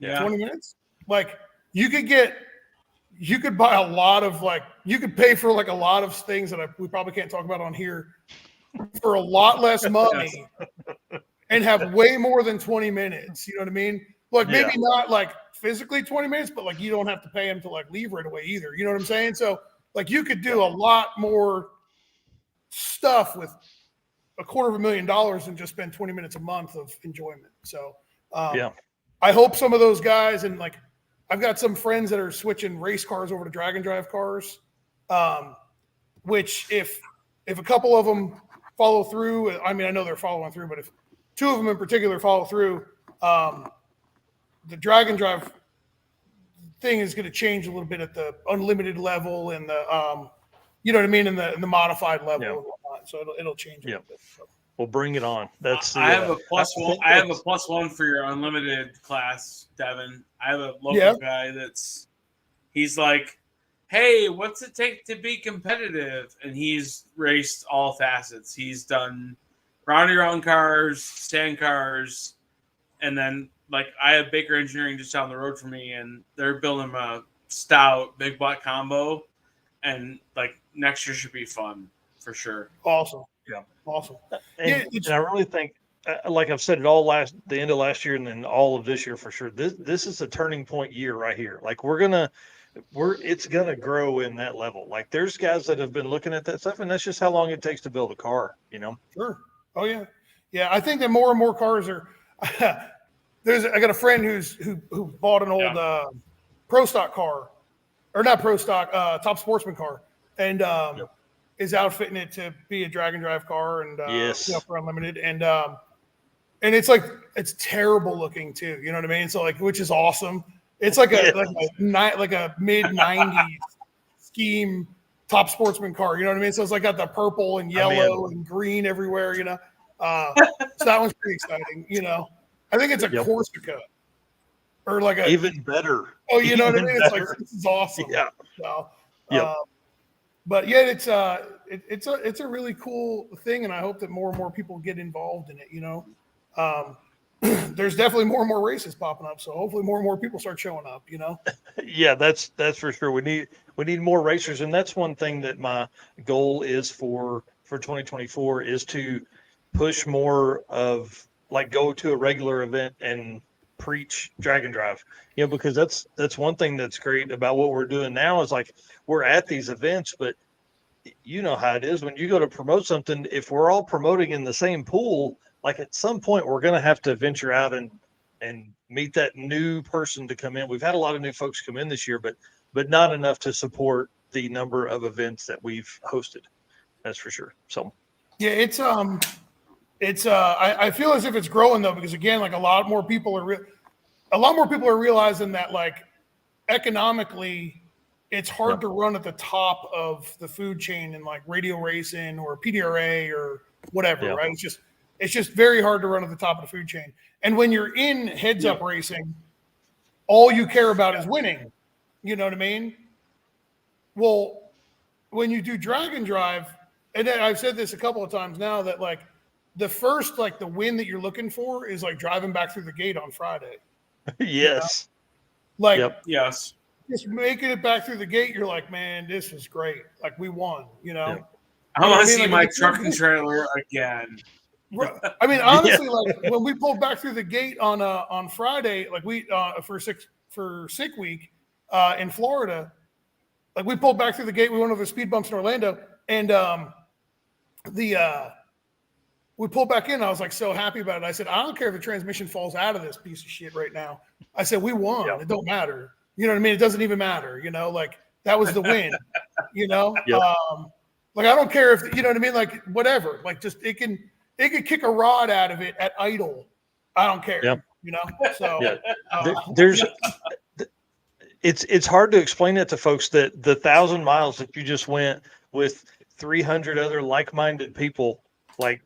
20 minutes. Like you could buy a lot of, like, you could pay for like a lot of things that we probably can't talk about on here for a lot less money and have way more than 20 minutes. You know what I mean? Like maybe not like physically 20 minutes, but like you don't have to pay them to like leave right away either. You know what I'm saying? So like you could do a lot more stuff with $250,000 and just spend 20 minutes a month of enjoyment. So I hope some of those guys, and like I've got some friends that are switching race cars over to drag and drive cars, which if a couple of them follow through, I mean, I know they're following through, but if 2 of them in particular follow through, the drag and drive thing is going to change a little bit at the unlimited level and the, you know what I mean, in the modified level and whatnot. So it'll change a little bit. So. Well, bring it on. That's I have a +1. I have a +1 for your unlimited class, Devin. I have a local guy he's like, "Hey, what's it take to be competitive?" And he's raced all facets. He's done round cars, stand cars, and then like I have Baker Engineering just down the road from me, and they're building a stout big block combo, and like next year should be fun for sure. Awesome. Yeah. Awesome. And I really think, like I've said it all the end of last year and then all of this year for sure, this is a turning point year right here. Like it's gonna grow in that level. Like there's guys that have been looking at that stuff, and that's just how long it takes to build a car, you know? Sure. Oh yeah. Yeah. I think that more and more cars are I got a friend who bought an old pro stock car, or not pro stock, top sportsman car, and is outfitting it to be a drag and drive car, and for unlimited, and it's like it's terrible looking too. You know what I mean? So like, which is awesome. It's like a mid '90s scheme top sportsman car. You know what I mean? So it's like got the purple and yellow and green everywhere. You know, so that one's pretty exciting. You know, I think it's a Corsica or like a even better. Oh, you know what I mean? It's like this is awesome. Yeah. So, but yeah, it's a really cool thing, and I hope that more and more people get involved in it. You know, there's definitely more and more races popping up, so hopefully more and more people start showing up. You know. Yeah, that's for sure. We need more racers, and that's one thing that my goal is for 2024 is to push more of like go to a regular event and preach drag and drive, you know, because that's one thing that's great about what we're doing now is like we're at these events, but you know how it is when you go to promote something, if we're all promoting in the same pool, like at some point we're going to have to venture out and meet that new person to come in. We've had a lot of new folks come in this year, but not enough to support the number of events that we've hosted. That's for sure. So yeah, I feel as if it's growing though, because again, like a lot more people are realizing that like economically it's hard to run at the top of the food chain in like radio racing or PDRA or whatever, right? It's just very hard to run at the top of the food chain. And when you're in heads up racing, all you care about is winning. You know what I mean? Well, when you do drag and drive, and I've said this a couple of times now, that like the first, like the win that you're looking for is like driving back through the gate on Friday. Yes. You know? Like, yes. Just making it back through the gate, you're like, man, this is great. Like we won, you know? Yeah. I want to see like, my truck and trailer again. I mean, honestly, like when we pulled back through the gate on Friday, like we for sick week in Florida, like we pulled back through the gate. We went over the speed bumps in Orlando, and we pulled back in. I was like so happy about it. I said, I don't care if the transmission falls out of this piece of shit right now. I said, we won. It don't matter. You know what I mean? It doesn't even matter. You know, like that was the win. You know, like I don't care if you know what I mean. Like whatever. Like just it can kick a rod out of it at idle. I don't care. You know. So there's. It's hard to explain it to folks that the 1,000 miles that you just went with 300 other like-minded people, like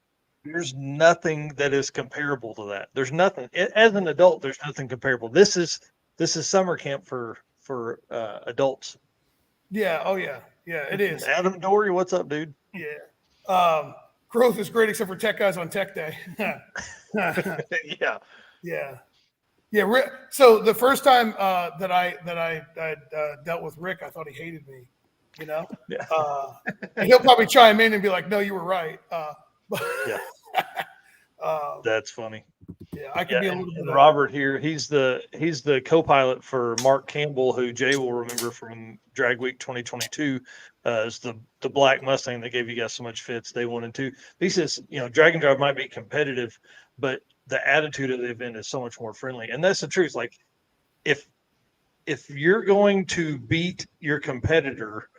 there's nothing that is comparable to that. There's nothing as an adult. There's nothing comparable. This is summer camp for adults. Yeah. Oh yeah. Yeah. It is. Adam Dory, what's up, dude? Yeah. Growth is great except for tech guys on tech day. Yeah. Yeah. So the first time that I dealt with Rick, I thought he hated me. You know. Yeah. And he'll probably chime in and be like, "No, you were right." Yeah. That's funny. Yeah, I could be a little bit. Robert here, he's the co-pilot for Mark Campbell, who Jay will remember from Drag Week 2022, is the black Mustang that gave you guys so much fits day 1 and 2. He says, you know, drag and drive might be competitive, but the attitude of the event is so much more friendly, and that's the truth. Like, if you're going to beat your competitor,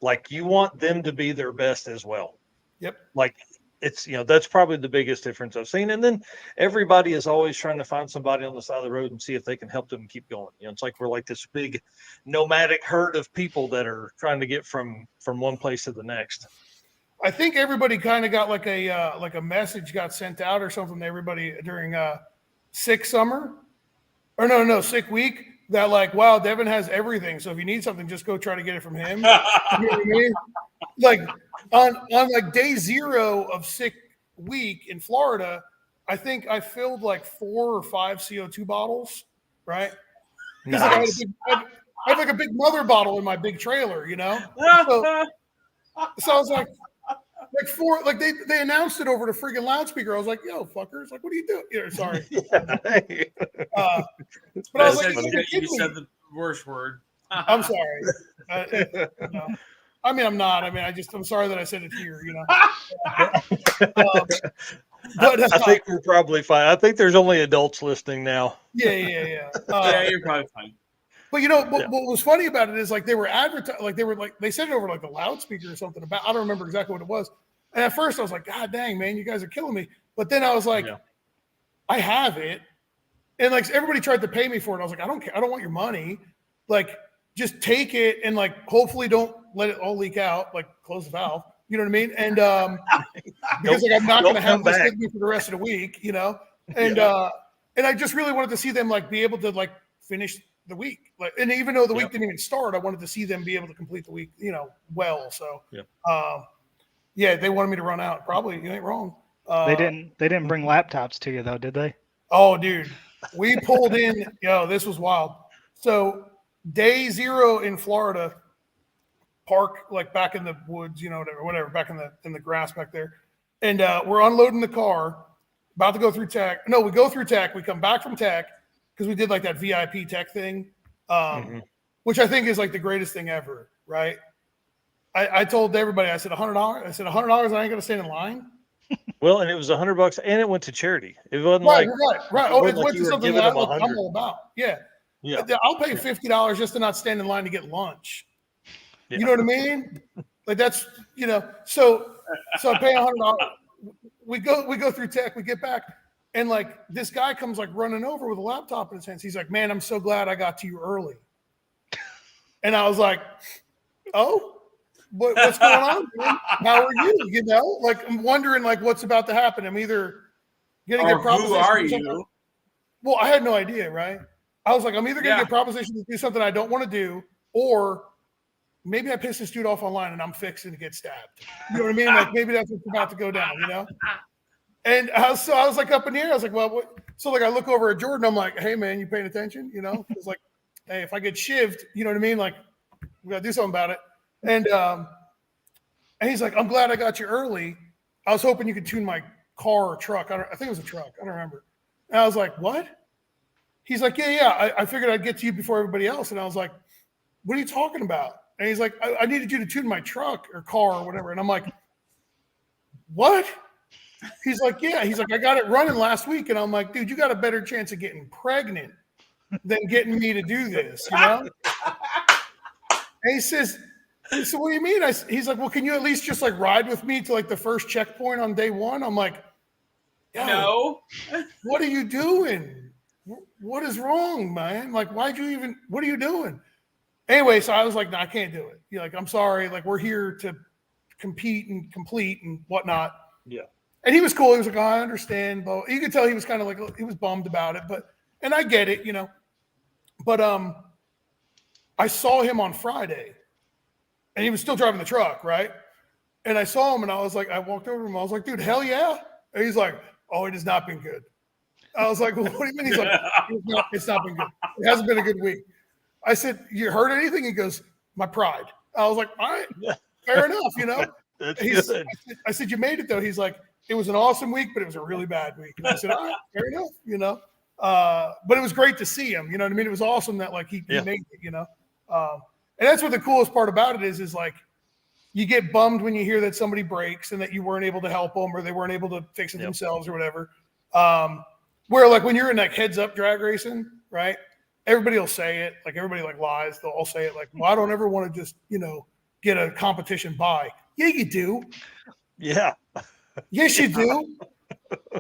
like you want them to be their best as well. Yep. Like. It's, you know, that's probably the biggest difference I've seen. And then everybody is always trying to find somebody on the side of the road and see if they can help them keep going. You know, it's like we're like this big nomadic herd of people that are trying to get from one place to the next. I think everybody kind of got like a message got sent out or something to everybody during sick week that like, wow, Devin has everything. So if you need something, just go try to get it from him. You know what I mean? Like on like day 0 of sick week in Florida, I think I filled like 4 or 5 CO2 bottles, right? Nice. I have like a big mother bottle in my big trailer, you know. So I was like they announced it over the freaking loudspeaker. I was like, "Yo, fuckers! Like, what are you doing?" Yeah, sorry. But I was like, "You said the worst word." I'm sorry. No. I mean, I'm not. I mean, I'm sorry that I said it here. You know. But I think we're probably fine. I think there's only adults listening now. Yeah. Yeah, you're probably fine. But you know, what was funny about it is like they were advertising, like they said it over like the loudspeaker or something about. I don't remember exactly what it was. And at first I was like, God dang, man, you guys are killing me. But then I was like, I have it, and like everybody tried to pay me for it. I was like, I don't care. I don't want your money. Like, just take it and like hopefully don't let it all leak out. Like, close the valve. You know what I mean? And because like I'm not going to have this with me for the rest of the week, you know. And and I just really wanted to see them like be able to like finish the week. Like, and even though the week didn't even start, I wanted to see them be able to complete the week, you know, well. So they wanted me to run out. Probably, you ain't wrong. They didn't bring laptops to you though, did they? Oh, dude, we pulled in. This was wild. So day 0 in Florida. Park like back in the woods, you know, whatever, back in the grass back there. And we're unloading the car, about to go through tech. No, we go through tech. We come back from tech because we did like that VIP tech thing, which I think is like the greatest thing ever, right? I told everybody, I said $100. I said $100. I ain't gonna stand in line. Well, and it was $100, and it went to charity. It wasn't right. Oh, it went to something that I'm all about. Yeah. I'll pay $50 just to not stand in line to get lunch. You know what I mean? Like that's, you know, so I pay $100. We go through tech, we get back, and like this guy comes like running over with a laptop in his hands. He's like, "Man, I'm so glad I got to you early." And I was like, "Oh, what's going on, man? How are you?" You know, like I'm wondering like what's about to happen. I'm either getting a proposition. Who are you? Well, I had no idea, right? I was like, I'm either gonna get a proposition to do something I don't want to do, or maybe I pissed this dude off online and I'm fixing to get stabbed. You know what I mean? Like maybe that's what's about to go down, you know? And so I was like up in the air. I was like, well, what? So like I look over at Jordan. I'm like, hey man, you paying attention? You know? It's like, hey, if I get shivved, you know what I mean? Like we gotta do something about it. And he's like, I'm glad I got you early. I was hoping you could tune my car or truck. I think it was a truck. I don't remember. And I was like, what? He's like, yeah. I figured I'd get to you before everybody else. And I was like, what are you talking about? And he's like, I needed you to tune my truck or car or whatever. And I'm like, what? He's like, yeah. He's like, I got it running last week. And I'm like, dude, you got a better chance of getting pregnant than getting me to do this, you know? And he says, so what do you mean? He's like, well, can you at least just like ride with me to like the first checkpoint on day 1? I'm like, no. What are you doing? What is wrong, man? Like, what are you doing? Anyway, so I was like, no, I can't do it. You're like, I'm sorry. Like, we're here to compete and complete and whatnot. Yeah. And he was cool. He was like, oh, I understand. But you could tell he was kind of like, he was bummed about it. And I get it, you know. But I saw him on Friday and he was still driving the truck, right? And I saw him and I was like, I walked over to him. I was like, dude, hell yeah. And he's like, oh, it has not been good. I was like, well, what do you mean? He's like, it's not been good. It hasn't been a good week. I said, you heard anything? He goes, my pride. I was like, all right, fair enough, you know. I said, you made it though. He's like, it was an awesome week, but it was a really bad week. And I said, all right, fair enough, you know. But it was great to see him, you know what I mean? It was awesome that like he made it, you know. And that's what the coolest part about it is like you get bummed when you hear that somebody breaks and that you weren't able to help them or they weren't able to fix it themselves or whatever. Where like when you're in like heads up drag racing, right? Everybody will say it. Like everybody like lies. They'll all say it like, well, I don't ever want to just, you know, get a competition by. Yeah, you do. Yeah. Yes, you do.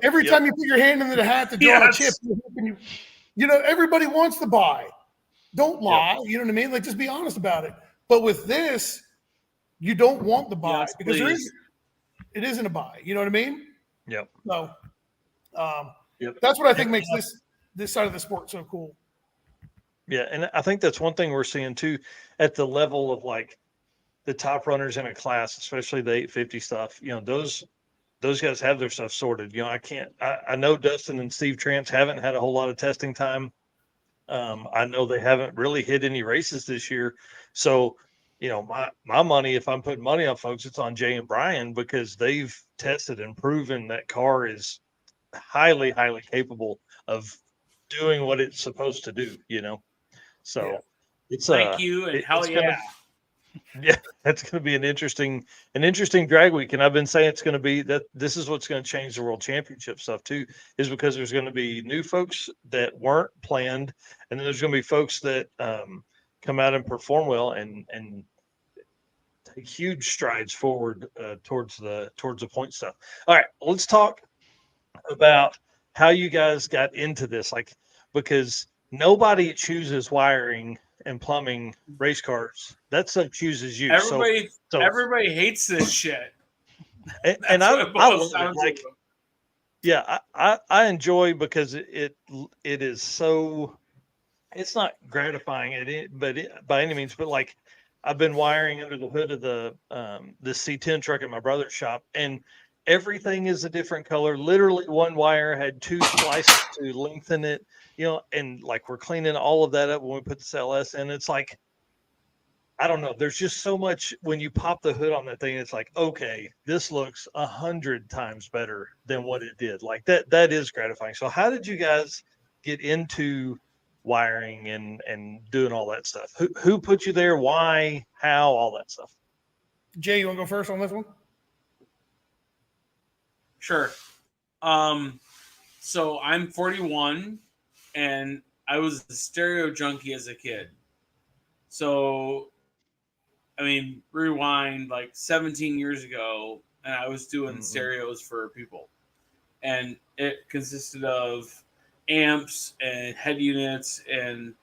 Every time you put your hand into the hat to draw a chip, you know, everybody wants the buy. Don't lie. You know what I mean? Like just be honest about it. But with this, you don't want the buy because it isn't a buy. You know what I mean? Yep. So that's what I think makes this side of the sport so cool. Yeah, and I think that's one thing we're seeing too at the level of like the top runners in a class, especially the 850 stuff. You know, those guys have their stuff sorted. You know, I know Dustin and Steve Trance haven't had a whole lot of testing time I know they haven't really hit any races this year. So, my money, if I'm putting money on folks, it's on Jay and Brian because they've tested and proven that car is highly, highly capable of doing what it's supposed to do, So it's Thank you, and hell it's yeah. yeah, that's going to be an interesting drag week, and I've been saying it's going to be that this is what's going to change the world championship stuff too, is because there's going to be new folks that weren't planned, and then there's going to be folks that come out and perform well and take huge strides forward towards the point stuff. All right, let's talk about how you guys got into this, because nobody chooses wiring and plumbing race cars. That stuff chooses you. Everybody hates this shit. And I love it. Yeah, I enjoy because it is so. It's not gratifying, by any means, but I've been wiring under the hood of the C10 truck at my brother's shop, and everything is a different color. Literally, one wire had 2 splices to lengthen it, and we're cleaning all of that up when we put the LS in. It's I don't know. There's just so much when you pop the hood on that thing. It's okay, this looks 100 times better than what it did. That is gratifying. So how did you guys get into wiring and doing all that stuff? Who put you there? Why? How? All that stuff. Jay, you want to go first on this one? Sure. So I'm 41, and I was a stereo junkie as a kid. So, rewind 17 years ago, and I was doing stereos for people. And it consisted of amps and head units and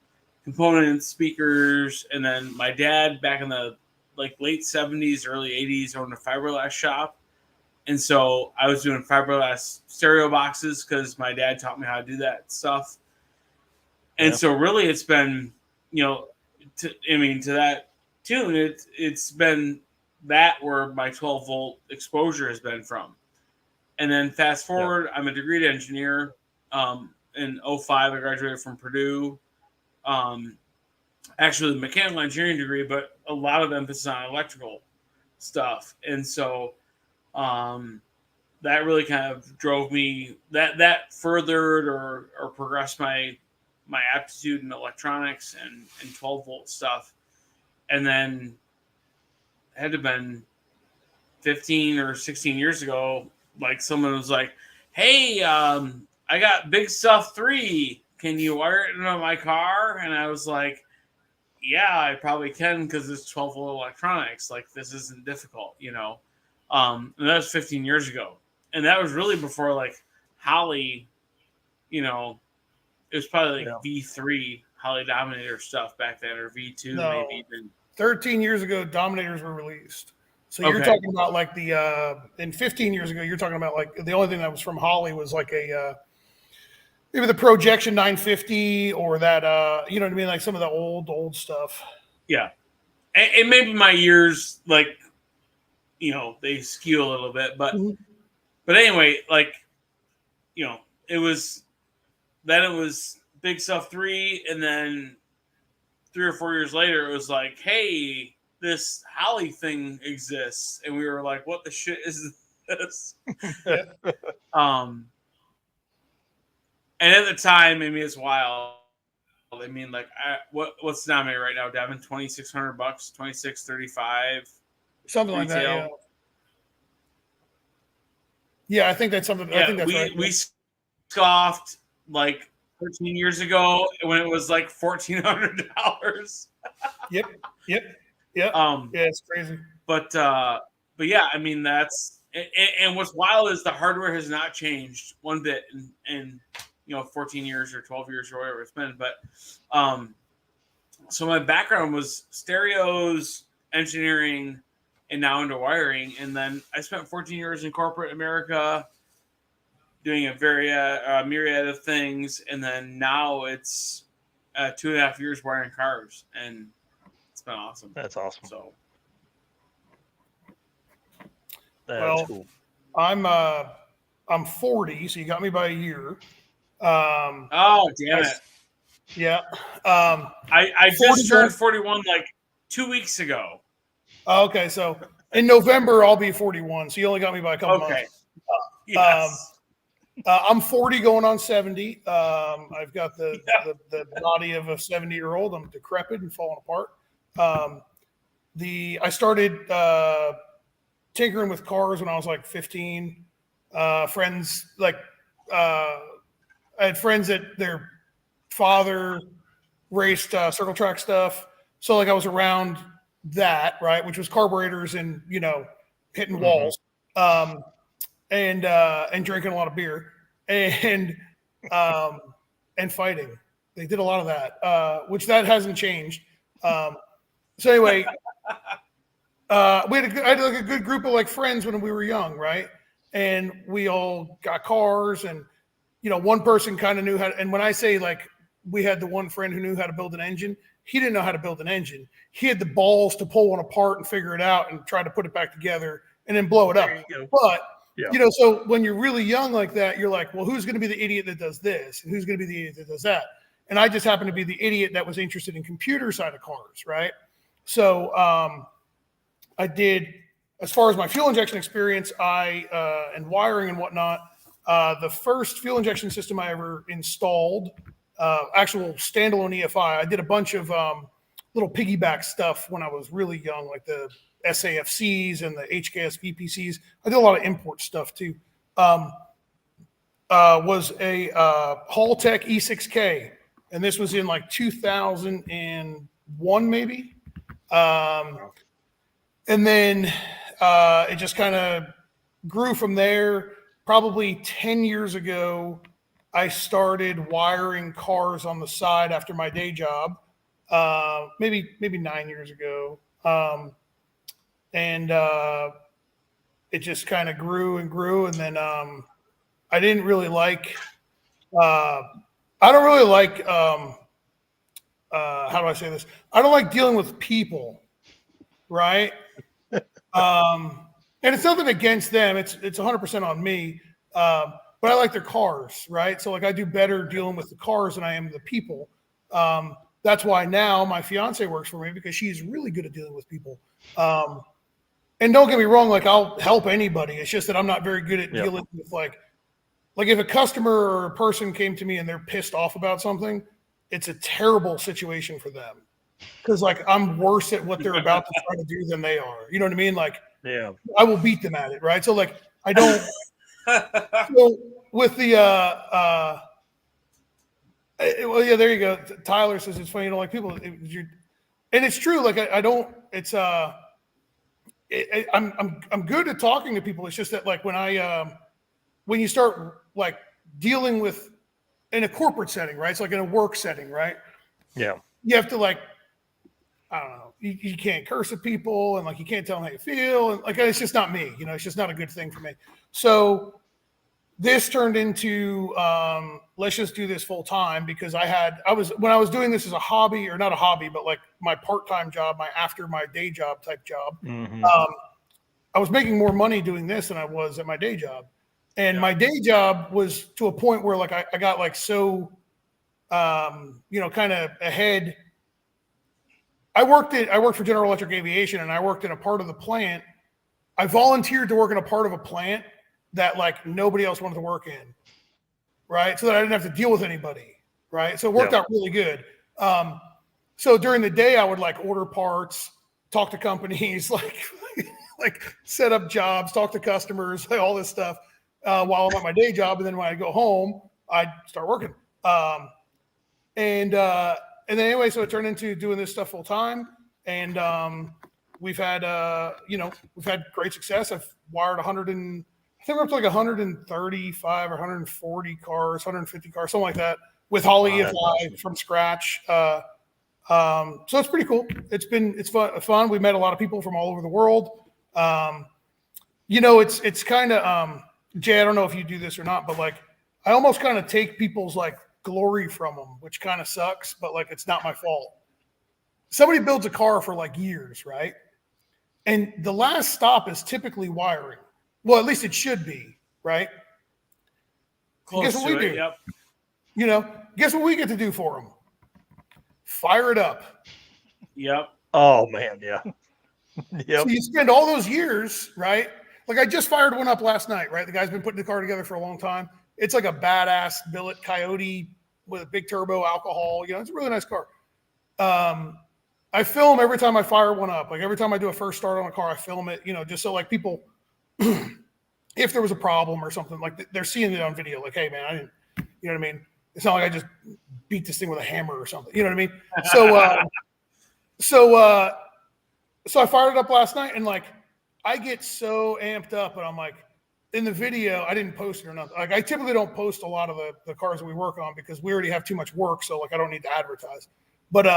components, speakers. And then my dad, back in the late 70s, early 80s, owned a fiberglass shop. And so I was doing fiberglass stereo boxes because my dad taught me how to do that stuff. And so really it's been, to that tune, it's been that where my 12 volt exposure has been from. And then fast forward, I'm a degreed engineer. In 2005, I graduated from Purdue. Actually, the mechanical engineering degree, but a lot of emphasis on electrical stuff. And so that really kind of drove me, that furthered or progressed my aptitude in electronics and 12 volt stuff. And then it had to have been 15 or 16 years ago, someone was like, hey, I got Big Stuff 3. Can you wire it into my car? And I was like, yeah, I probably can because it's 12 volt electronics. This isn't difficult, And that was 15 years ago. And that was really before Holley, it was probably V3 Holley Dominator stuff back then, or V2 maybe even. 13 years ago, Dominators were released. So you're talking about and 15 years ago, you're talking about the only thing that was from Holley was maybe the Projection 950 or that, you know what I mean? Some of the old stuff. Yeah. And maybe my years, they skew a little bit, but anyway, it was Big Stuff 3. And then 3 or 4 years later, it was hey, this Holley thing exists. And we were like, what the shit is this? And at the time, it's wild. What's the denominator right now, Devin? $2,600, $2,635, something like that. Yeah. Yeah, I think that's something. Yeah, I think that's right. We scoffed 13 years ago when it was $1,400. Yep. Yeah, it's crazy. But yeah, that's and what's wild is the hardware has not changed one bit in 14 years or 12 years or whatever it's been. But so my background was stereos, engineering, and now into wiring. And then I spent 14 years in corporate America doing a very myriad of things. And then now it's 2.5 years wiring cars, and it's been awesome. That's awesome. So that's cool. I'm 40, so you got me by a year. Oh, damn it. Yeah. I just turned 41 like 2 weeks ago. Okay, so in November I'll be 41. So you only got me by a couple months. Yes. I'm 40 going on 70. I've got the body of a 70-year-old. I'm decrepit and falling apart. I started tinkering with cars when I was like 15. Friends I had friends that their father raced circle track stuff, so like I was around that, right, which was carburetors and hitting walls, and drinking a lot of beer and fighting. They did a lot of that, which that hasn't changed. So anyway, I had like a good group of like friends when we were young, right? And we all got cars, and one person kind of knew how to, and when I say like we had the one friend who knew how to build an engine, he didn't know how to build an engine. He had the balls to pull one apart and figure it out and try to put it back together and then blow it up. But so when you're really young like that, you're like, well, who's going to be the idiot that does this? And who's going to be the idiot that does that? And I just happened to be the idiot that was interested in computer side of cars, right? So I did, as far as my fuel injection experience, and wiring and whatnot, the first fuel injection system I ever installed, actual standalone EFI, I did a bunch of little piggyback stuff when I was really young, like the SAFCs and the HKS VPCs. I did a lot of import stuff too. Was a Haltech E6K, and this was in like 2001 maybe. And then it just kind of grew from there. Probably 10 years ago, I started wiring cars on the side after my day job. Maybe 9 years ago. And it just kind of grew and grew. And then I didn't really like, I don't really like, how do I say this? I don't like dealing with people, right? And it's nothing against them. It's 100% on me. But I like their cars, right? So like I do better dealing with the cars than I am the people. That's why now my fiance works for me, because she's really good at dealing with people. And don't get me wrong, like I'll help anybody. It's just that I'm not very good at dealing with like if a customer or a person came to me and they're pissed off about something, it's a terrible situation for them. Because like I'm worse at what they're about to try to do than they are. You know what I mean? Like, I will beat them at it, right? So like I don't. So with the well, yeah, there you go. Tyler says it's funny you don't like people, and it's true. Like I don't. It's I'm good at talking to people. It's just that like when you start like dealing with in a corporate setting, right? It's like in a work setting, right? Yeah. You have to like, I don't know, you can't curse at people, and like you can't tell them how you feel, and like it's just not me, it's just not a good thing for me. So this turned into let's just do this full time, because when I was doing this as a hobby, or not a hobby, but like my part-time job, my after my day job type job. I was making more money doing this than I was at my day job, and my day job was to a point where like I got like so kind of ahead. I worked for General Electric Aviation, and I worked in a part of the plant. I volunteered to work in a part of a plant that like nobody else wanted to work in, right? So that I didn't have to deal with anybody, right? So it worked out really good. So during the day, I would like order parts, talk to companies, like set up jobs, talk to customers, like all this stuff while I'm at my day job. And then when I go home, I'd start working. And then anyway, so it turned into doing this stuff full time, and we've had great success. I've wired I think we're up to like 135 or 140 cars, 150 cars, something like that, with Holly EFI from scratch. So it's pretty cool. It's fun. We met a lot of people from all over the world. It's kind of Jay, I don't know if you do this or not, but like I almost kind of take people's like glory from them, which kind of sucks, but like it's not my fault. Somebody builds a car for like years, right? And the last stop is typically wiring. Well, at least it should be, right? Close Guess what we do? Yep. Guess what we get to do for them? fire it up. Yep. Oh man, yeah. Yep. So you spend all those years, right? Like I just fired one up last night, right? The guy's been putting the car together for a long time. It's like a badass billet Coyote with a big turbo alcohol. You know, it's a really nice car. I film every time I fire one up. Like every time I do a first start on a car, I film it, you know, just so like people, if there was a problem or something, like they're seeing it on video, like, hey man, I didn't, you know what I mean? It's not like I just beat this thing with a hammer or something. You know what I mean? So I fired it up last night and like, I get so amped up and I'm like, in the video, I didn't post it or nothing. Like I typically don't post a lot of the cars that we work on because we already have too much work. So like, I don't need to advertise. But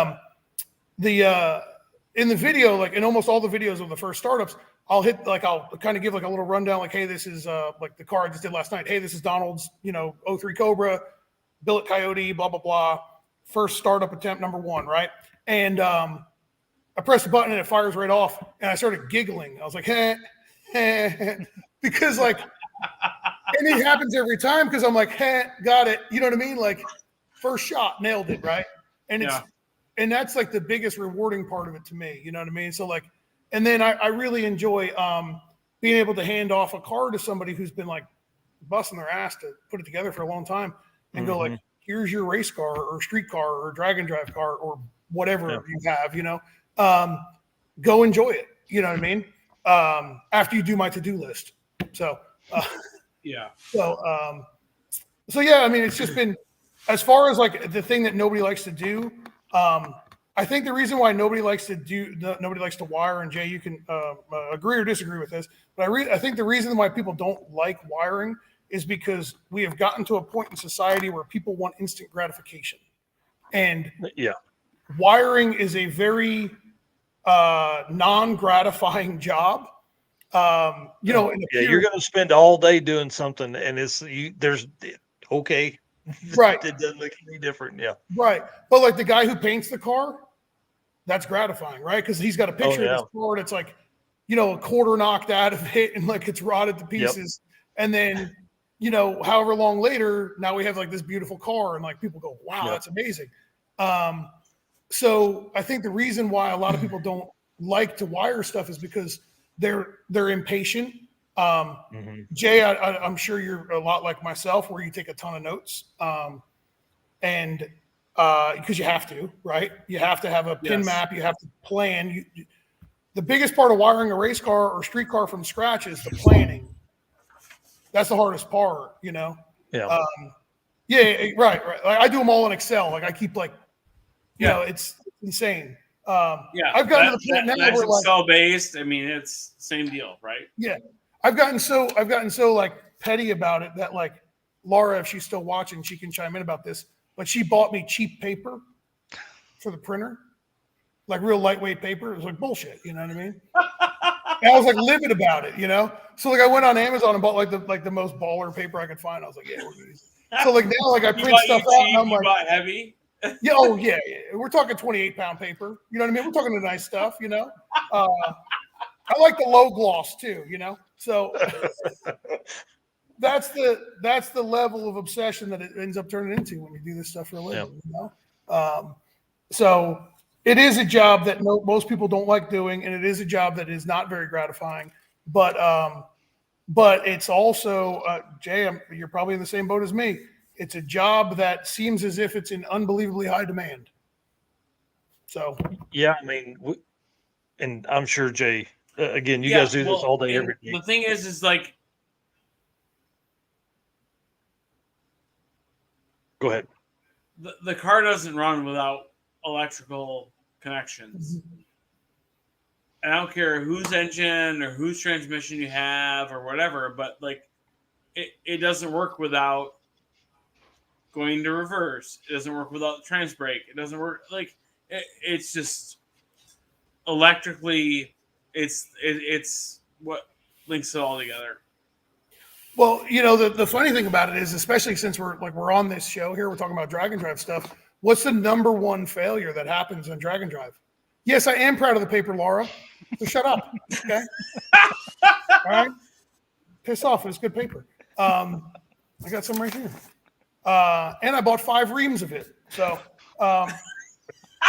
in the video, like in almost all the videos of the first startups, I'll kind of give like a little rundown, like, hey, this is like the car I just did last night. Hey, this is Donald's, 03 Cobra, billet Coyote, blah, blah, blah. First startup attempt, number 1, right? And I pressed the button and it fires right off. And I started giggling. I was like, because like, and it happens every time because I'm like, got it. You know what I mean? Like first shot, nailed it, right? And and that's like the biggest rewarding part of it to me. You know what I mean? So like, and then I really enjoy being able to hand off a car to somebody who's been like busting their ass to put it together for a long time and go like, here's your race car or street car or drag and drive car or whatever you have, go enjoy it. You know what I mean? After you do my to-do list. So, So yeah, I mean, it's just been, as far as like the thing that nobody likes to do, I think the reason why nobody likes to wire, and Jay, you can agree or disagree with this, but I think the reason why people don't like wiring is because we have gotten to a point in society where people want instant gratification. And wiring is a very non-gratifying job. You're going to spend all day doing something and okay. Right. It doesn't look any different. Yeah. Right. But like the guy who paints the car, that's gratifying, right? Because he's got a picture of his car and it's like, a quarter knocked out of it and like it's rotted to pieces. Yep. And then, however long later, now we have like this beautiful car and like people go, wow, that's amazing. So I think the reason why a lot of people don't like to wire stuff is because they're impatient. Jay, I'm sure you're a lot like myself where you take a ton of notes. And because you have to, right? You have to have a pin map. You have to plan. The biggest part of wiring a race car or street car from scratch is the planning. That's the hardest part, Yeah. Right. Like I do them all in Excel. Like I keep like, it's insane. I've gotten to the point now where Excel based. I mean, it's same deal, right? Yeah. I've gotten so like petty about it that like Laura, if she's still watching, she can chime in about this. But she bought me cheap paper for the printer, like real lightweight paper. It was like bullshit, you know what I mean? And I was like livid about it, So like I went on Amazon and bought like the most baller paper I could find. I was like, yeah, we're gonna use it. So like now like I print stuff out and I'm like, bought heavy. Yeah, yeah. We're talking 28-pound paper. You know what I mean? We're talking the nice stuff, I like the low gloss too, So that's the level of obsession that it ends up turning into when you do this stuff for a living. So it is a job that most people don't like doing, and it is a job that is not very gratifying. But it's also Jay, you're probably in the same boat as me. It's a job that seems as if it's in unbelievably high demand. So I mean, and I'm sure Jay. Again, you guys do this all day, every day. The thing is like, go ahead. The car doesn't run without electrical connections. And I don't care whose engine or whose transmission you have or whatever, but like, it doesn't work without going to reverse. It doesn't work without the trans brake. It doesn't work it's just electrically. It's what links it all together. Well, the funny thing about it is, especially since we're on this show here, we're talking about drag and drive stuff. What's the number one failure that happens in drag and drive? Yes, I am proud of the paper, Laura. So shut up, okay? All right, piss off. It's good paper. I got some right here, and I bought 5 reams of it. So,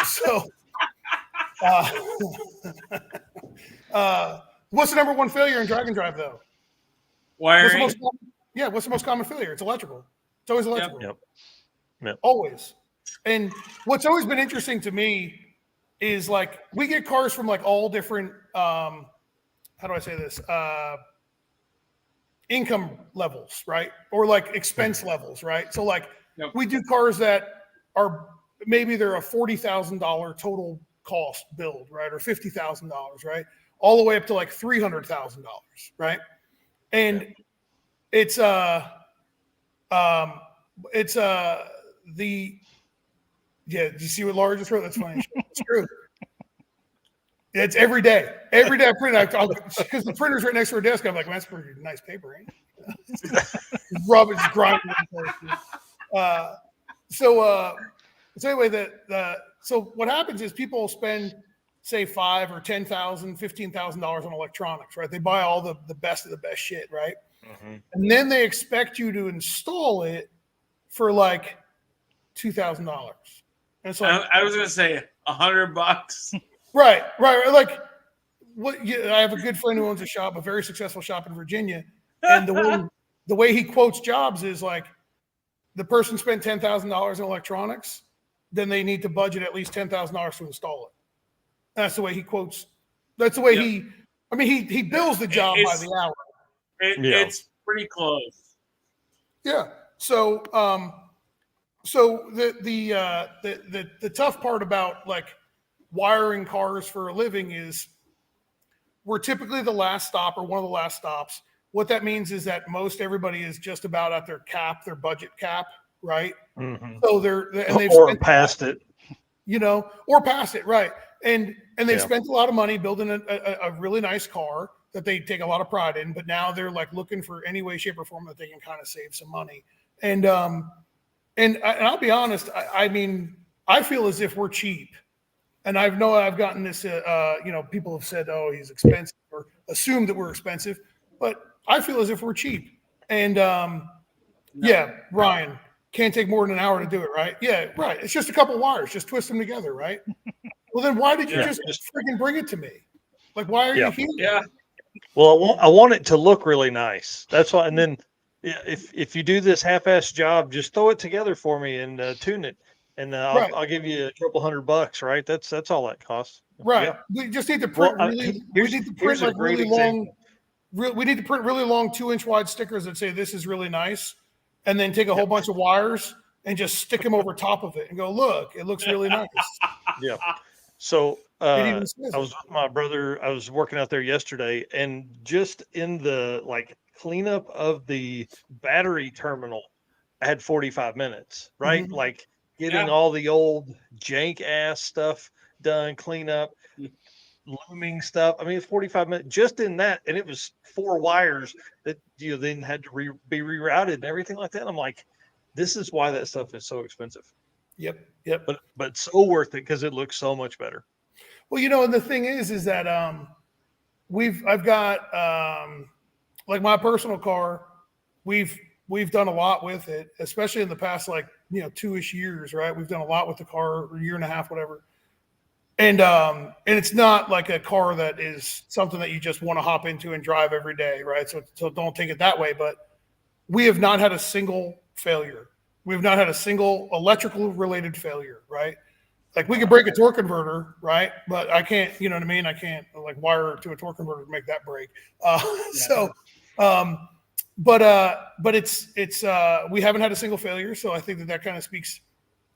So, what's the number one failure in drag and drive though? Wiring. What's the most common failure? It's electrical. It's always electrical. Yep. Always. And what's always been interesting to me is like we get cars from like all different how do I say this? Income levels, right? Or like expense levels, right? So like we do cars that are maybe they're a $40,000 total cost build, right? Or $50,000, right? All the way up to like $300,000, right? And it's do you see what Laura just wrote? That's funny. It's true. It's every day. Every day I print it because the printer's right next to her desk. I'm like, that's pretty nice paper, ain't it? Rubber's grinding. So anyway, so what happens is people spend say $5,000 or $10,000, $15,000 on electronics, right? They buy all the best of the best shit, right? Mm-hmm. And then they expect you to install it for like $2,000. And it's like I was gonna say $100. Right. Like what? I have a good friend who owns a shop, a very successful shop in Virginia, and the way he quotes jobs is like the person spent $10,000 in electronics, then they need to budget at least $10,000 to install it. That's the way he quotes. That's the way he bills the job by the hour. It's pretty close. Yeah. So the tough part about like wiring cars for a living is we're typically the last stop or one of the last stops. What that means is that most everybody is just about at their budget cap, right? Mm-hmm. So they've or past it, or past it, right? And they've spent a lot of money building a really nice car that they take a lot of pride in, but now they're like looking for any way, shape, or form that they can kind of save some money. And I'll be honest, I mean, I feel as if we're cheap. And I've gotten this, people have said, oh, he's expensive or assumed that we're expensive, but I feel as if we're cheap. And Ryan, can't take more than an hour to do it, right? Yeah, right. It's just a couple wires, just twist them together, right? Well, then why did you just freaking bring it to me? Like, why are you here? Yeah. Well, I want it to look really nice. That's why. And then if you do this half-ass job, just throw it together for me and tune it. And I'll give you a couple $100, right? That's all that costs. Right. Yeah. We just need to print really long. We need to print really long 2-inch wide stickers that say this is really nice, and then take a whole bunch of wires and just stick them over top of it and go, look, it looks really nice. Yeah. So I was with my brother. I was working out there yesterday, and just in the cleanup of the battery terminal, I had 45 minutes, right? Mm-hmm. Like getting all the old jank ass stuff done, clean up, looming stuff. I mean, it's 45 minutes just in that. And it was 4 wires that then had to be rerouted and everything like that. I'm like, this is why that stuff is so expensive. Yep. But so worth it because it looks so much better. Well, and the thing is that I've got like my personal car, we've done a lot with it, especially in the past 2-ish years, right? We've done a lot with the car, a year and a half, whatever. And it's not like a car that is something that you just want to hop into and drive every day, right? So don't take it that way. But we have not had a single failure. We've not had a single electrical related failure, right? Like we could break a torque converter, right? But I can't, you know what I mean? I can't wire it to a torque converter to make that break. But it's we haven't had a single failure. So I think that kind of speaks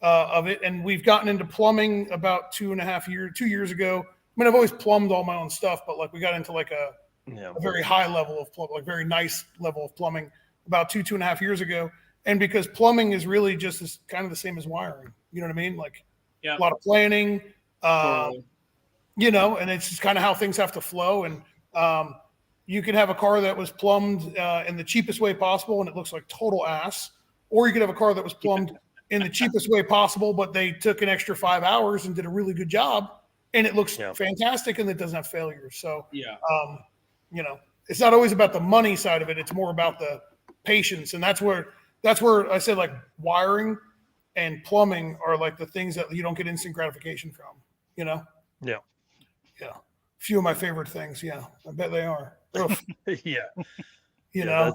of it. And we've gotten into plumbing about 2 years ago. I mean, I've always plumbed all my own stuff, but we got into a very high level of plumbing, very nice level of plumbing about 2.5 years ago. And because plumbing is really just kind of the same as wiring, you know what I mean? A lot of planning, and it's just kind of how things have to flow. And you can have a car that was plumbed in the cheapest way possible and it looks like total ass, or you could have a car that was plumbed in the cheapest way possible, but they took an extra 5 hours and did a really good job and it looks fantastic and it doesn't have failures. So, it's not always about the money side of it. It's more about the patience. And that's where I said wiring, and plumbing are like the things that you don't get instant gratification from, you know? Yeah. Yeah. Few of my favorite things. Yeah. I bet they are. Yeah. You know,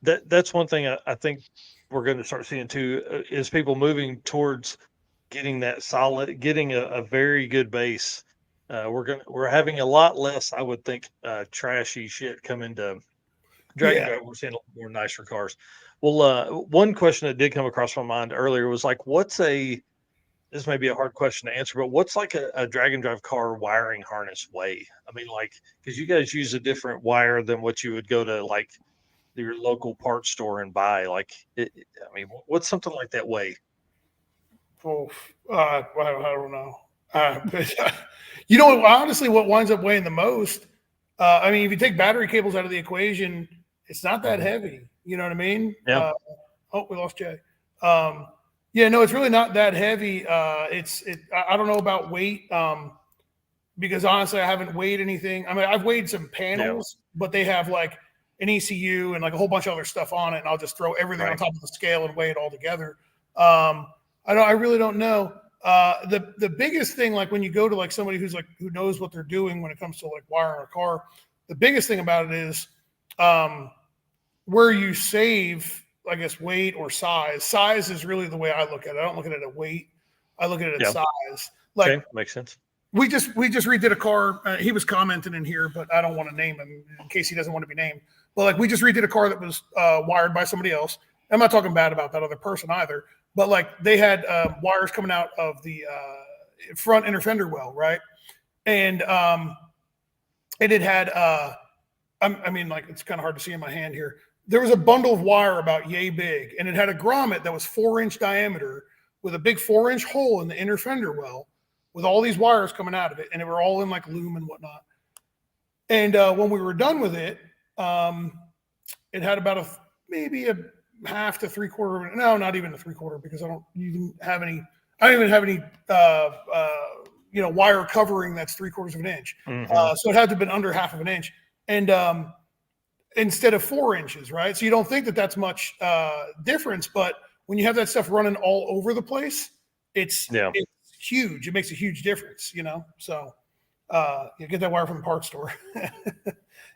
that's one thing I think we're going to start seeing too, is people moving towards getting that solid, getting a very good base. We're having a lot less, I would think, trashy shit come into Dragon Drive. We're seeing a lot more nicer cars. Well, one question that did come across my mind earlier was like, this may be a hard question to answer, but what's like a Dragon Drive car wiring harness weigh? I mean, like, because you guys use a different wire than what you would go to like your local parts store and buy. Like, I mean, what's something like that weigh? Oh, I don't know. You know, honestly, what winds up weighing the most, I mean, if you take battery cables out of the equation, it's not that heavy. You know what I mean? Yeah. Oh, we lost Jay. Yeah, no, it's really not that heavy. I don't know about weight, because honestly, I haven't weighed anything. I mean, I've weighed some panels, but they have like an ECU and like a whole bunch of other stuff on it, and I'll just throw everything on top of the scale and weigh it all together. I really don't know. The biggest thing, like when you go to like somebody who knows what they're doing when it comes to like wiring a car, the biggest thing about it is where you save, I guess, weight or size. Size is really the way I look at it. I don't look at it at weight. I look at it at size. Like, okay, makes sense. We just redid a car. He was commenting in here, but I don't want to name him in case he doesn't want to be named. But like, we just redid a car that was wired by somebody else. I'm not talking bad about that other person either. But like, they had wires coming out of the front inner fender well, right? And it had I mean, like, it's kind of hard to see in my hand here. There was a bundle of wire about yay big, and it had a grommet that was 4-inch diameter with a big 4-inch hole in the inner fender well with all these wires coming out of it, and they were all in like loom and whatnot. And when we were done with it, it had about maybe a half to 3/4. No, not even a 3/4, because I don't even have any wire covering that's 3/4 of an inch. So it had to have been under half of an inch. And instead of 4 inches, right? So you don't think that that's much difference, but when you have that stuff running all over the place, it's huge. It makes a huge difference, you know? So you get that wire from the parts store.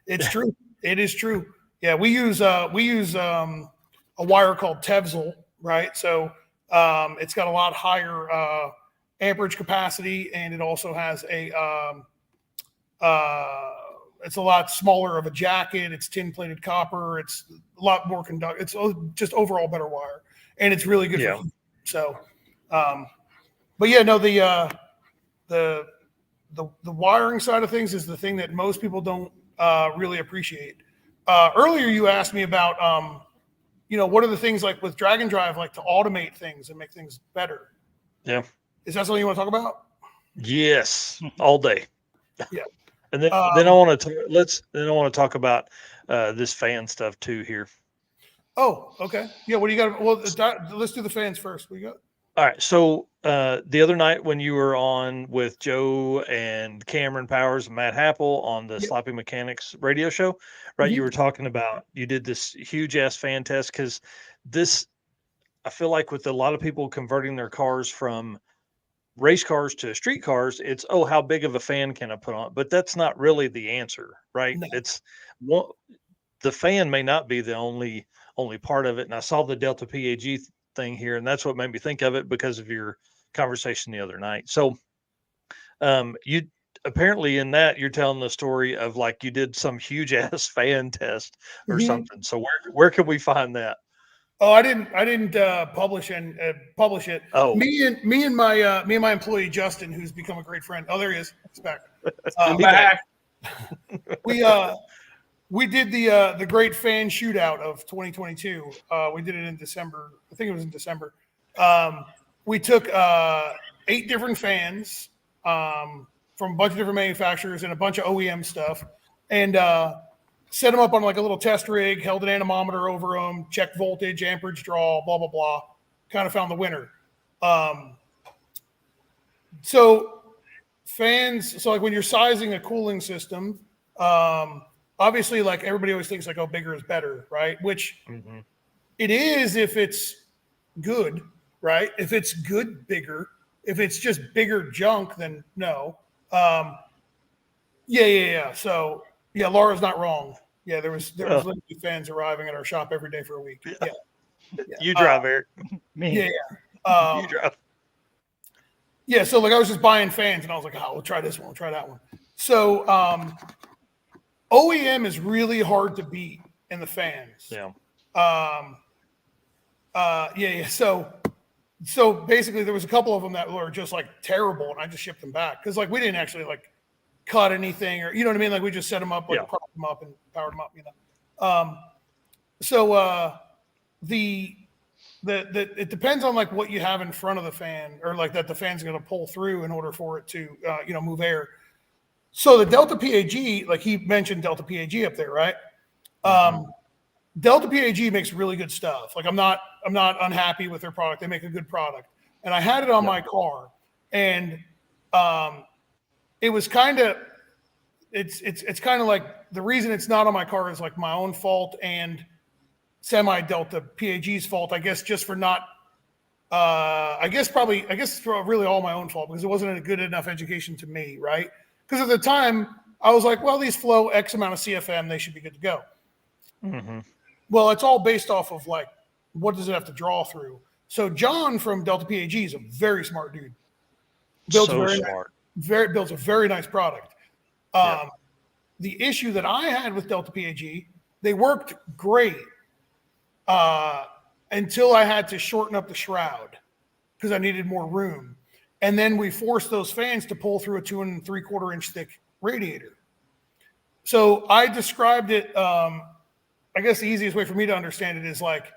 It's true. It is true. Yeah. We use a wire called Tevzel, right? So it's got a lot higher amperage capacity, and it also has it's a lot smaller of a jacket. It's tin plated copper. It's a lot more conduct. It's just overall better wire, and it's really good for heat. So, but yeah, no, the wiring side of things is the thing that most people don't really appreciate. Earlier, you asked me about what are the things like with Dragon Drive, like to automate things and make things better. Yeah, is that something you want to talk about? Yes, all day. Yeah. And then I want to talk about this fan stuff too here. Oh, okay. Yeah. What do you got? Well, let's do the fans first. What you got? All right. So the other night when you were on with Joe and Cameron Powers and Matt Happel on the Sloppy Mechanics radio show, right? You were talking about, you did this huge ass fan test, because I feel like with a lot of people converting their cars from race cars to street cars, it's, how big of a fan can I put on? But that's not really the answer, right? No. It's the fan may not be the only part of it. And I saw the Delta PAG thing here, and that's what made me think of it because of your conversation the other night. So you apparently in that you're telling the story of like you did some huge ass fan test or something. So where can we find that? Oh, I didn't publish it. Oh, me and my employee Justin, who's become a great friend. Oh, there he is. He's back. I'm back. We did the great fan shootout of 2022. We did it in December. I think it was in December. We took 8 different fans from a bunch of different manufacturers and a bunch of OEM stuff, and set them up on like a little test rig, held an anemometer over them, checked voltage, amperage draw, blah, blah, blah. Kind of found the winner. So fans, so like when you're sizing a cooling system, obviously like everybody always thinks like, bigger is better, right? Which it is if it's good. right? If it's good, bigger. If it's just bigger junk, then no. Yeah. So yeah, Laura's not wrong. Yeah, there was literally fans arriving at our shop every day for a week. Yeah. You drive, Eric. Me. Yeah. You drive. Yeah, so like I was just buying fans and I was like, oh, we'll try this one, we'll try that one. So OEM is really hard to beat in the fans. Yeah. Yeah. So basically there was a couple of them that were just like terrible and I just shipped them back. Because like we didn't actually like cut anything or you know what I mean? Like we just set them up, like propped them up and powered them up, you know. It depends on like what you have in front of the fan or like that the fan's going to pull through in order for it to move air. So the Delta PAG, like he mentioned Delta PAG up there, right? Delta PAG makes really good stuff. Like I'm not unhappy with their product. They make a good product. And I had it on my car and it was kind of it's kind of like the reason it's not on my car is like my own fault and semi-Delta PAG's fault, I guess, just for not I guess it's really all my own fault because it wasn't a good enough education to me, right? Because at the time I was like, well, these flow X amount of CFM, they should be good to go. Well, it's all based off of like what does it have to draw through. So John from Delta PAG is a very smart dude. Builds a very nice product. The issue that I had with Delta PAG, they worked great until I had to shorten up the shroud because I needed more room. And then we forced those fans to pull through a 2 3/4 inch thick radiator. So I described it, I guess the easiest way for me to understand it is like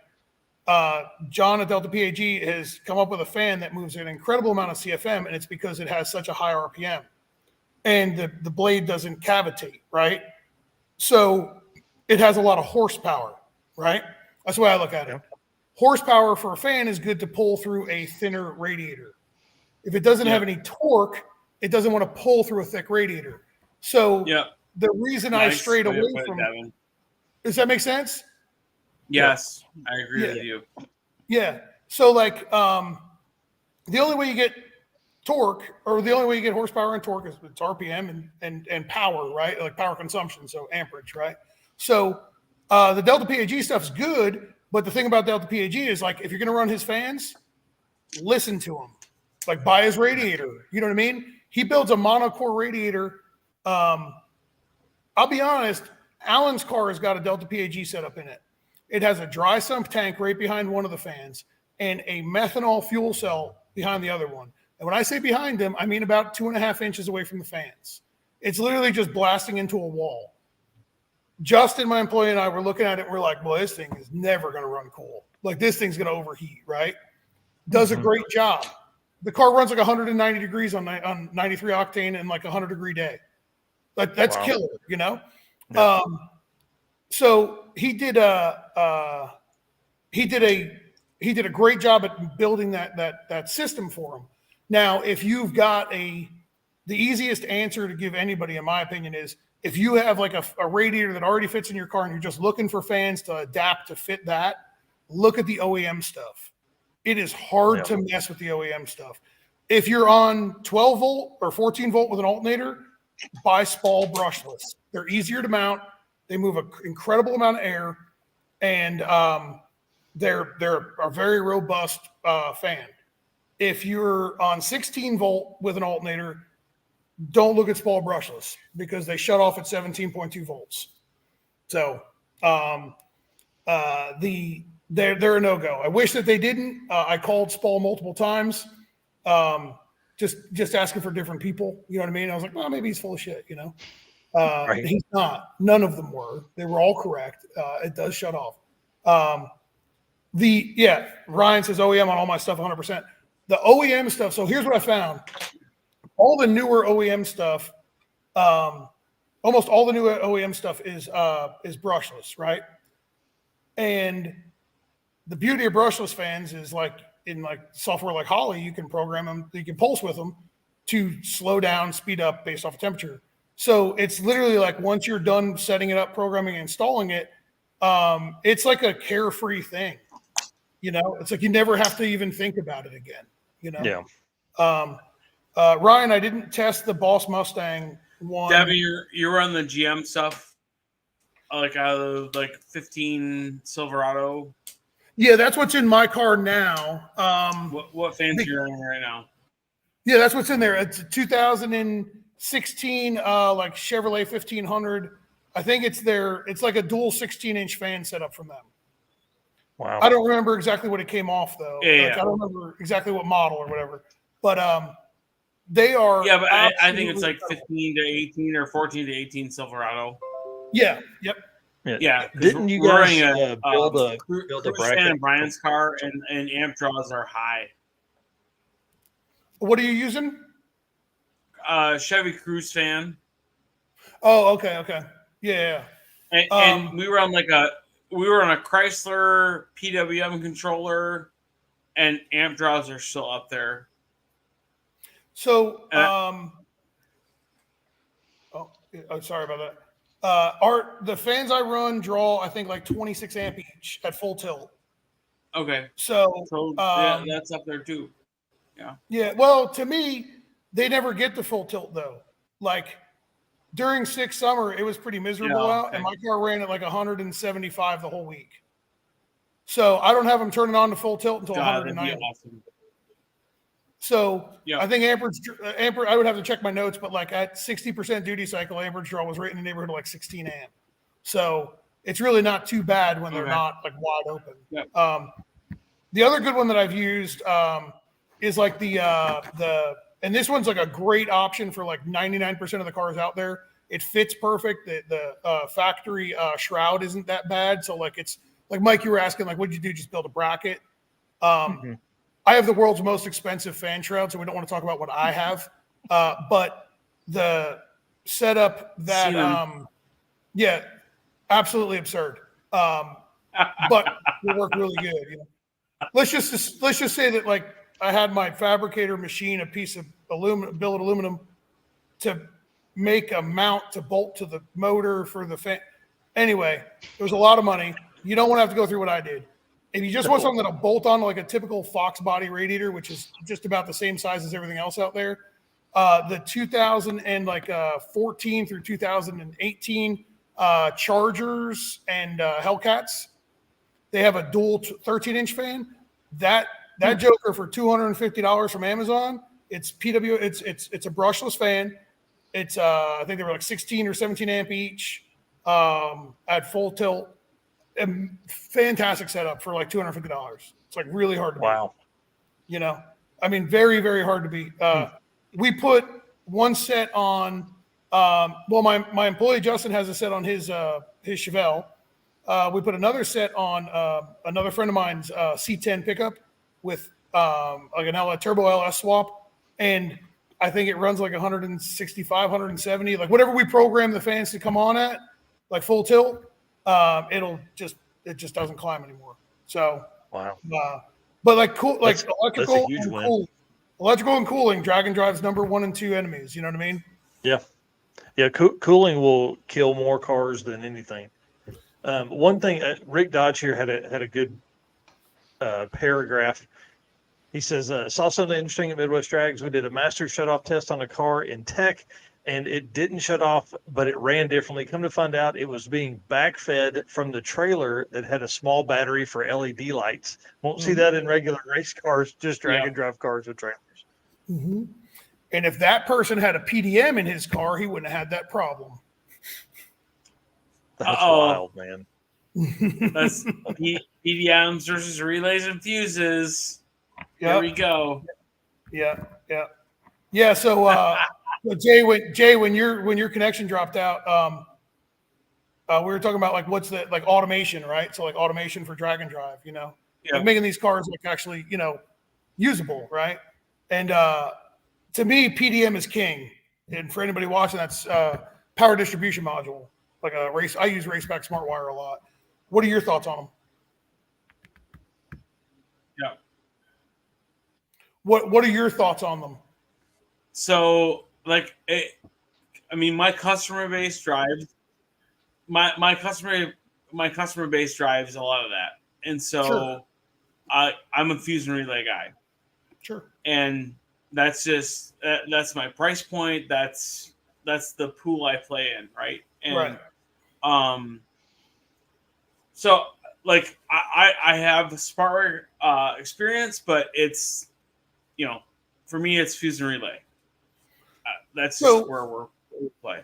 John at Delta PAG has come up with a fan that moves an incredible amount of CFM, and it's because it has such a high RPM. And the blade doesn't cavitate, right? So it has a lot of horsepower, right? That's the way I look at it. Horsepower for a fan is good to pull through a thinner radiator. If it doesn't have any torque, it doesn't want to pull through a thick radiator. So the reason I strayed away from Devin. Does that make sense? Yes, I agree with you. Yeah. So like the only way you get torque or the only way you get horsepower and torque is it's RPM and power, right? Like power consumption, so amperage, right? So the Delta PAG stuff's good, but the thing about Delta PAG is like if you're going to run his fans, listen to him. Like buy his radiator. You know what I mean? He builds a monocore radiator. I'll be honest, Alan's car has got a Delta PAG setup in it. It has a dry sump tank right behind one of the fans and a methanol fuel cell behind the other one. And when I say behind them, I mean about 2.5 inches away from the fans. It's literally just blasting into a wall. Justin, my employee, and I were looking at it. And we're like, boy, this thing is never going to run cool. Like this thing's going to overheat, right? Does a great job. The car runs like 190 degrees on 93 octane and like 100-degree day. Like that's killer, you know? Yeah. So he did a great job at building that system for him. Now, if you've got the easiest answer to give anybody, in my opinion, is if you have like a radiator that already fits in your car and you're just looking for fans to adapt to fit that, look at the OEM stuff. It is hard to mess with the OEM stuff. If you're on 12 volt or 14 volt with an alternator, buy Spall brushless. They're easier to mount. They move an incredible amount of air, and they're a very robust fan. If you're on 16 volt with an alternator, don't look at Spall brushless because they shut off at 17.2 volts. So they're a no-go. I wish that they didn't. I called Spall multiple times, just asking for different people. You know what I mean? I was like, well, maybe he's full of shit, you know? Right. He's not. None of them were. They were all correct. It does shut off. Ryan says OEM on all my stuff 100%. The OEM stuff. So here's what I found. All the newer OEM stuff, almost all the new OEM stuff is brushless, right? And the beauty of brushless fans is like in like software like Holly, you can program them, you can pulse with them to slow down, speed up based off of temperature. So it's literally like once you're done setting it up, programming, and installing it, it's like a carefree thing. You know, it's like you never have to even think about it again. You know. Yeah. Ryan, I didn't test the Boss Mustang one. Devin, you're on the GM stuff, like out of like 15 Silverado. Yeah, that's what's in my car now. What fans you're in right now? Yeah, that's what's in there. It's a 2016 like Chevrolet 1500. I think it's like a dual 16-inch fan setup from them. Wow. I don't remember exactly what it came off though. Yeah. I don't remember exactly what model or whatever. But they are. Yeah, but I think it's like 15 to 18 or 14 to 18 Silverado. Yeah. Yep. Yeah. Didn't you guys build a bracket? Fan in Brian's car and amp draws are high. What are you using? Chevy Cruise fan. Oh, okay. Yeah. And we were on a Chrysler PWM controller, and amp draws are still up there. So, sorry about that. The fans I run draw, I think, like 26 amp each at full tilt. Okay. So that's up there too. Yeah. Yeah. Well, to me, they never get to full tilt though. Like during summer, it was pretty miserable out, and my car ran at like 175 the whole week. So I don't have them turning on to full tilt until 190. Awesome. So I think amperage, I would have to check my notes, but like at 60% duty cycle, amperage draw was right in the neighborhood of like 16 amp. So it's really not too bad when they're not like wide open. Yep. The other good one that I've used is like and this one's like a great option for like 99% of the cars out there. It fits perfect. The factory shroud isn't that bad. So like it's like Mike, you were asking like, what'd you do? Just build a bracket. I have the world's most expensive fan shroud, so we don't want to talk about what I have. But the setup that, absolutely absurd. But it worked really good. You know? Let's just say that like I had my fabricator machine a piece of billet aluminum to make a mount to bolt to the motor for the fan. Anyway, it was a lot of money. You don't want to have to go through what I did. If you just want something that'll bolt on like a typical Fox body radiator, which is just about the same size as everything else out there, the 2014 through 2018 Chargers and Hellcats, they have a dual 13-inch fan. That joker for $250 from Amazon. It's PW. It's a brushless fan. It's I think they were like 16 or 17 amp each at full tilt. Fantastic setup for like $250. It's like really hard to beat. Wow. You know, I mean, very, very hard to beat. We put one set on. Well, my employee Justin has a set on his Chevelle. We put another set on another friend of mine's C10 pickup with like a turbo LS swap, and I think it runs like 165, 170, like whatever we program the fans to come on at, like full tilt. It just doesn't climb anymore. So wow. But like cool, like electrical and cooling, drag and drive's number 1 and 2 enemies. You know what I mean? Yeah. Cooling will kill more cars than anything. One thing, Rick Dodge here had a good paragraph. He says, saw something interesting at Midwest Drags. We did a master shutoff test on a car in tech, and it didn't shut off, but it ran differently. Come to find out, it was being backfed from the trailer that had a small battery for LED lights. Won't see that in regular race cars, just drag and drive cars with trailers. Mm-hmm. And if that person had a PDM in his car, he wouldn't have had that problem. That's wild, man. That's PDMs versus relays and fuses. Yep. There we go. Yeah. So, Jay, when your connection dropped out, we were talking about like what's the like automation, right? So like automation for drag and drive, you know, like making these cars like actually, you know, usable, right? And to me, PDM is king. And for anybody watching, that's power distribution module, like a race. I use Raceback SmartWire a lot. What are your thoughts on them? Yeah. What are your thoughts on them? So, like, my customer base drives my customer base drives a lot of that, and so I'm a fusion relay guy. Sure. And that's just that's my price point. That's the pool I play in, right? And so like I have Spark experience, but it's for me it's fusion relay. That's just where we play.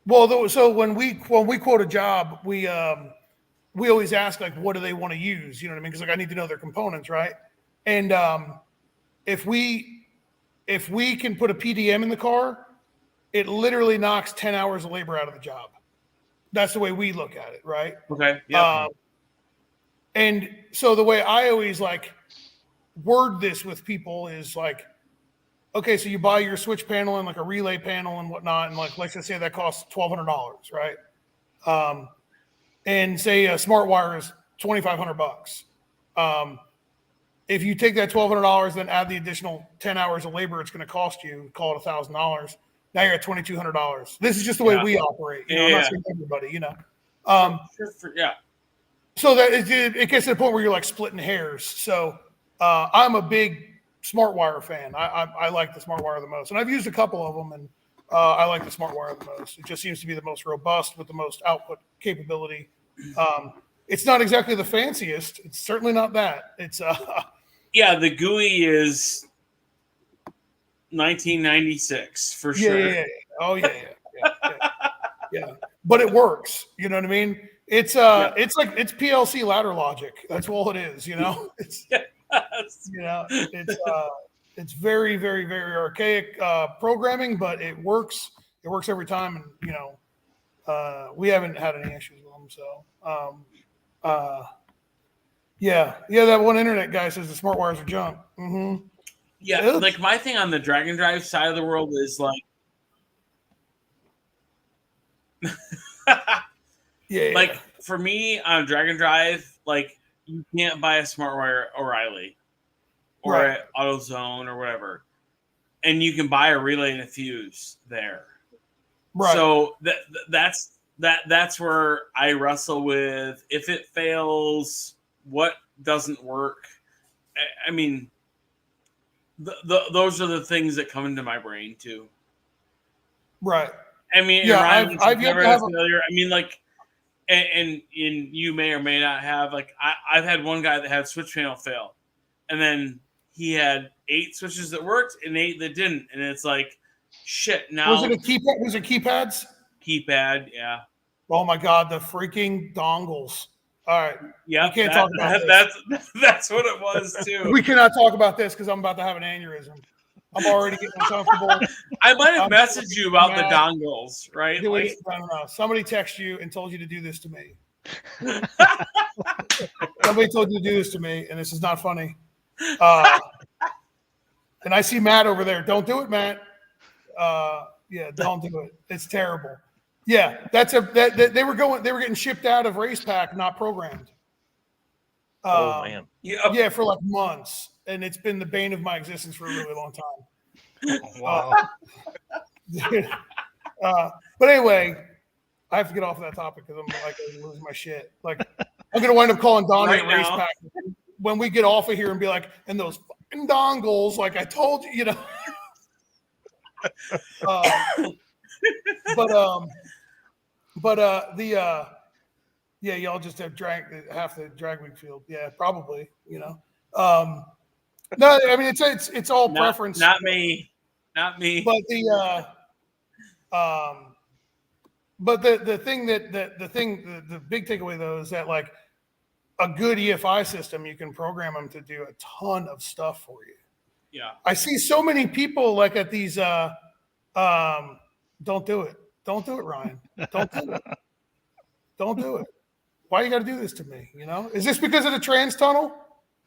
Well, so when we quote a job, we always ask like, what do they want to use? You know what I mean? Because like I need to know their components, right? And if we can put a PDM in the car, it literally knocks 10 hours of labor out of the job. That's the way we look at it, right? Okay. Yeah. And so the way I always like word this with people is like, okay, so you buy your switch panel and like a relay panel and whatnot, and like let's just say that costs $1,200, right? And say a smart wire is $2,500. If you take that $1,200, then add the additional 10 hours of labor it's going to cost you, call it $1,000. Now you're at $2,200. This is just the way we operate. I'm not saying everybody, So that it gets to the point where you're like splitting hairs. So I'm a big smart wire fan. I like the smart wire the most, and I've used a couple of them, and I like the smart wire the most. It just seems to be the most robust with the most output capability. It's not exactly the fanciest. It's certainly not that. It's the GUI is 1996 for sure. Yeah. Oh yeah. But it works. You know what I mean? It's it's like it's PLC ladder logic. That's all it is. It's it's very, very, very archaic programming, but it works. It works every time, and we haven't had any issues with them. So that one internet guy says the smart wires are junk. Mm-hmm. Yeah, like my thing on the drag and drive side of the world is like, like for me on drag and drive, like you can't buy a smart wire O'Reilly or at AutoZone or whatever, and you can buy a relay and a fuse there. Right. So that's where I wrestle with if it fails, what doesn't work. I mean. Those are the things that come into my brain too. Right. I mean, I've never had failure. I mean, like, and you may or may not have. Like, I've had one guy that had switch panel fail, and then he had 8 switches that worked and 8 that didn't, and it's like, shit. Now was it a keypad? Was it keypads? Keypad, yeah. Oh my god, the freaking dongles. All right. Yeah, we can't talk about this. That's what it was too. We cannot talk about this because I'm about to have an aneurysm. I'm already getting uncomfortable. I might have messaged you about the dongles, right? Like, I don't know. Somebody texted you and told you to do this to me. Somebody told you to do this to me, and this is not funny. And I see Matt over there. Don't do it, Matt. Don't do it. It's terrible. Yeah, they were getting shipped out of Race Pack, not programmed. Oh man. Yeah, for like months, and it's been the bane of my existence for a really long time. Wow. But anyway, I have to get off of that topic because I'm like losing my shit. Like I'm gonna wind up calling Donnie at Race Pack when we get off of here and be like, and those fucking dongles, like I told you, y'all just have half the drag week field. Yeah, probably. No, I mean it's all preference. Not me. But the big takeaway though is that like a good EFI system, you can program them to do a ton of stuff for you. Yeah, I see so many people like at these. Don't do it. Don't do it, Ryan. Don't do it. Don't do it. Why you got to do this to me? Is this because of the trans tunnel?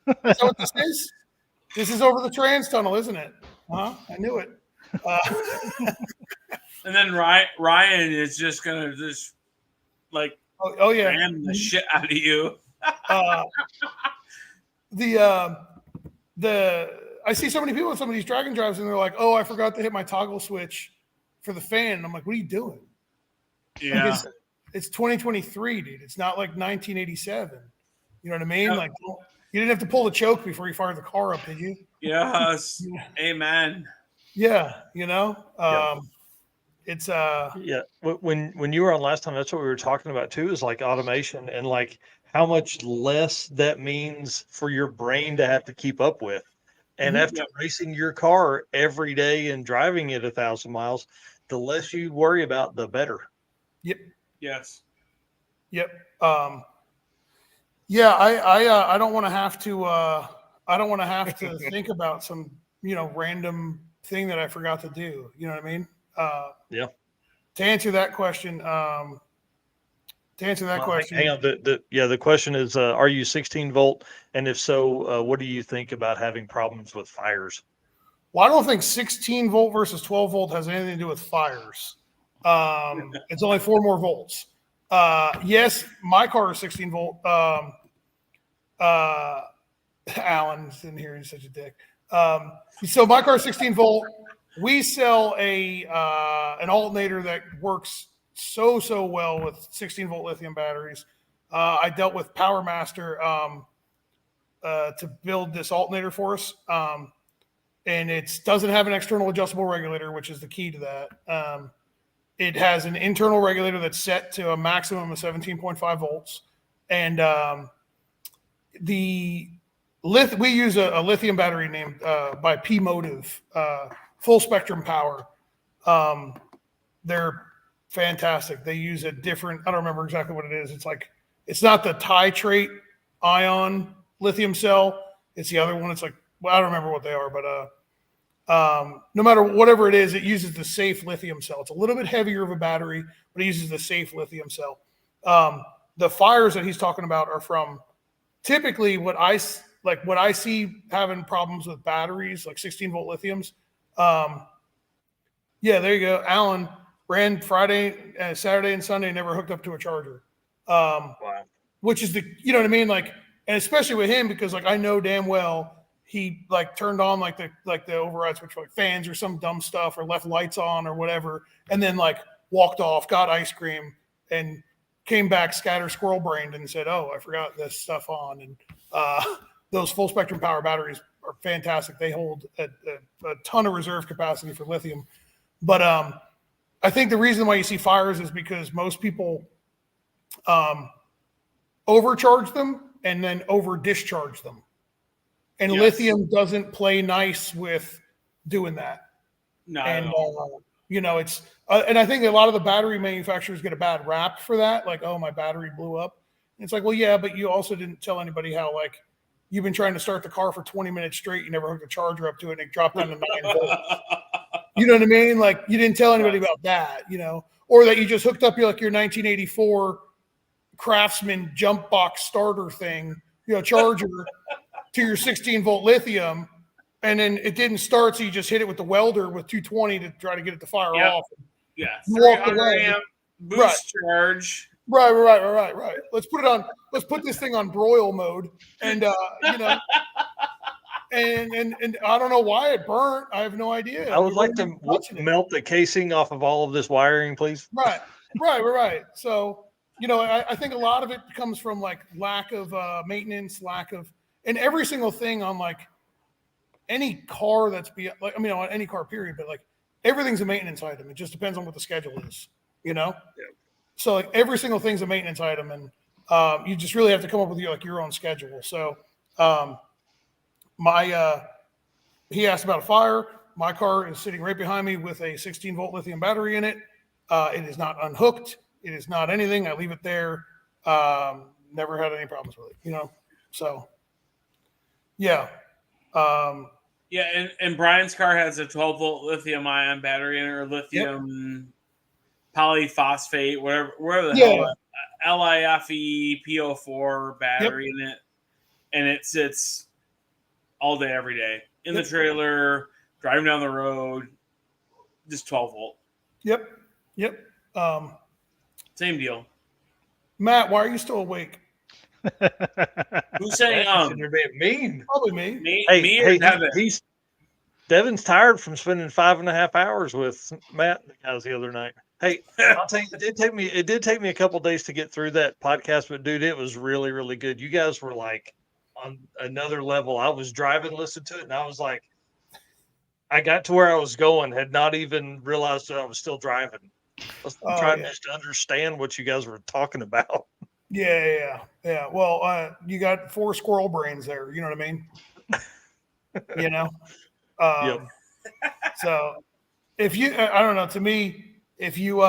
Is that what this is? This is over the trans tunnel, isn't it? Huh? I knew it. And then Ryan is just gonna like ram the shit out of you. I see so many people in some of these drag and drives, and they're like, "Oh, I forgot to hit my toggle switch for the fan." And I'm like, "What are you doing?" Yeah, it's 2023, dude. It's not like 1987. You know what I mean? No. Like, You didn't have to pull the choke before you fired the car up, did you? Yes. Amen. Yeah, it's Yeah. When you were on last time, that's what we were talking about too, is like automation and like how much less that means for your brain to have to keep up with. And after racing your car every day and driving it 1,000 miles, the less you worry about, the better. Yep. Yes. Yep. Yeah, I don't want to have to I don't want to have to think about some, random thing that I forgot to do. You know what I mean? Yeah. To answer that question, Hang on. The question is, are you 16 volt? And if so, what do you think about having problems with fires? Well, I don't think 16 volt versus 12 volt has anything to do with fires. It's only 4 more volts. Yes, my car is 16 volt. Alan's in here. He's such a dick. So my car is 16 volt. We sell an alternator that works so well with 16 volt lithium batteries. I dealt with Power Master to build this alternator for us. And it doesn't have an external adjustable regulator, which is the key to that. It has an internal regulator that's set to a maximum of 17.5 volts. And we use a lithium battery named by P Motive, Full Spectrum Power. They're fantastic. They use a different, I don't remember exactly what it is. It's not the titrate ion lithium cell. It's the other one. It's I don't remember what they are, but no matter whatever it is, it uses the safe lithium cell. It's a little bit heavier of a battery, but it uses the safe lithium cell. The fires that he's talking about are from typically what I see having problems with batteries, like 16 volt lithiums. Yeah, there you go. Alan ran Friday, Saturday, and Sunday, never hooked up to a charger. Wow. Which is you know what I mean? And especially with him, because I know damn well he turned on the override switch for fans or some dumb stuff, or left lights on or whatever, and then walked off, got ice cream, and came back scatter squirrel brained and said, "Oh, I forgot this stuff on." And those full spectrum power batteries are fantastic. They hold a ton of reserve capacity for lithium. But I think the reason why you see fires is because most people overcharge them and then over discharge them. And lithium doesn't play nice with doing that. No. And, it's, and I think a lot of the battery manufacturers get a bad rap for that. Oh, my battery blew up. And it's well, yeah, but you also didn't tell anybody how, you've been trying to start the car for 20 minutes straight. You never hooked a charger up to it and it dropped down to 9 volts. You know what I mean? You didn't tell anybody about that, or that you just hooked up your 1984 Craftsman jump box starter thing, charger to your 16 volt lithium, and then it didn't start, so you just hit it with the welder with 220 to try to get it to fire off. Yeah, you walked away. Amp boost charge. Right. Let's put this thing on broil mode, and and I don't know why it burnt. I have no idea. I would like to melt the casing off of all of this wiring, please. Right. So, I think a lot of it comes from lack of maintenance, and every single thing on any car that's on any car period, but everything's a maintenance item. It just depends on what the schedule is, Yeah. So every single thing's a maintenance item, and you just really have to come up with your own schedule. So he asked about a fire. My car is sitting right behind me with a 16 volt lithium battery in it. It is not unhooked. It is not anything. I leave it there. Never had any problems with it, So, yeah. And Brian's car has a 12 volt lithium ion battery in it, or lithium polyphosphate, whatever the hell, LiFe PO4 battery in it, and it sits all day, every day in the trailer, driving down the road, just 12 volt. Yep. Same deal. Matt, why are you still awake? Who's saying You're being mean. Probably me. Me or Devin? Devin's tired from spending 5.5 hours with Matt and the guys the other night. Hey, I'll tell you, it did take me a couple days to get through that podcast, but dude, it was really, really good. You guys were on another level. I was driving, listening to it, and I was like, I got to where I was going, had not even realized that I was still driving. I was trying just to understand what you guys were talking about. Yeah. Well, you got 4 squirrel brains there. You know what I mean? You know? Yep. So if you, I don't know, to me, if you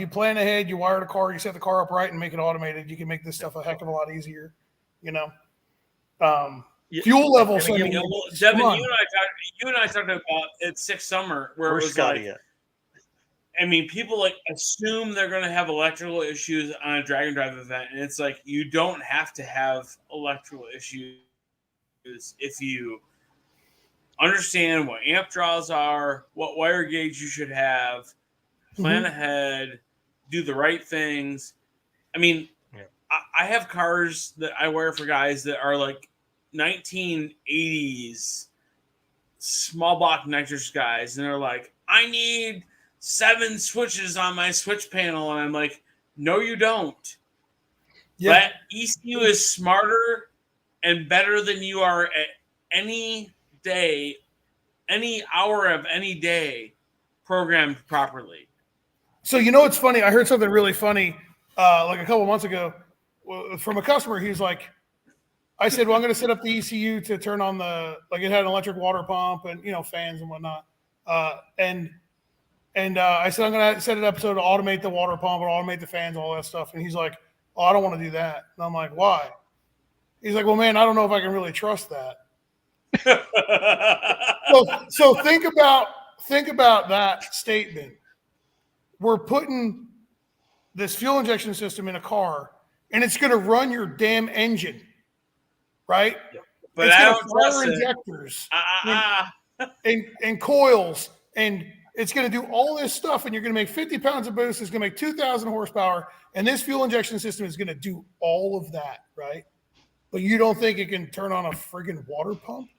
plan ahead, you wire the car, you set the car up right and make it automated, you can make this stuff a heck of a lot easier, you know? Fuel level. So Devin, you and I talked about it 6 summer where Where's it was Scotty like, at? I mean, people like assume they're going to have electrical issues on a drag and drive event, and it's like you don't have to have electrical issues if you understand what amp draws are, what wire gauge you should have, plan ahead, do the right things. I mean, I have cars that I wear for guys that are like 1980s small block nitrous guys, and they're like, I need 7 switches on my switch panel, and I'm like, no, you don't. Yeah. That ECU is smarter and better than you are at any day, any hour of any day, programmed properly. So you know what's funny? I heard something really funny like a couple months ago from a customer. He was like, I said, well, I'm going to set up the ECU to turn on it had an electric water pump and, fans and whatnot. And I said, I'm going to set it up so to automate the water pump and automate the fans, all that stuff. And he's like, oh, I don't want to do that. And I'm like, why? He's like, well, man, I don't know if I can really trust that. so think about that statement. We're putting this fuel injection system in a car, and it's going to run your damn engine, right? But it's I going don't to fire injectors and coils, and it's going to do all this stuff, and you're going to make 50 pounds of boost. It's going to make 2,000 horsepower, and this fuel injection system is going to do all of that, right? But you don't think it can turn on a friggin' water pump?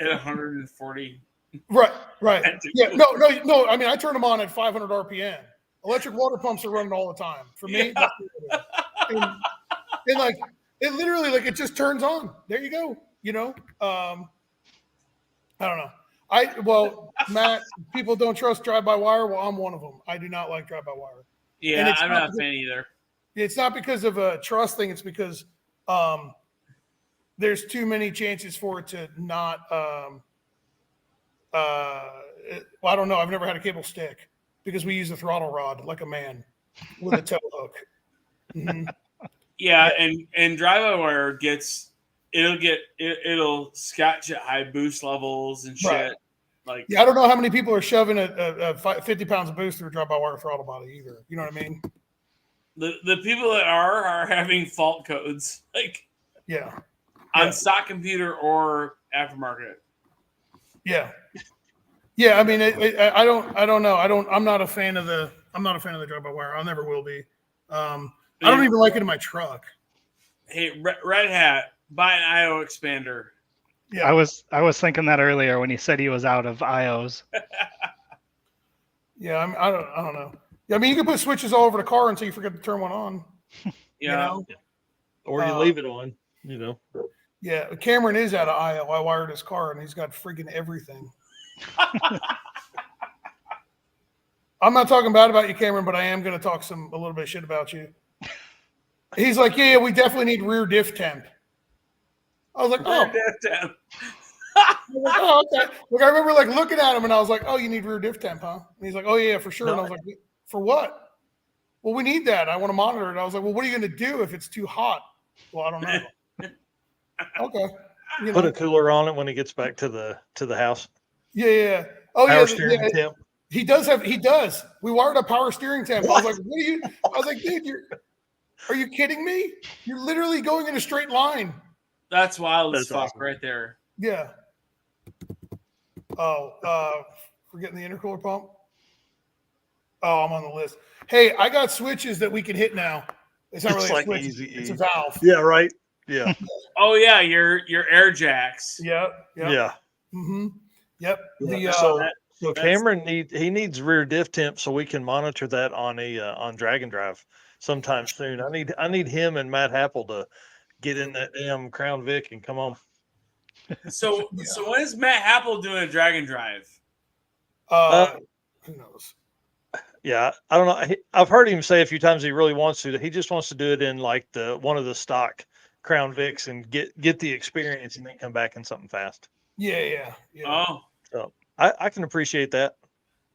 At 140. Right. Yeah, no. I mean, I turn them on at 500 RPM. Electric water pumps are running all the time. For me, that's what it is. And like, it literally, like, it just turns on. There you go. I don't know. Matt, people don't trust drive-by-wire. Well, I'm one of them. I do not like drive-by-wire. Yeah, I'm not a fan either. It's not because of a trust thing. It's because there's too many chances for it to not I don't know. I've never had a cable stick because we use a throttle rod like a man with a tow hook. Mm-hmm. Yeah, and drive-by-wire it'll scotch at high boost levels and shit. Right. Like, yeah, I don't know how many people are shoving a 50 pounds of boost through a drive-by-wire throttle body either. You know what I mean? The people that are having fault codes, like, on stock computer or aftermarket. Yeah. I mean, I don't know. I'm not a fan of the drive-by-wire. I never will be. I don't even like it in my truck. Hey, Red Hat, buy an IO expander. Yeah, I was thinking that earlier when he said he was out of IOs. Yeah, I don't know. Yeah, I mean, you can put switches all over the car until you forget to turn one on. Yeah, or you leave it on. Yeah, Cameron is out of IO. I wired his car, and he's got friggin' everything. I'm not talking bad about you, Cameron, but I am going to talk a little bit of shit about you. He's like, yeah, we definitely need rear diff temp. I was like, rear diff temp. Like, oh, okay. Like, I remember like looking at him, and I was like, oh, you need rear diff temp, huh? And he's like, oh yeah, for sure. And I was like, for what? Well, we need that. I want to monitor it. I was like, well, what are you going to do if it's too hot? Well, I don't know. Okay. Put a cooler on it when he gets back to the house. Yeah. Oh, power steering temp. He does. We wired a power steering temp. What? I was like, dude, are you kidding me? You're literally going in a straight line. That's wild as fuck right there. Yeah. Oh, forgetting the intercooler pump. Oh, I'm on the list. Hey, I got switches that we can hit now. It's not really a switch. It's a valve. Yeah, right. Yeah. Oh yeah, your air jacks. Yep. Yeah. Mm-hmm. Yep. So Cameron needs rear diff temp so we can monitor that on Drag and Drive sometime soon. I need him and Matt Happel to get in that damn Crown Vic and come on. So when is Matt Happel doing a drag and drive? Who knows? Yeah, I don't know. I've heard him say a few times he really wants to. He just wants to do it in like one of the stock Crown Vics and get the experience and then come back in something fast. Yeah. Oh, so I can appreciate that.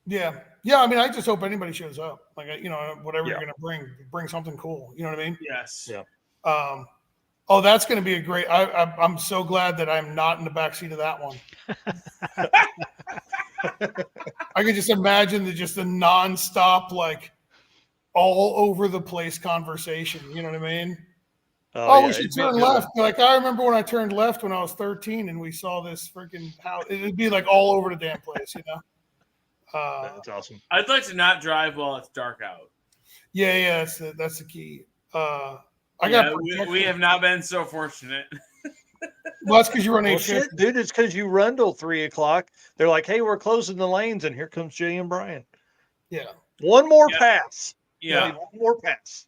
Yeah. I mean, I just hope anybody shows up. Like, whatever you're gonna bring something cool. You know what I mean? yes. Yeah. Oh, that's going to be a great. I'm so glad that I'm not in the backseat of that one. I can just imagine the nonstop, like, all over the place conversation. You know what I mean? Yeah, we should turn left. Like, I remember when I turned left when I was 13 and we saw this freaking house. It'd be like all over the damn place, That's awesome. I'd like to not drive while it's dark out. Yeah, that's the key. We have not been so fortunate. Well, that's because you run 850. Dude, it's because you run till 3 o'clock. They're like, hey, we're closing the lanes, and here comes Jay and Brian. Yeah. One more pass. Yeah. One more pass.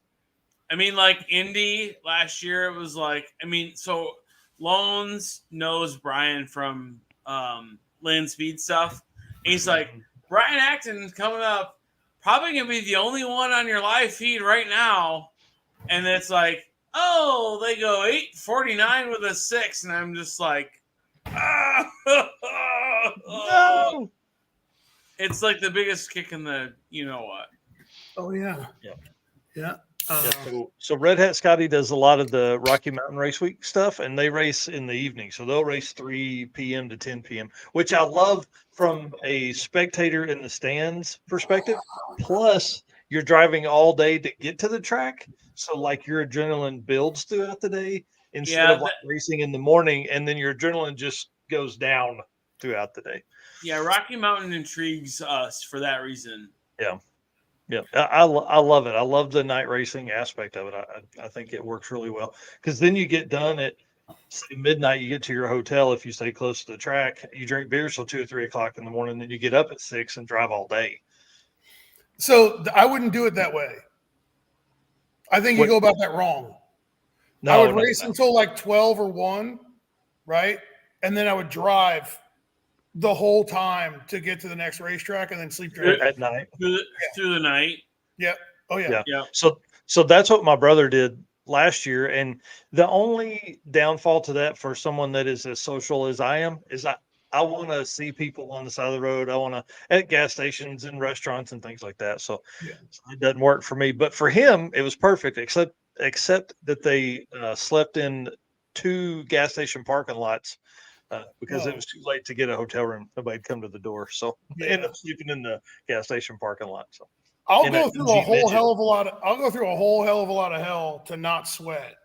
I mean, like Indy last year, it was like, so Loans knows Brian from Land Speed stuff. And he's like, Brian Acton's coming up, probably going to be the only one on your live feed right now. And it's like, oh, they go 849 with a 6. And I'm just like, no. It's like the biggest kick in the, you know what. Oh, yeah. Yeah. So Red Hat Scotty does a lot of the Rocky Mountain Race Week stuff, and they race in the evening. So they'll race 3 p.m. to 10 p.m., which I love from a spectator in the stands perspective. Plus, you're driving all day to get to the track. So, like, your adrenaline builds throughout the day instead of like racing in the morning, and then your adrenaline just goes down throughout the day. Yeah, Rocky Mountain intrigues us for that reason. Yeah. Yeah, I love it. I love the night racing aspect of it. I think it works really well because then you get done at midnight. You get to your hotel if you stay close to the track. You drink beer till 2 or 3 o'clock in the morning. Then you get up at 6 and drive all day. So I wouldn't do it that way. I think you go about that wrong. No, I would race until like 12 or 1, right? And then I would drive the whole time to get to the next racetrack and then sleep at night through the night. Yeah. Oh yeah. So that's what my brother did last year. And the only downfall to that for someone that is as social as I am is I want to see people on the side of the road. I want to at gas stations and restaurants and things like that. So it doesn't work for me, but for him, it was perfect, except that they slept in 2 gas station parking lots. Because it was too late to get a hotel room. Nobody'd come to the door. So they ended up sleeping in the gas station parking lot. So I'll go through a whole hell of a lot of hell to not sweat.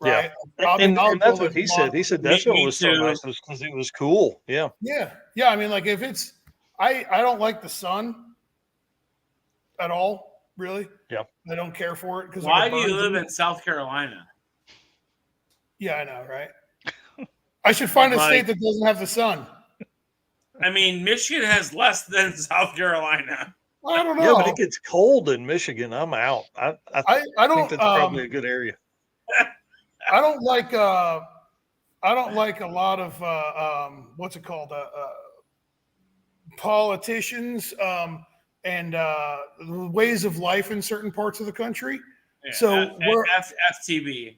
Right. Yeah. And that's what he said. He said that's what was so nice because it was cool. Yeah. Yeah. Yeah. I mean, like if it's I don't like the sun at all, really. Yeah. I don't care for it because why do you live in South Carolina? Yeah, I know, right? I should find a state that doesn't have the sun. I mean, Michigan has less than South Carolina. I don't know. Yeah, but it gets cold in Michigan. I'm out. I don't think that's probably a good area. I don't like a lot of what's it called? Politicians and ways of life in certain parts of the country. Yeah, so we're FTB.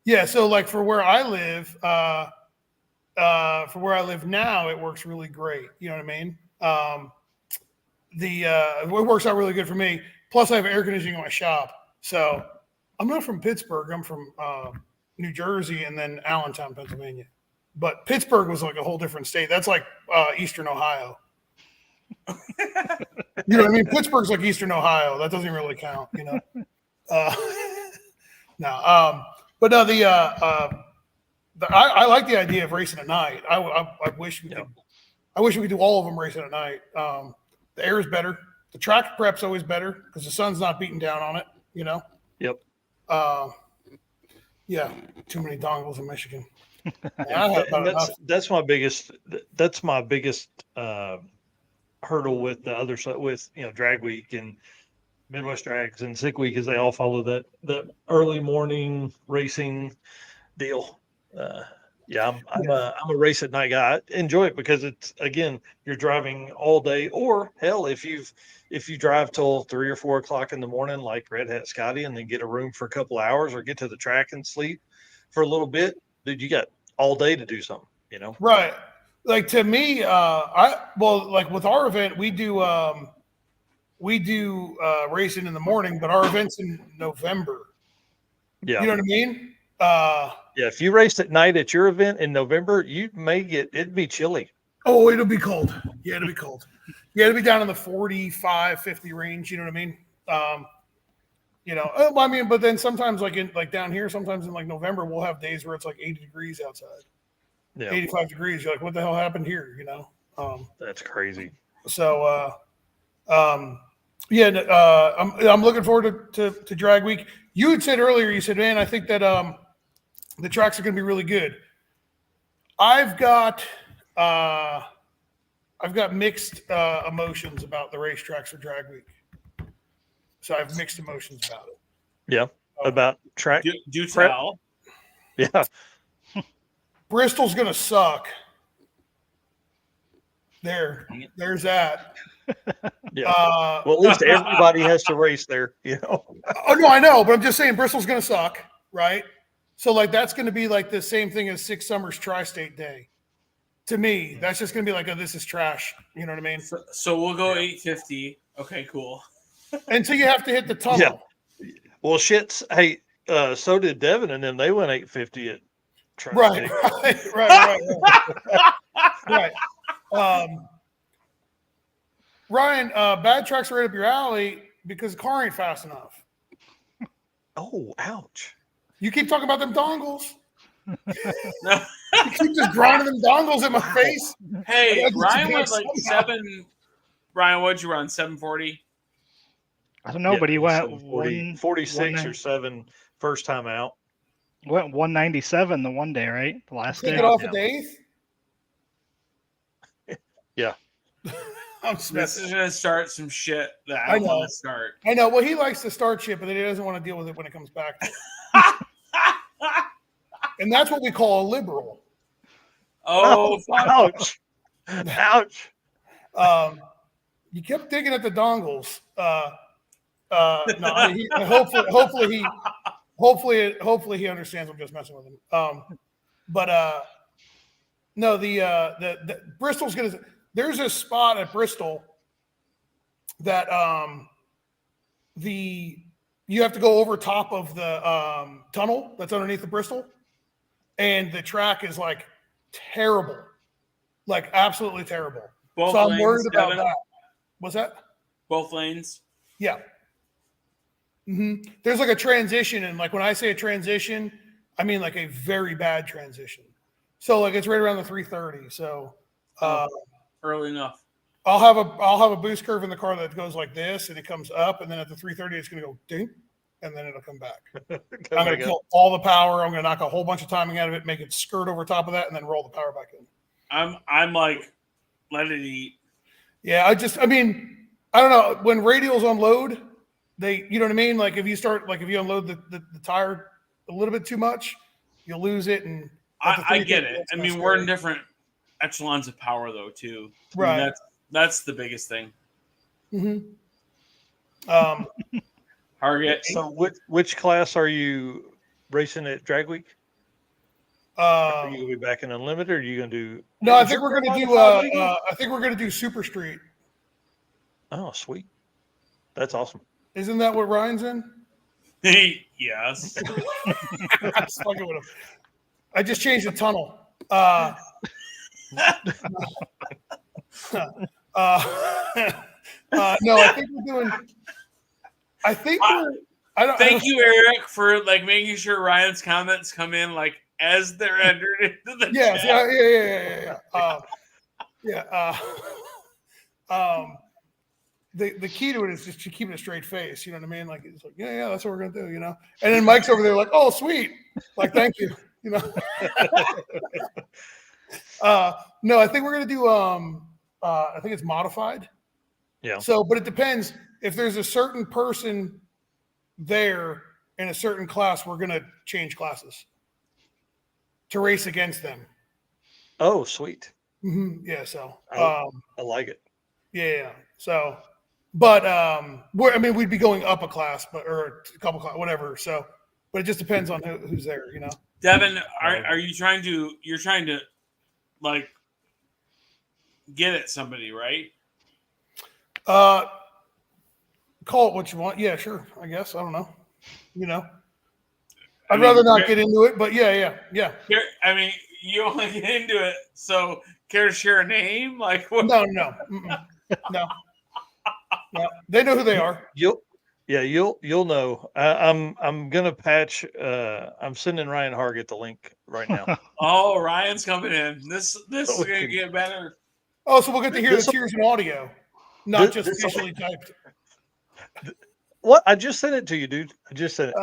Yeah, so like for where I live now, it works really great. You know what I mean? It works out really good for me. Plus, I have air conditioning in my shop. So I'm not from Pittsburgh. I'm from New Jersey and then Allentown, Pennsylvania. But Pittsburgh was like a whole different state. That's like Eastern Ohio. You know what I mean? Pittsburgh's like Eastern Ohio. That doesn't really count, you know? No. But no, I like the idea of racing at night. I wish we could. I wish we could do all of them racing at night. The air is better. The track prep's always better because the sun's not beating down on it. You know. Yep. Yeah. Too many dongles in Michigan. That's my biggest. That's my biggest hurdle with the other side, with drag week and Midwest Drags and Sick Week, is they all follow that early morning racing deal. Yeah, I'm a race at night guy. I enjoy it because it's, again, you're driving all day, or hell, if you drive till 3 or 4 o'clock in the morning, like Red Hat Scotty, and then get a room for a couple hours, or get to the track and sleep for a little bit, dude, you got all day to do something. Right. Like to me, like with our event, we do racing in the morning, but our event's in November. Yeah, You know what I mean? yeah. If you raced at night at your event in November, it'd be chilly. Oh, it'll be cold. Yeah, it'll be cold. Yeah, it'll be down in the 45, 50 range. You know what I mean? But then sometimes like down here, sometimes in like November, we'll have days where it's like 80 degrees outside. Yeah, 85 degrees. You're like, what the hell happened here? That's crazy. So, I'm looking forward to drag week. You had said earlier, you said, man, I think that the tracks are going to be really good. I've got mixed emotions about the racetracks for drag week. So I have mixed emotions about it. Yeah, about track. Do tell. Yeah. Bristol's going to suck. There's that. Yeah. Well, at least everybody has to race there, Oh no, I know, but I'm just saying Bristol's going to suck, right? So like that's going to be like the same thing as Six Summers Tri-State Day. To me, that's just going to be like, this is trash. You know what I mean? So we'll go 850. Okay, cool. Until you have to hit the tunnel. Yeah. Well, shit. Hey, so did Devin, and then they went 850 at Right. Ryan, bad tracks are right up your alley because the car ain't fast enough. Oh, ouch. You keep talking about them dongles. You keep just grinding them dongles in my face. Hey, Ryan was like 7. Ryan, what'd you run? 740? I don't know, but he went 46 or 7 first time out. Went 197 the one day, right? The last day. Take it off at the 8th? Yeah. This is going to start some shit that I don't want to start. I know. Well, he likes to start shit, but then he doesn't want to deal with it when it comes back to it. And that's what we call a liberal. Oh, ouch. Ouch. You kept digging at the dongles. Hopefully he understands I'm just messing with him. No, the Bristol's gonna. There's a spot at Bristol that you have to go over top of the tunnel that's underneath the Bristol, and the track is like terrible, like absolutely terrible. Both so lanes, I'm worried about Devin? that. What's that? Both lanes. Yeah. Mm-hmm. There's like a transition, and like when I say a transition, I mean like a very bad transition. So like it's right around the 330. So early enough. I'll have a boost curve in the car that goes like this, and it comes up, and then at the 330 it's going to go ding, and then it'll come back. I'm going to kill all the power. I'm going to knock a whole bunch of timing out of it, make it skirt over top of that, and then roll the power back in. I'm like, let it eat. Yeah, I don't know. When radials unload, you know what I mean? Like if you unload the tire a little bit too much, you'll lose it. And I get it. I mean, we're in different echelons of power though, too. Right. I mean, that's the biggest thing. Mm-hmm. Target. So which class are you racing at Drag Week? Are you gonna be back in Unlimited, or are you gonna do? No, I think we're gonna do. I think we're gonna do Super Street. Oh, sweet! That's awesome. Isn't that what Ryan's in? Yes. I'm just fucking with him. I just changed the tunnel. No, I think we're doing. I think we're. Thank you, Eric, for like making sure Ryan's comments come in like as they're entered into the chat. The key to it is just keeping a straight face. You know what I mean? Like it's like, yeah, that's what we're gonna do. You know. And then Mike's over there like, oh, sweet. Like, thank you. You know. No, I think we're gonna do. I think it's modified. Yeah. So, but it depends. If there's a certain person there in a certain class, we're gonna change classes. to race against them. Oh, sweet. Mm-hmm. Yeah, so I like it. Yeah, so, but we'd be going up a class, or a couple class, whatever. So, but it just depends on who's there, Devin, are you trying to? You're trying to, like, get at somebody, right? Call it what you want. Yeah, sure. I guess I don't know. I'd rather not get into it, but yeah. I mean, you only get into it. So, care to share a name? Like what? No. No. They know who they are. You'll know. I'm gonna patch. I'm sending Ryan Hargett the link right now. Oh, Ryan's coming in. This is gonna get better. Oh, so we'll get to hear the tears in audio, not just visually typed. What? I just sent it to you, dude. I just sent it.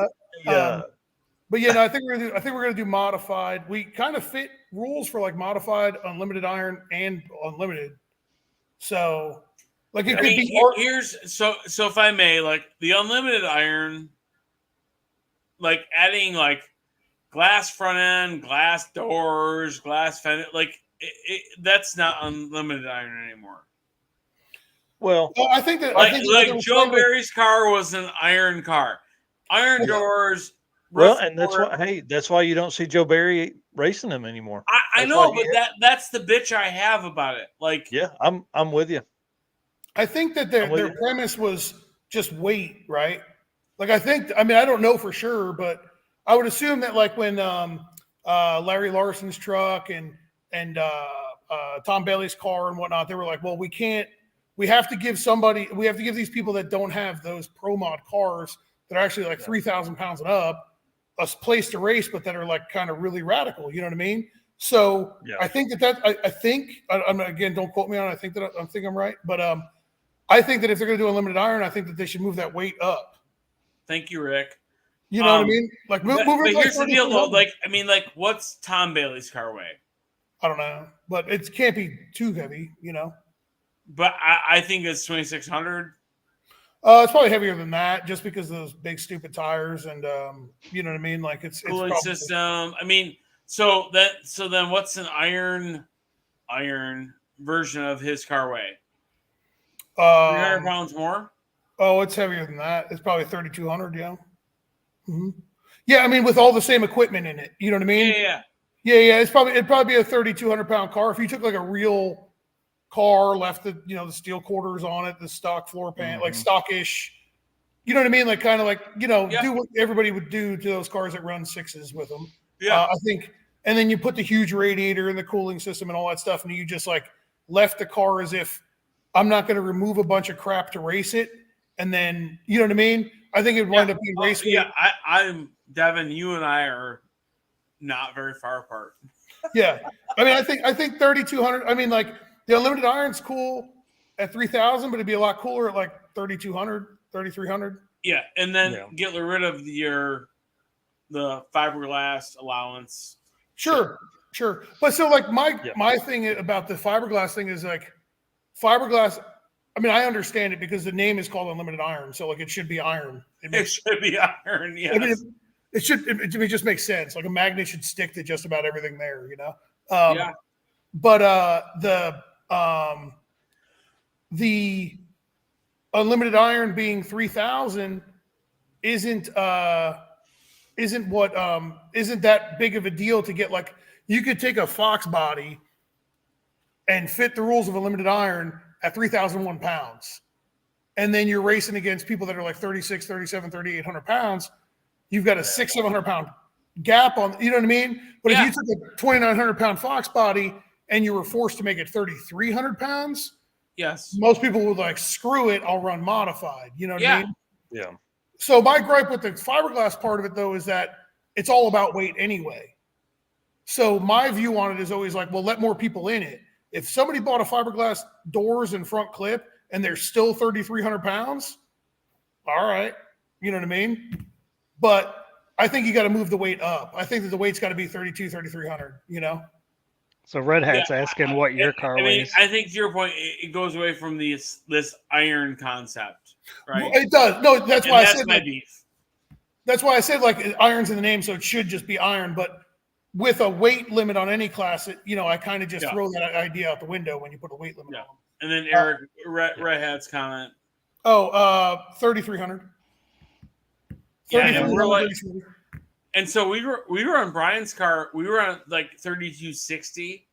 Yeah. But yeah, no, I think we're gonna do modified. We kind of fit rules for like modified, unlimited iron, and unlimited. So, like it could be. Here's so if I may, like the unlimited iron, like adding like glass front end, glass doors, glass fender, like that's not unlimited iron anymore. Well, I think that like Joe Barry's car was an iron car, iron doors. Well, and that's why you don't see Joe Barry racing them anymore. I know, but that's the bitch I have about it. Like, yeah, I'm with you. I think that their premise was just weight, right? Like, I don't know for sure, but I would assume that like when Larry Larson's truck and Tom Bailey's car and whatnot, they were like, well, we have to give these people that don't have those pro mod cars that are actually like 3,000 pounds and up a place to race, but that are like kind of really radical. You know what I mean? So I think I'm again, don't quote me on it. I think I'm right, but I think that if they're going to do unlimited iron, I think that they should move that weight up. Thank you, Rick. You know what I mean? Like move but it. Here's the deal, though. Like, I mean, like, what's Tom Bailey's car weigh? I don't know, but it can't be too heavy, But I think it's 2,600. It's probably heavier than that, just because of those big stupid tires, and you know what I mean. Like it's cooling system. I mean, so then what's an iron version of his car weigh? 300 pounds more. Oh, it's heavier than that. It's probably 3,200. Yeah. Mm-hmm. Yeah, I mean, with all the same equipment in it, you know what I mean? Yeah. It'd probably be a 3,200 pound car if you took like a real car, left the the steel quarters on it, the stock floor pan, like stockish, you know what I mean? Like kind of like do what everybody would do to those cars that run sixes with them. Yeah, I think. And then you put the huge radiator and the cooling system and all that stuff, and you just like left the car as if I'm not going to remove a bunch of crap to race it, and then you know what I mean? I think it would wind up being race. Yeah, I'm Devin. You and I are not very far apart. Yeah, I mean, I think 3,200. I mean, like. The unlimited iron's cool at 3,000, but it'd be a lot cooler at like 3,200, 3,300. Yeah, and then get rid of the fiberglass allowance. Sure. But so like my thing about the fiberglass thing is like fiberglass. I mean, I understand it because the name is called unlimited iron, so like it should be iron. It should be iron. Yeah, I mean, it just makes sense. Like a magnet should stick to just about everything there, Yeah. But the unlimited iron being 3,000 isn't that big of a deal to get. Like you could take a Fox body and fit the rules of unlimited iron at 3,001 pounds, and then you're racing against people that are like 36, 37, 3,800 pounds. You've got a 600-700 pound gap on, you know what I mean? But if you took a 2,900 pound Fox body and you were forced to make it 3,300 pounds, yes, most people would like, screw it, I'll run modified. You know what I mean? Yeah. So my gripe with the fiberglass part of it, though, is that it's all about weight anyway. So my view on it is always like, well, let more people in it. If somebody bought a fiberglass doors and front clip and they're still 3,300 pounds, all right. You know what I mean? But I think you got to move the weight up. I think that the weight's got to be 3,300, So Red Hat's asking what your car weighs. I think to your point, it goes away from this iron concept, right? Well, it does. No, that's why I said my beef. That's why I said like iron's in the name, so it should just be iron. But with a weight limit on any class, I kind of just Yeah. throw that idea out the window when you put a weight limit Yeah. on them. And then Eric Redhead's comment. 3,300. Yeah, and we're like, 3,300. and so we were on Brian's car. We were on like 3,260.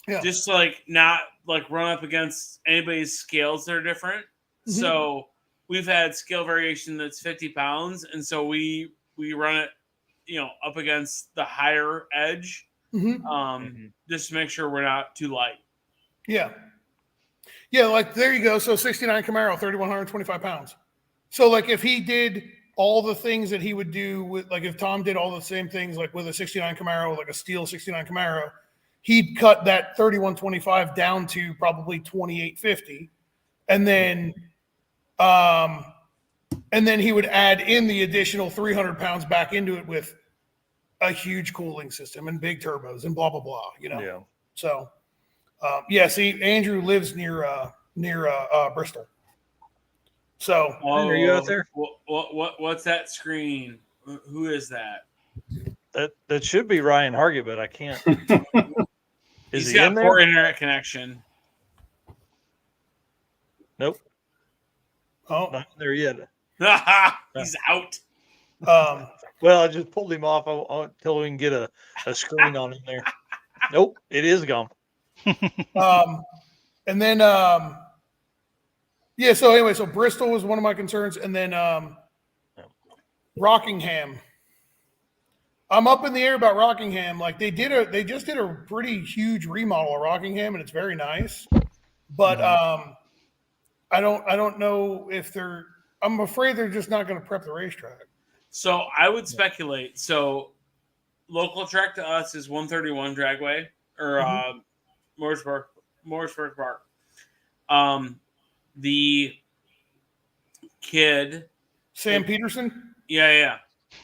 Yeah. Just to like not like run up against anybody's scales that are different. Mhm. So we've had scale variation that's 50 pounds, and so we run it, up against the higher edge, just to make sure we're not too light. Yeah. Yeah, like there you go. So 69 Camaro, 3,125 pounds. So like if he did all the things that he would do with, like if Tom did all the same things like with a 69 Camaro, like a steel 69 Camaro, he'd cut that 3,125 down to probably 2,850. And then he would add in the additional 300 pounds back into it with a huge cooling system and big turbos and blah, blah, blah, Yeah. So, see, Andrew lives near Bristol. So, are you out there? What's that screen? Who is that? That should be Ryan Hargett, but I can't. He's Is he got in there? poor internet connection. Nope, oh, not there yet. He's out. Well, I just pulled him off until we can get a screen on him there. Nope, it is gone. and then, so anyway, so Bristol was one of my concerns. And then, Rockingham. I'm up in the air about Rockingham. Like they just did a pretty huge remodel of Rockingham, and it's very nice. But I don't know if I'm afraid they're just not going to prep the racetrack. So I would speculate. So local track to us is 131 Dragway or Mooresburg Park. The kid, Sam Peterson. Yeah.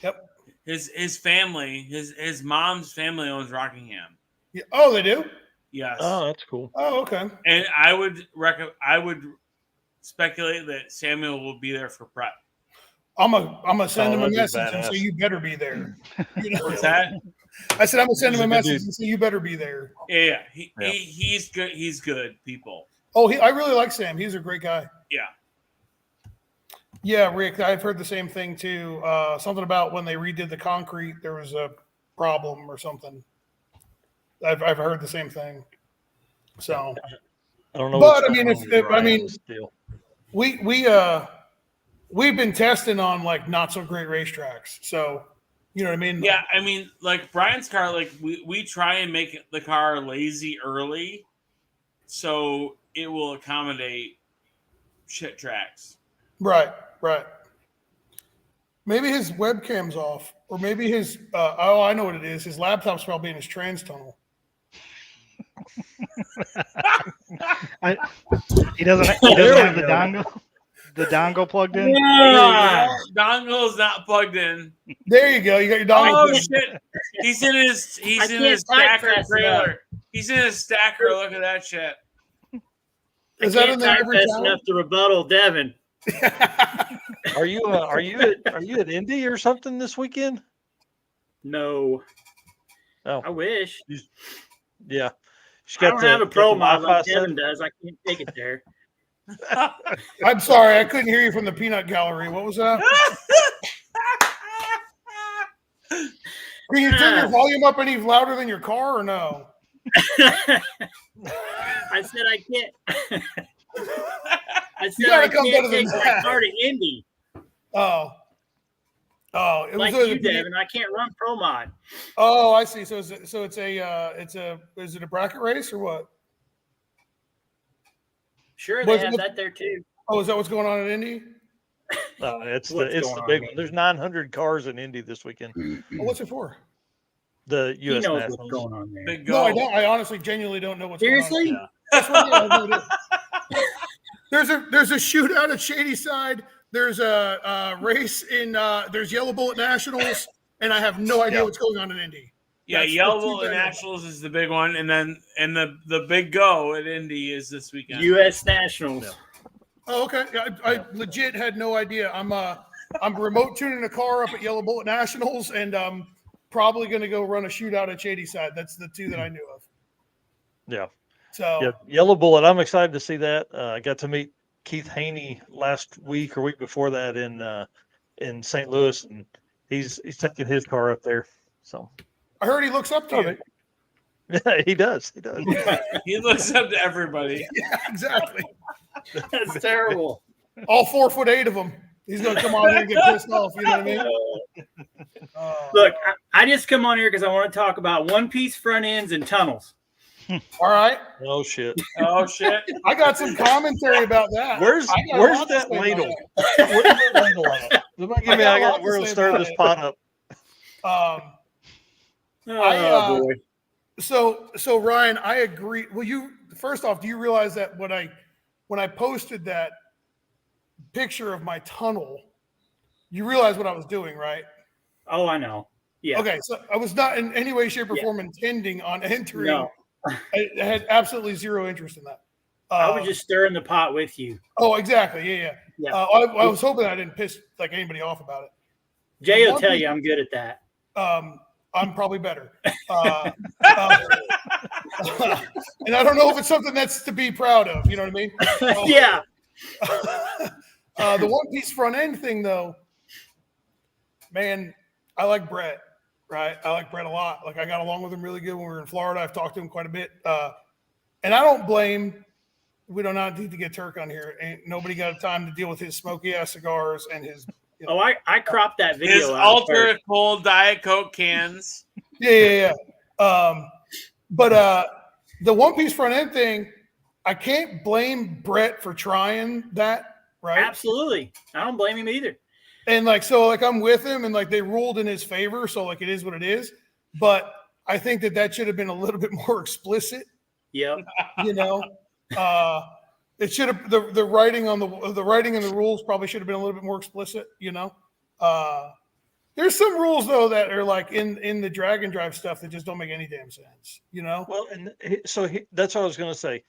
Yep. His family, his mom's family owns Rockingham. Yeah. Oh, they do? Yes. Oh, that's cool. Oh, okay. And I would speculate that Samuel will be there for prep. I'm gonna send him a that'd be message and badass. say you better be there. What's that? I said I'm gonna send him a He's a good message dude. and say you better be there. Yeah. He's good. He's good people. Oh, I really like Sam. He's a great guy. Yeah. Yeah, Rick, I've heard the same thing too. Something about when they redid the concrete, there was a problem or something. I've heard the same thing. So, I don't know. but what's I mean, going on with Ryan still. we've been testing on like not so great racetracks. So, you know what I mean? Yeah, I mean, like Brian's car, like we try and make the car lazy early, so it will accommodate shit tracks. Right. Maybe his webcam's off, or maybe his I know what it is. His laptop's probably in his trans tunnel. He doesn't have the dongle plugged in. Yeah. Dongle is not plugged in. There you go. You got your dongle. Oh shit! He's in his stacker trailer. He's in his stacker. Look at that shit. Is that in there every fast time? enough to rebuttal Devin? Are you at Indy or something this weekend? No. Oh, I wish. yeah. She's I don't have a pro mod like Wi-Fi Devin does. I can't take it there. I'm sorry, I couldn't hear you from the peanut gallery. What was that? Can you turn your volume up any louder than your car or no? I said I can't. I said gotta I come better can't than take that. my car to Indy. Oh, it Like was you, Devin. I can't run pro mod. Oh, I see. So is it a bracket race or what? Sure, What's- they have what's- that there too. Oh, is that what's going on in Indy? No, it's What's the going on, big man? one. There's 900 cars in Indy this weekend. Oh, what's it for? The He U.S. knows Nationals. what's going on there. Big No, go. I don't. I honestly, genuinely don't know what's Seriously? going on. That's what I know it is. There's a shootout at Shadyside. There's a race in there's Yellow Bullet Nationals, and I have no idea what's going on in Indy. Yeah, That's Yellow the two Bullet that I know. Nationals is the big one, and the big go at Indy is this weekend. U.S. Nationals. Oh, okay. Yeah, I legit had no idea. I'm remote tuning a car up at Yellow Bullet Nationals, and probably going to go run a shootout at Shadyside. That's the two that I knew of. Yeah. So yeah, Yellow Bullet. I'm excited to see that. I got to meet Keith Haney last week or week before that in St. Louis, and he's taking his car up there. So I heard he looks up to you. Yeah, he does. He does. He looks up to everybody. Yeah, exactly. That's terrible. All 4'8" of them. He's going to come on here and get pissed off. You know what I mean? Look, I just come on here because I want to talk about one-piece front ends and tunnels. All right. Oh shit. Oh shit. I got some commentary about that. Where's that ladle? Where's the ladle at? We'll stir this pot up. Boy. So Ryan, I agree. Well, first off, do you realize that when I posted that picture of my tunnel, you realize what I was doing, right? Oh, I know. Yeah. Okay, so I was not in any way, shape, or form intending on entering. No. I had absolutely zero interest in that. I was just stirring the pot with you. Oh, exactly. Yeah. I was hoping I didn't piss like anybody off about it. Jay will tell you I'm good at that. I'm probably better. And I don't know if it's something that's to be proud of. You know what I mean? Yeah. The one-piece front end thing, though, man, I like Brett. Right, I like Brett a lot. Like I got along with him really good when we were in Florida. I've talked to him quite a bit, and I don't blame. We do not need to get Turk on here. Ain't nobody got time to deal with his smoky ass cigars and his. Oh, I cropped that video. His ultra cold Diet Coke cans. Yeah. But the one-piece front end thing, I can't blame Brett for trying that. Right? Absolutely, I don't blame him either. And I'm with him, and they ruled in his favor, so it is what it is. But I think that should have been a little bit more explicit. Yep. You know, it should have the writing on the writing and the rules probably should have been a little bit more explicit. You know, there's some rules though that are in the drag and drive stuff that just don't make any damn sense. You know. Well, and so that's what I was going to say.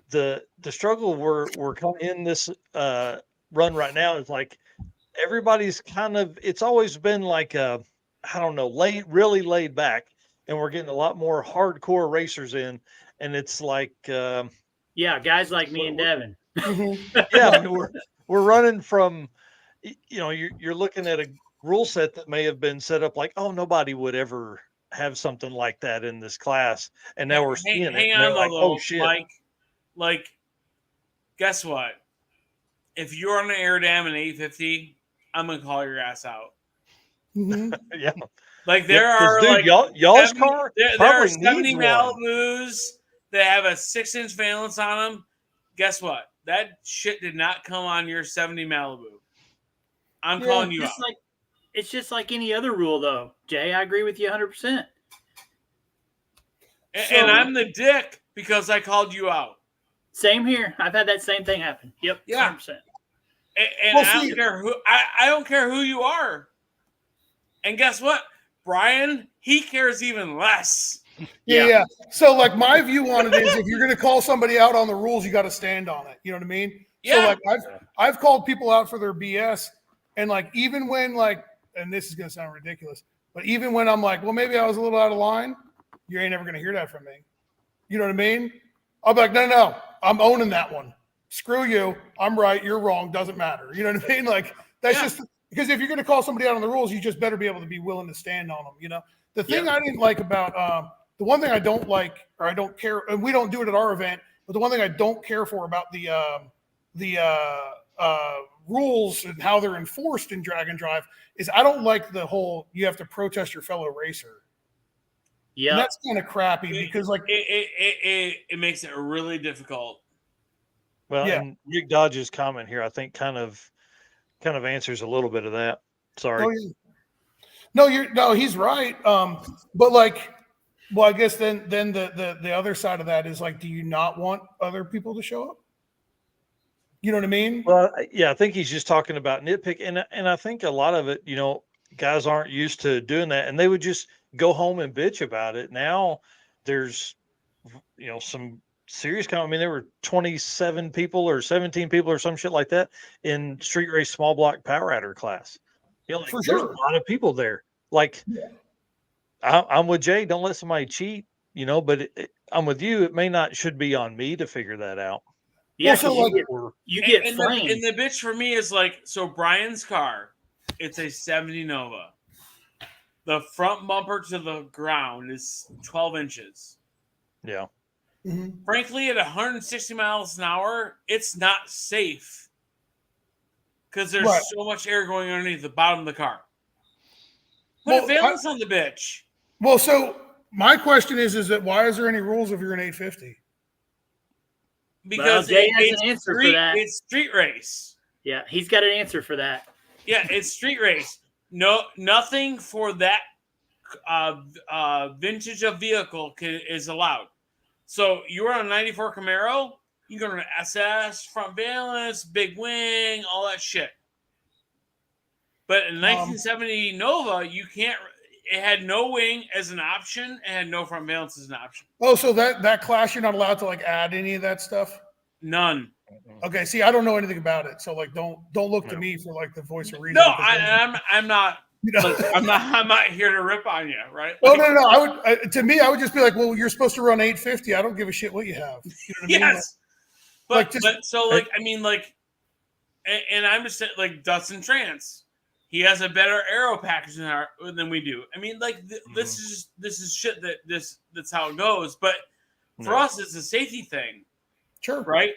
The struggle we're coming in this run right now is everybody's it's always been really laid back, and we're getting a lot more hardcore racers in, and it's guys like me and Devin. Yeah, we're running from, you're looking at a rule set that may have been set up nobody would ever have something like that in this class, and now we're seeing it. Hang on, oh shit! Guess what? If you're on an air dam in 850, I'm gonna call your ass out. Mm-hmm. Yeah. There are dude, y'all's 70, car. There are 70 Malibus that have a 6-inch valence on them. Guess what? That shit did not come on your 70 Malibu. I'm calling you out. It's just like any other rule, though, Jay. I agree with you 100%. And I'm the dick because I called you out. Same here. I've had that same thing happen. Yep. Yeah. 100%. And I don't care who you are. And guess what? Brian, he cares even less. Yeah. So my view on it is if you're going to call somebody out on the rules, you got to stand on it. You know what I mean? Yeah. So I've called people out for their BS, and even when and this is going to sound ridiculous, but even when I'm well, maybe I was a little out of line, you ain't never going to hear that from me. You know what I mean? I'll be no, I'm owning that one. Screw you. I'm right. You're wrong. Doesn't matter. You know what I mean? That's just because if you're going to call somebody out on the rules, you just better be able to be willing to stand on them. You know, the thing I didn't like about the one thing I don't like, or I don't care, and we don't do it at our event, but the one thing I don't care for about the rules and how they're enforced in drag and drive is I don't like the whole you have to protest your fellow racer. Yeah, that's kind of crappy because it makes it really difficult. Well, and Nick Dodge's comment here, I think, kind of answers a little bit of that. Sorry. No, he's right. But well, I guess then the other side of that is do you not want other people to show up? You know what I mean? Well, yeah, I think he's just talking about nitpick, and I think a lot of it, guys aren't used to doing that, and they would just go home and bitch about it. Now there's, some serious comment. I mean, there were 27 people or 17 people or some shit like that in street race small block power adder class. For there's sure. a lot of people there. I'm with Jay. Don't let somebody cheat, but I'm with you. It may not should be on me to figure that out. Yeah, so so like, you get and flamed. the bitch for me is like, so Brian's car, it's a 70 Nova. The front bumper to the ground is 12 inches. Yeah. Mhm. Frankly, at 160 miles an hour, it's not safe because there's Right. so much air going underneath the bottom of the car. Put Well, a valance on the bitch. Well, so my question is that why is there any rules if you're an 850? Because Jay has it's an answer street, for that. It's street race. Yeah, he's got an answer for that. Yeah, it's street race. No, nothing for that vintage of vehicle is allowed. So you're on a 94 Camaro, you go to an SS, front valance, big wing, all that shit. But in 1970 Nova, you can't. It had no wing as an option. It had no front valance as an option. Oh, so that class you're not allowed to like add any of that stuff? None. Okay, see, I don't know anything about it, so like don't look to me for like the voice of reason. No, I'm not. Look, I'm not here to rip on you, right? Well, no. I would to me, I would just be like, well, you're supposed to run 850. I don't give a shit what you have. You know what I mean? Yes, Like, but so like I mean like, and I'm just saying, like Dustin Trance, he has a better aero package than we do. I mean, like this is shit that's how it goes. But for us, it's a safety thing, Sure, right?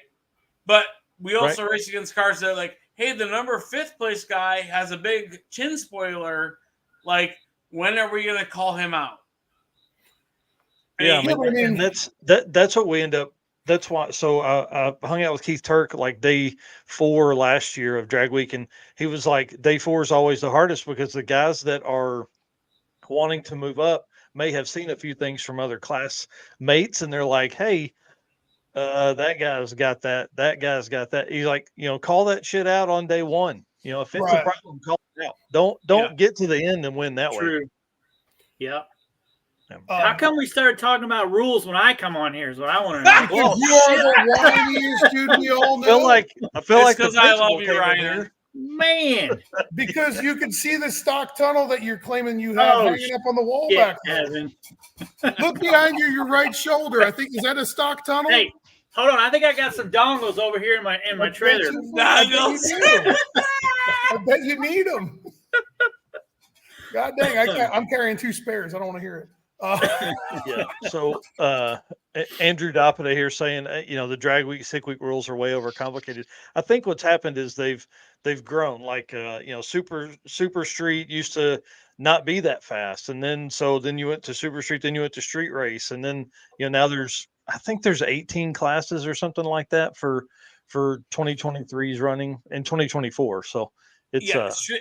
But we also race against cars that are like, hey, the number 5th place guy has a big chin spoiler. Like, when are we going to call him out? Yeah, I mean, and that's what we end up. That's why. So I hung out with Keith Turk like day 4 last year of Drag Week, and he was like, day 4 is always the hardest because the guys that are wanting to move up may have seen a few things from other classmates, and they're like, hey. That guy's got that. That guy's got that. He's like, call that shit out on day 1. If it's a problem, call it out. Don't get to the end and win that way. Yeah. How come we started talking about rules when I come on here? Is what I want to know. Because you are the whiniest dude we all know. I feel like because I love you, Ryan. Man, because you can see the stock tunnel that you're claiming you have hanging up on the wall back there. Look behind you, your right shoulder. I think is that a stock tunnel? Hey, hold on. I think I got some dongles over here in my trailer. I bet you need them. God dang, I'm carrying 2 spares. I don't want to hear it. Yeah. So Andrew Doppita here saying, the drag week, sick week rules are way overcomplicated. I think what's happened is they've grown. Like super street used to not be that fast, and then you went to super street, then you went to street race, and then now I think there's 18 classes or something like that for 2023's running in 2024. So. It's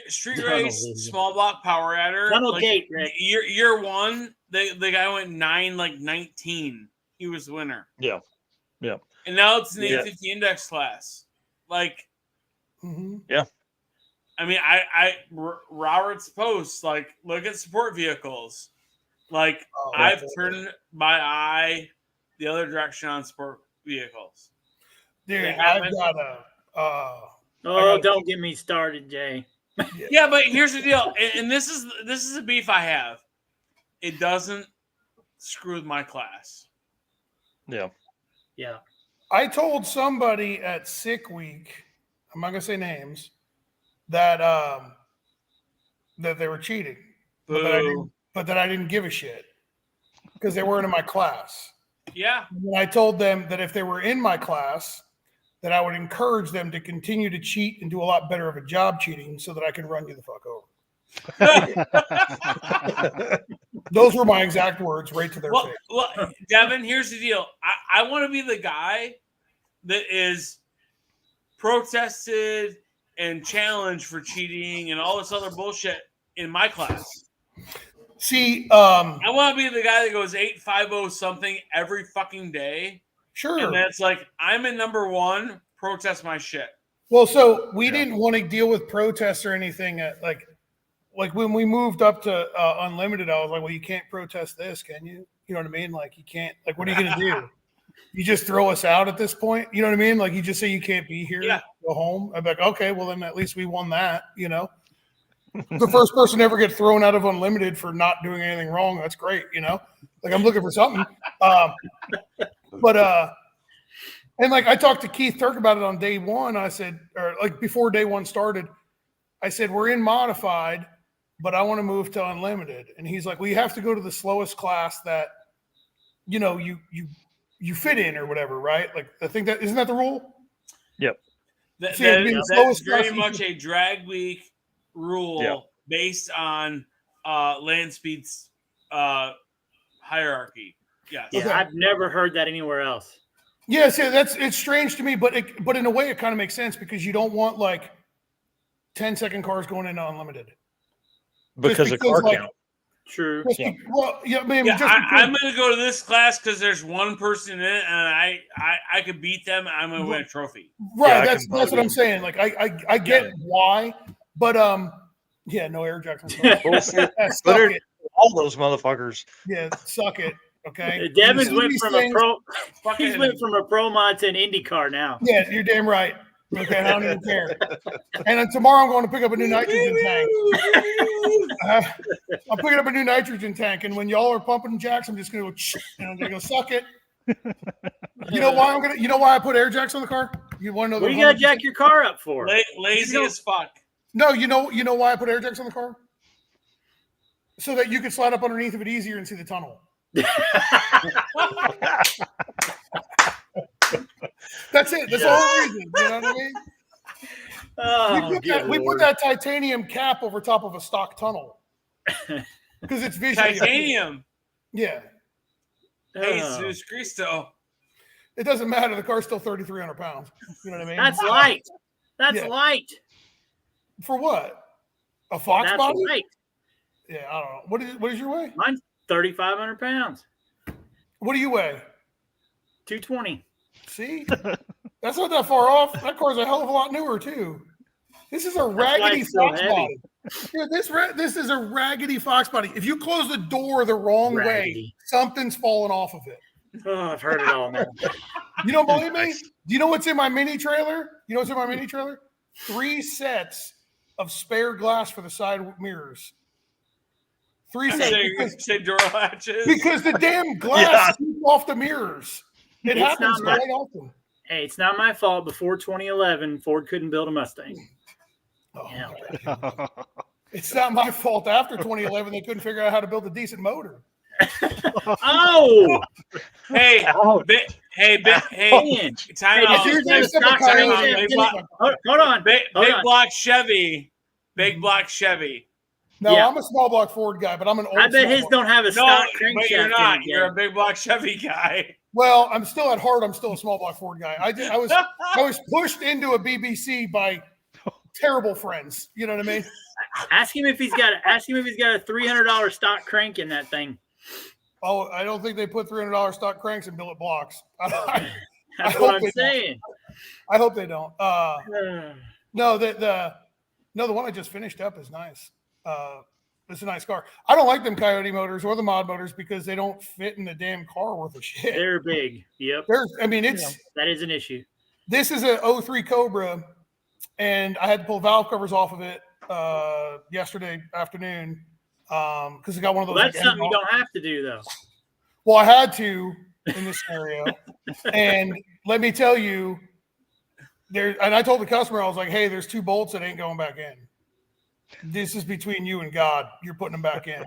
street race, small block power adder. Tunnel gate, Rick. Year 1, the guy went 9-19. He was the winner. Yeah. And now it's an 850 index class. Like, yeah. I mean, Robert's post, like, look at support vehicles. Like, I've turned my eye the other direction on sport vehicles. Dude, I've got don't get me started, Jay. Yeah, but here's the deal, and this is a beef I have. It doesn't screw with my class. Yeah. I told somebody at Sick Week, I'm not gonna say names, that that they were cheating, but that I didn't give a shit because they weren't in my class. Yeah. And I told them that if they were in my class, that I would encourage them to continue to cheat and do a lot better of a job cheating so that I can run you the fuck over. Those were my exact words right to their face. Well, Devin, here's the deal. I want to be the guy that is protested and challenged for cheating and all this other bullshit in my class. See, I want to be the guy that goes 850 something every fucking day. Sure. And that's like, I'm in number 1, protest my shit. Well, so we didn't want to deal with protests or anything. Like when we moved up to unlimited, I was like, well, you can't protest this, can you? You know what I mean? Like you can't, like, what are you going to do? You just throw us out at this point? You know what I mean? Like you just say you can't be here, go home. I'm like, okay, well then at least we won that, The first person to ever get thrown out of Unlimited for not doing anything wrong. That's great, Like I'm looking for something. And like I talked to Keith Turk about it on day one. I said, or like before day one started, I said, we're in modified, but I want to move to Unlimited. And he's like, well, you have to go to the slowest class that, you fit in or whatever, right? Like I think that isn't that the rule? Yep. That's slowest very class much a drag week rule based on land speed's hierarchy. Yes. Yeah, I've never heard that anywhere else. Yeah, see, it's strange to me, but in a way it kind of makes sense because you don't want like 10-second cars going into Unlimited because of car like, count. True. Well, I'm going to go to this class because there's one person in it, and I could beat them. I'm going to win a trophy. Right. That's what I'm saying. Like I get why, but no Air Jackson. Bullshit. All those motherfuckers. Yeah, suck it. Okay. Devin's went from a pro. He's went from a pro mod to an IndyCar now. Yeah, you're damn right. Okay, I don't even care. And then tomorrow I'm going to pick up a new nitrogen tank. I'm picking up a new nitrogen tank, and when y'all are pumping jacks, I'm just going to go and I'm going to go suck it. You know why I put air jacks on the car? You want to know? What do you got to jack your car up for? Lazy as fuck. No, you know why I put air jacks on the car? So that you could slide up underneath of it easier and see the tunnel. That's it. That's the whole reason. You know what I mean? We put that titanium cap over top of a stock tunnel because it's visually titanium. Yeah. Jesus Cristo. It doesn't matter. The car's still 3,300 pounds. You know what I mean? That's light. That's light. For what? A Fox body? Light. Yeah, I don't know. What is your weight? Mine's 3,500 pounds. What do you weigh? 220. See? That's not that far off. That car's a hell of a lot newer, too. This is a raggedy Fox body. Dude, this is a raggedy Fox body. If you close the door the wrong way, something's falling off of it. Oh, I've heard it all now. You don't believe me? Do you know what's in my mini trailer? 3 sets of spare glass for the side mirrors. 3 sets. Door latches. Because the damn glass comes off the mirrors. It happens quite often. Hey, it's not my fault. Before 2011, Ford couldn't build a Mustang. Oh, it's not my fault. After 2011, they couldn't figure out how to build a decent motor. Oh, hey, hold on. Big block Chevy. Big block Chevy. No, I'm a small block Ford guy, but I'm an old. I bet his don't have a stock crankshaft. But you're not. You're a big block Chevy guy. Well, I'm still at heart. I'm still a small block Ford guy. I was pushed into a BBC by terrible friends. You know what I mean? Ask him if he's got a $300 stock crank in that thing. Oh, I don't think they put $300 stock cranks in billet blocks. That's what I'm saying. I hope they don't. No, the one I just finished up is nice. It's a nice car. I don't like them Coyote motors or the mod motors because they don't fit in the damn car worth of shit. They're big. Yep. That is an issue. This is a 03 Cobra, and I had to pull valve covers off of it yesterday afternoon because it got one of those. Well, that's something you don't have to do, though. Well, I had to in this scenario, and let me tell you, and I told the customer, I was like, "Hey, there's 2 bolts that ain't going back in. This is between you and God. You're putting them back in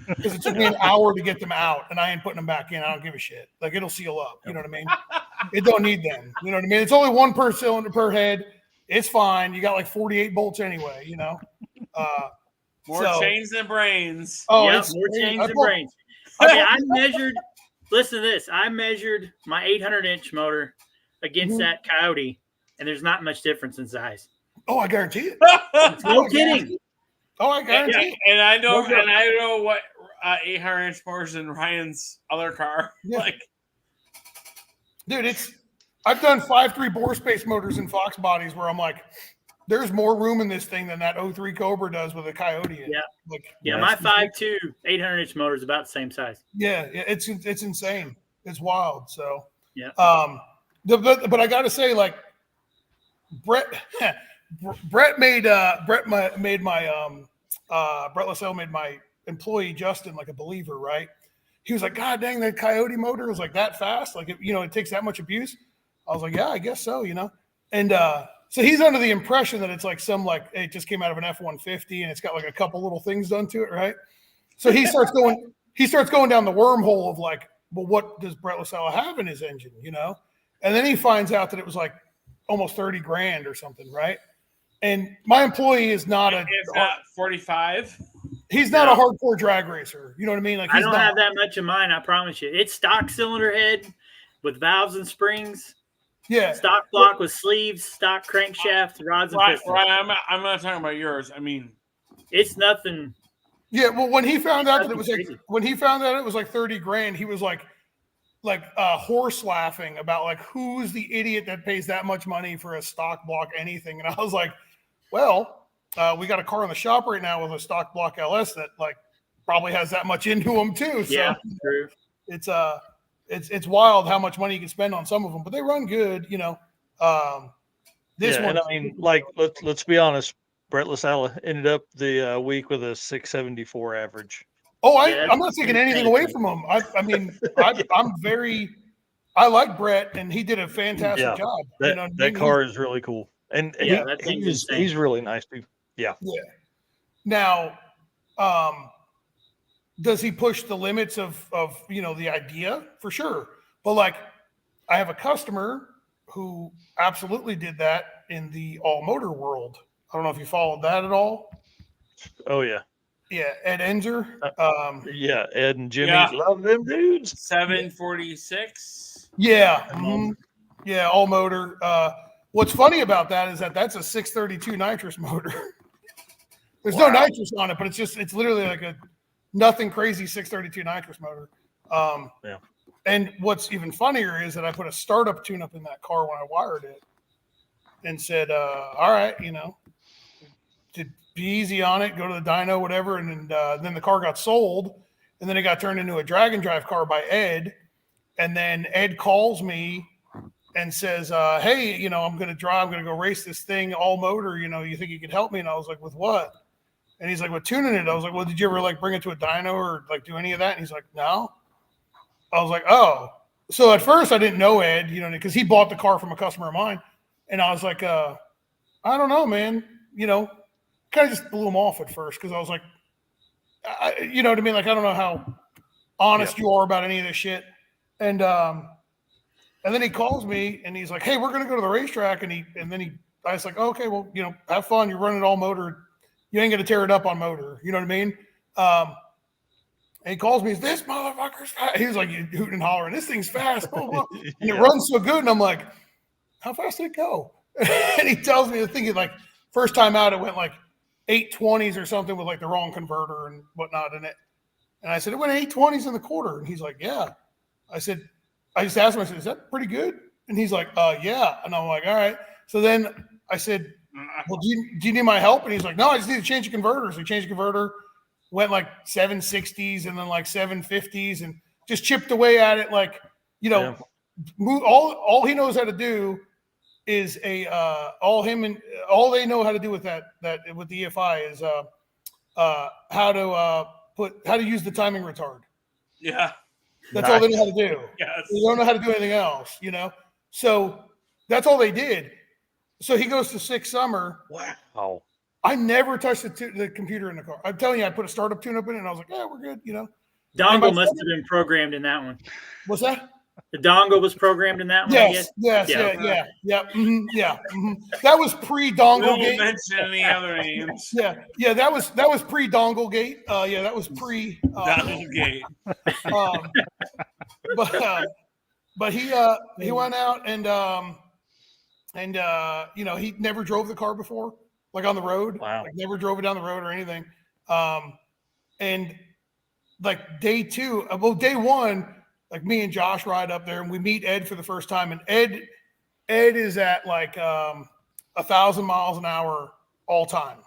because it took me an hour to get them out, and I ain't putting them back in. I don't give a shit. Like it'll seal up. You know what I mean? It don't need them. You know what I mean? It's only 1 per cylinder per head. It's fine. You got like 48 bolts anyway. You know, more chains than brains. Oh, yep, more chains than brains. Okay, I measured. Listen to this. I measured my 800-inch motor against that Coyote, and there's not much difference in size. Oh, I guarantee it. No kidding. Oh, I guarantee it. And I know what 800-inch motors in Ryan's other car. Yeah. Dude, I've done 5.3 bore space motors in Fox bodies where I'm like, there's more room in this thing than that 03 Cobra does with a Coyote in it. Yeah, my 5.2 800-inch motor is about the same size. Yeah, it's insane. It's wild. So yeah. But I got to say, like, Brett made my Brett LaSalle made my employee Justin like a believer, right? He was like, God dang, that Coyote motor was like that fast. Like, it takes that much abuse. I was like, yeah, I guess so, And so he's under the impression that it's like it just came out of an F-150 and it's got like a couple little things done to it, right? So he starts going down the wormhole of like, well, what does Brett LaSalle have in his engine, And then he finds out that it was like almost 30 grand or something, right? And my employee is not it's not 45. He's not a hardcore drag racer. You know what I mean? Like I don't have that much in mine, I promise you. It's stock cylinder head with valves and springs. Yeah. Stock block with sleeves, stock crankshaft, rods and pistons. Right, I'm not talking about yours. I mean, it's nothing. Yeah, well, when he found out that it was like 30 grand, he was like horse laughing about like who's the idiot that pays that much money for a stock block anything. And I was like, well, we got a car in the shop right now with a stock block LS that like probably has that much into them too. So yeah, true. It's wild how much money you can spend on some of them, but they run good, and I mean, like let's be honest, Brett LaSalle ended up the week with a 674 average. Oh, I'm not taking anything away from him. I like Brett, and he did a fantastic job. That car is really cool, and he's really nice too. Yeah. Yeah. Now, does he push the limits of the idea? For sure. But like, I have a customer who absolutely did that in the all motor world. I don't know if you followed that at all. Oh yeah. Yeah, Ed Enzer. Yeah, Ed and Jimmy love them dudes. 746. Yeah. Mm-hmm. Yeah, all motor. What's funny about that is that's a 632 nitrous motor. There's no nitrous on it, but it's literally like a nothing crazy 632 nitrous motor. Yeah. And what's even funnier is that I put a startup tune-up in that car when I wired it and said, all right, to be easy on it, go to the dyno, whatever. And then the car got sold, and then it got turned into a drag and drive car by Ed. And then Ed calls me and says, hey, I'm going to go race this thing all motor. You think you could help me? And I was like, with what? And he's like, with tuning it. I was like, well, did you ever like bring it to a dyno or like do any of that? And he's like, no. I was like, oh. So at first I didn't know Ed, because he bought the car from a customer of mine. And I was like, I don't know, man. Kind of just blew him off at first because I was like, you know what I mean? Like, I don't know how honest you are about any of this shit. And then he calls me and he's like, hey, we're going to go to the racetrack. I was like, okay, well, have fun. You're running all motor. You ain't going to tear it up on motor. You know what I mean? And he calls me, is this motherfucker's fast? He was like, you hooting and hollering. This thing's fast. Blah, blah. And it runs so good. And I'm like, how fast did it go? And he tells me the thing is like, first time out, it went like 820s or something with like the wrong converter and whatnot in it. And I said, it went 820s in the quarter. And he's like, yeah. I just asked him, I said, is that pretty good? And he's like, yeah. And I'm like, all right. So then I said, well, do you need my help? And he's like, no, I just need to change the converter. So he changed the converter, went like 760s and then like 750s and just chipped away at it. Like, move, all he knows how to do is all they know how to do with that with the EFI is how to use the timing retard. Yeah. That's all they know how to do. Yes. They don't know how to do anything else, So that's all they did. So he goes to Six Summer. Wow. I never touched the computer in the car. I'm telling you, I put a startup tune-up in it, and I was like, yeah, we're good, Dongle must have been programmed in that one. What's that? The dongle was programmed in that one, I guess? Yeah. Mm-hmm, yeah. Mm-hmm. That was pre-dongle gate. Don't mention any other names. Yeah, that was pre-dongle gate. That was dongle gate. But he went out and he never drove the car before, like on the road. Wow. Like never drove it down the road or anything. And like day one, like me and Josh ride up there and we meet Ed for the first time. And Ed is at like 1,000 miles an hour all time,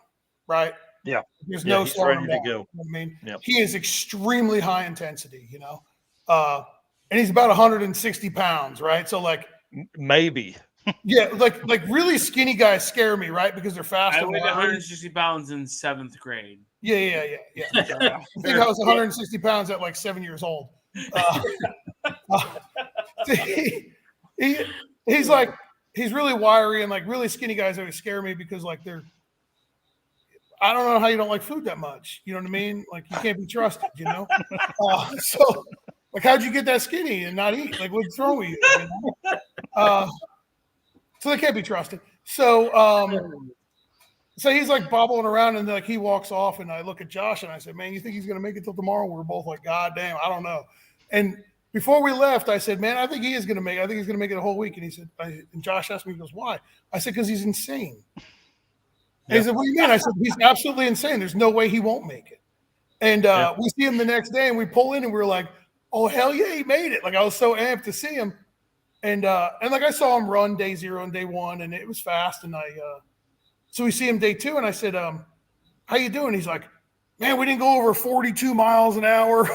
right? Yeah. There's no slowing ready down. to go. I mean, Yep. He is extremely high intensity, and he's about 160 pounds, right? So like maybe. Yeah, like really skinny guys scare me, right? Because they're fast. I weighed 160 pounds in 7th grade. Yeah. I think I was 160 pounds at like 7 years old. He's like, he's really wiry, and like really skinny guys always scare me because like I don't know how you don't like food that much. You know what I mean? Like you can't be trusted, you know? So like, how'd you get that skinny and not eat? Like what's wrong with you? You know? So they can't be trusted. So he's like bobbling around, and like he walks off, and I look at Josh and I said, man, you think he's going to make it till tomorrow? We're both like, God damn, I don't know. And before we left, I said, man, I think he is going to make it. I think he's going to make it a whole week. And he said, and Josh asked me, he goes, why? I said, because he's insane. And he said, what do you mean? I said, he's absolutely insane. There's no way he won't make it. And we see him the next day, and we pull in, and we were like, oh, hell yeah, he made it. Like I was so amped to see him. And like I saw him run day 0 and day 1, and it was fast. And so we see him day 2, and I said, how you doing? He's like, man, we didn't go over 42 miles an hour.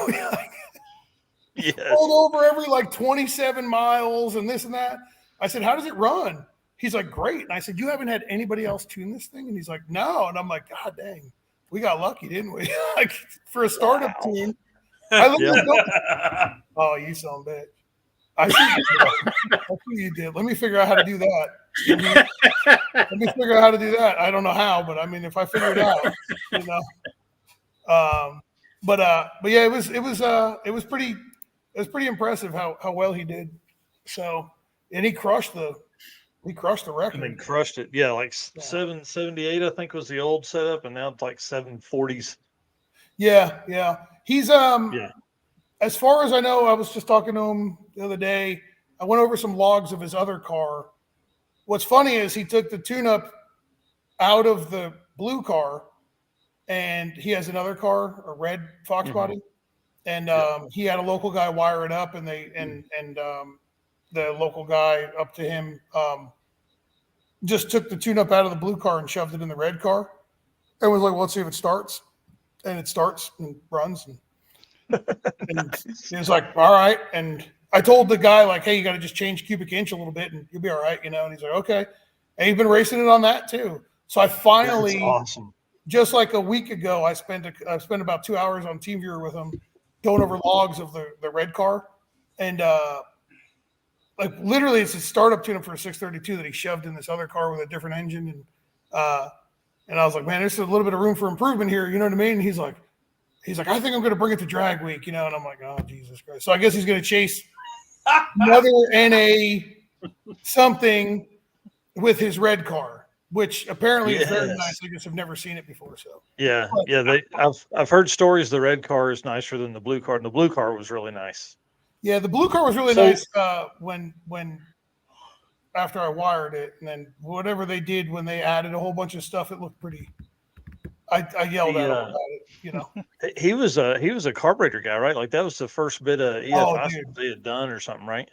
Yes. Pulled over every like 27 miles and this and that. I said, how does it run? He's like, great. And I said, you haven't had anybody else tune this thing? And he's like, no. And I'm like, God dang, we got lucky, didn't we? Like for a startup tune. I literally oh, you son of a bitch. I see you did. Let me figure out how to do that. Let me figure out how to do that. I don't know how, but I mean, if I figure it out, you know. But yeah, it was pretty impressive how well he did. So, and he crushed the record. I mean, crushed it. Yeah, like 778, I think was the old setup, and now it's like 740s. Yeah. He's as far as I know, I was just talking to him the other day. I went over some logs of his other car. What's funny is he took the tune-up out of the blue car, and he has another car, a red Fox body, and he had a local guy wire it up, and the local guy up to him just took the tune-up out of the blue car and shoved it in the red car, and was like, well, let's see if it starts. And it starts and runs, and he was like, all right. And I told the guy, like, hey, you got to just change cubic inch a little bit and you'll be all right, you know. And he's like, okay. And he's been racing it on that too. So I finally, awesome. Just like a week ago, I spent about 2 hours on TeamViewer with him, going over logs of the red car, and like literally, it's a startup tune-up for a 632 that he shoved in this other car with a different engine, and I was like, man, there's a little bit of room for improvement here, you know what I mean? And he's like, I think I'm going to bring it to drag week, you know. And I'm like, oh, Jesus Christ. So I guess he's going to chase another NA something with his red car, which apparently is very nice. I just have never seen it before. So I've heard stories the red car is nicer than the blue car, and the blue car was really nice. Yeah, the blue car was really nice when after I wired it, and then whatever they did when they added a whole bunch of stuff, it looked pretty. I yelled at him about it, you know. He was a carburetor guy, right? Like that was the first bit of EFI they had done or something, right?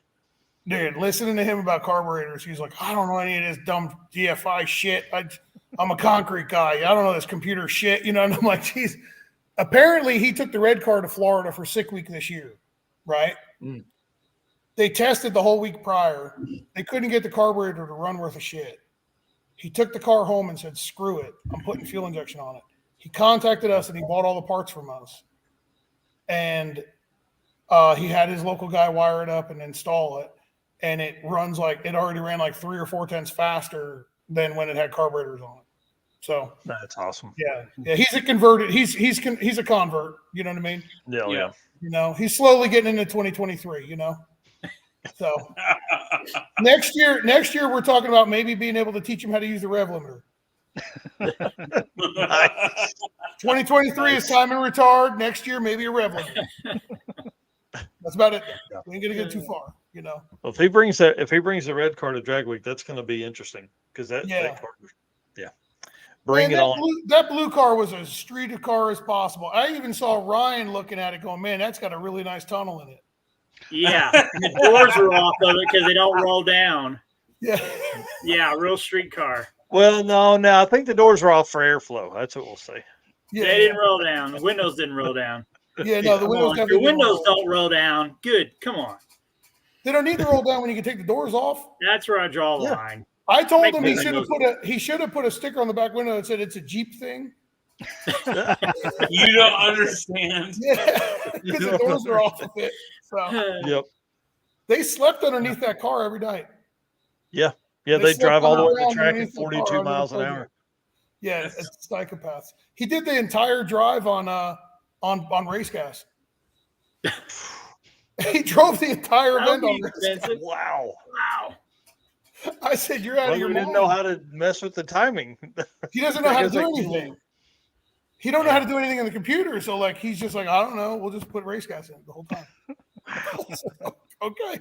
Dude, listening to him about carburetors, he's like, I don't know any of this dumb DFI shit. I'm a concrete guy. I don't know this computer shit, you know. And I'm like, geez. Apparently, he took the red car to Florida for sick week this year, right? Mm. They tested the whole week prior. They couldn't get the carburetor to run worth a shit. He took the car home and said, screw it. I'm putting fuel injection on it. He contacted us and he bought all the parts from us. And he had his local guy wire it up and install it. And it runs like it already ran like 3 or 4 tenths faster than when it had carburetors on it. So that's awesome. Yeah. He's a converted. He's a convert. You know what I mean? Yeah. You know, he's slowly getting into 2023. You know. So next year we're talking about maybe being able to teach him how to use the rev limiter. 2023 is time and retard. Next year, maybe a rev limiter. That's about it. We ain't gonna get too far, you know. Well, if he brings the red car to drag week, that's gonna be interesting because that car, bring it on. That blue car was as street a car as possible. I even saw Ryan looking at it, going, "Man, that's got a really nice tunnel in it." Yeah, the doors are off of it because they don't roll down. Yeah, real street car. Well, no, I think the doors are off for airflow. That's what we'll say. Yeah, they didn't roll down. The windows didn't roll down. Yeah, no, the windows definitely. The windows don't roll down. Good, come on. They don't need to roll down when you can take the doors off. That's where I draw the line. I told him he should have put a sticker on the back window that said it's a Jeep thing. You don't understand. Yeah, because the doors are off of it. So Yep. they slept underneath that car every night. Yeah. Yeah, They they slept drive all the way to the around track underneath at the car 42 under the miles an plug. hour. Yeah, it's psychopaths. He did the entire drive on race gas. He drove the entire event on race gas. Expensive. Wow. Wow. I said, "You're out Well, of your we mind." didn't know how to mess with the timing. He doesn't know how to Because, do like, anything. He don't know how to do anything in the computer. So like he's just like, I don't know. We'll just put race gas in the whole time. So, okay.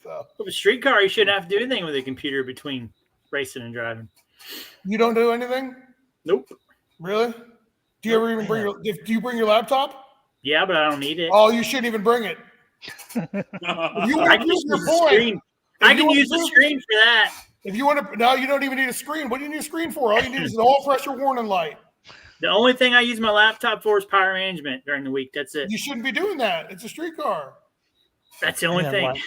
So With a street car, you shouldn't have to do anything with a computer between racing and driving. you don't do anything? Nope. Really? Do you ever even bring do you bring your laptop? Yeah, but I don't need it. Oh, you shouldn't even bring it. If you I want can to use prove your the point, screen. I you can wanna use the prove- screen for that. if you want to, no, you don't even need a screen. What do you need a screen for? All you need is an all pressure warning light. The only thing I use my laptop for is power management during the week. That's it. You shouldn't be doing that. It's a street car. That's the only Man, thing. like,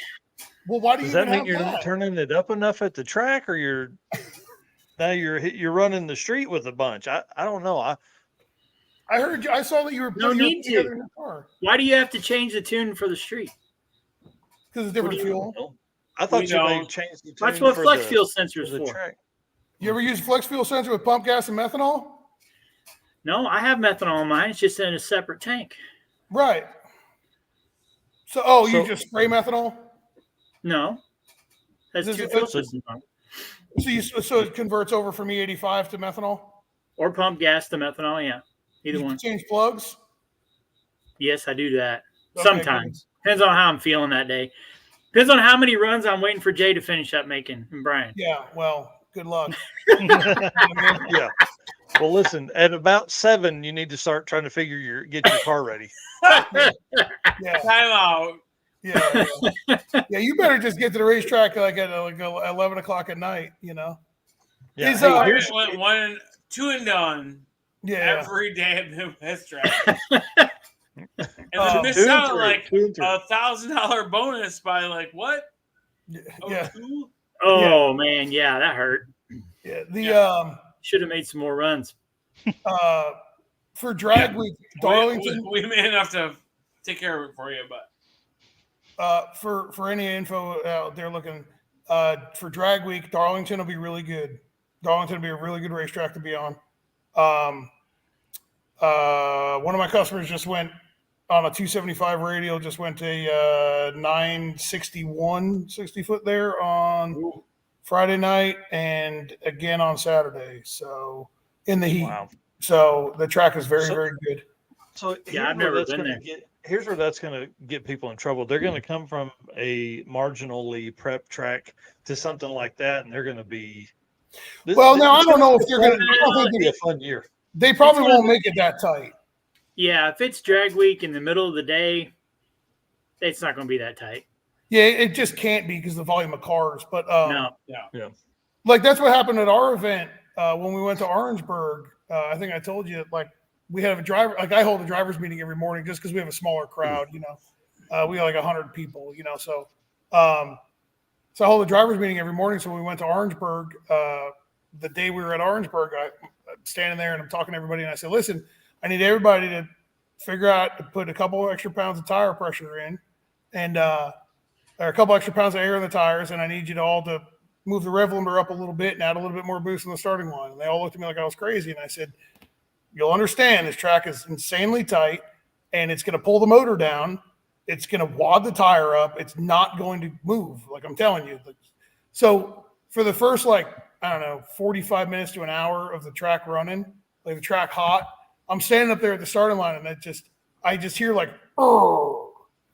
Well, why do you does that even mean have you're that? not turning it up enough at the track, or you're running the street with a bunch? I don't know. I heard you. I saw that you were No putting need it together to. in your car Why do you have to change the tune for the street? because it's different fuel. I thought We you may don't. change the That's tune what for flex the, fuel sensor for is the for. track. You ever use flex fuel sensor with pump gas and methanol? No, I have methanol in mine. It's just in a separate tank. Right. So, you So- just spray methanol? No. That's This two is- fuel this is- systems on it. So it converts over from E85 to methanol? Or pump gas to methanol. Yeah. Either You one. change plugs? Yes, I do that. Okay, Sometimes. Depends on how I'm feeling that day. Depends on how many runs I'm waiting for Jay to finish up making and Brian. Yeah, well, good luck. Yeah. Well, listen. At about 7, you need to start trying to get your car ready. Yeah, Time out. yeah. Yeah, you better just get to the racetrack like at 11 o'clock at night, you know? Yeah. Is, Hey, uh, here's- Went 2 and done Yeah. every day at Midwest track. And Oh, then miss 2 and out 3, like 2 and 3. $1,000 bonus by like what? Yeah. 02? Oh, man. Yeah, that hurt. Yeah. The Should have made some more runs. for drag week, Darlington. We may enough to take care of it for you, but For any info out there looking for drag week, Darlington will be really good. Darlington will be a really good racetrack to be on. One of my customers just went on a 275 radial, just went a 961 60 foot there on Friday night and again on Saturday. So in the heat. Wow. So the track is very, very good. So Yeah, I've never been there. Here's where that's going to get people in trouble. They're going to come from a marginally prep track to something like that, and they're going to be. Well, now I don't know if they're going to. I don't think be a fun year. they probably won't make it that tight. Yeah, if it's drag week in the middle of the day, it's not going to be that tight. Yeah, it just can't be because of the volume of cars. But No. like that's what happened at our event when we went to Orangeburg. I think I told you, like we have a driver. Like I hold a drivers meeting every morning just because we have a smaller crowd. You know, we have like 100 people. You know, so I hold a drivers meeting every morning. So we went to Orangeburg. The day we were at Orangeburg, I'm standing there and I'm talking to everybody, and I said, "Listen, I need everybody to figure out to put a couple extra pounds of tire pressure in, and or a couple extra pounds of air in the tires, and I need you to all to move the rev limiter up a little bit and add a little bit more boost in the starting line." And they all looked at me like I was crazy, and I said, "You'll understand this track is insanely tight, and it's going to pull the motor down. It's going to wad the tire up. It's not going to move. Like I'm telling you." So for the first 45 minutes to an hour of the track running, like the track hot, I'm standing up there at the starting line, and I just hear like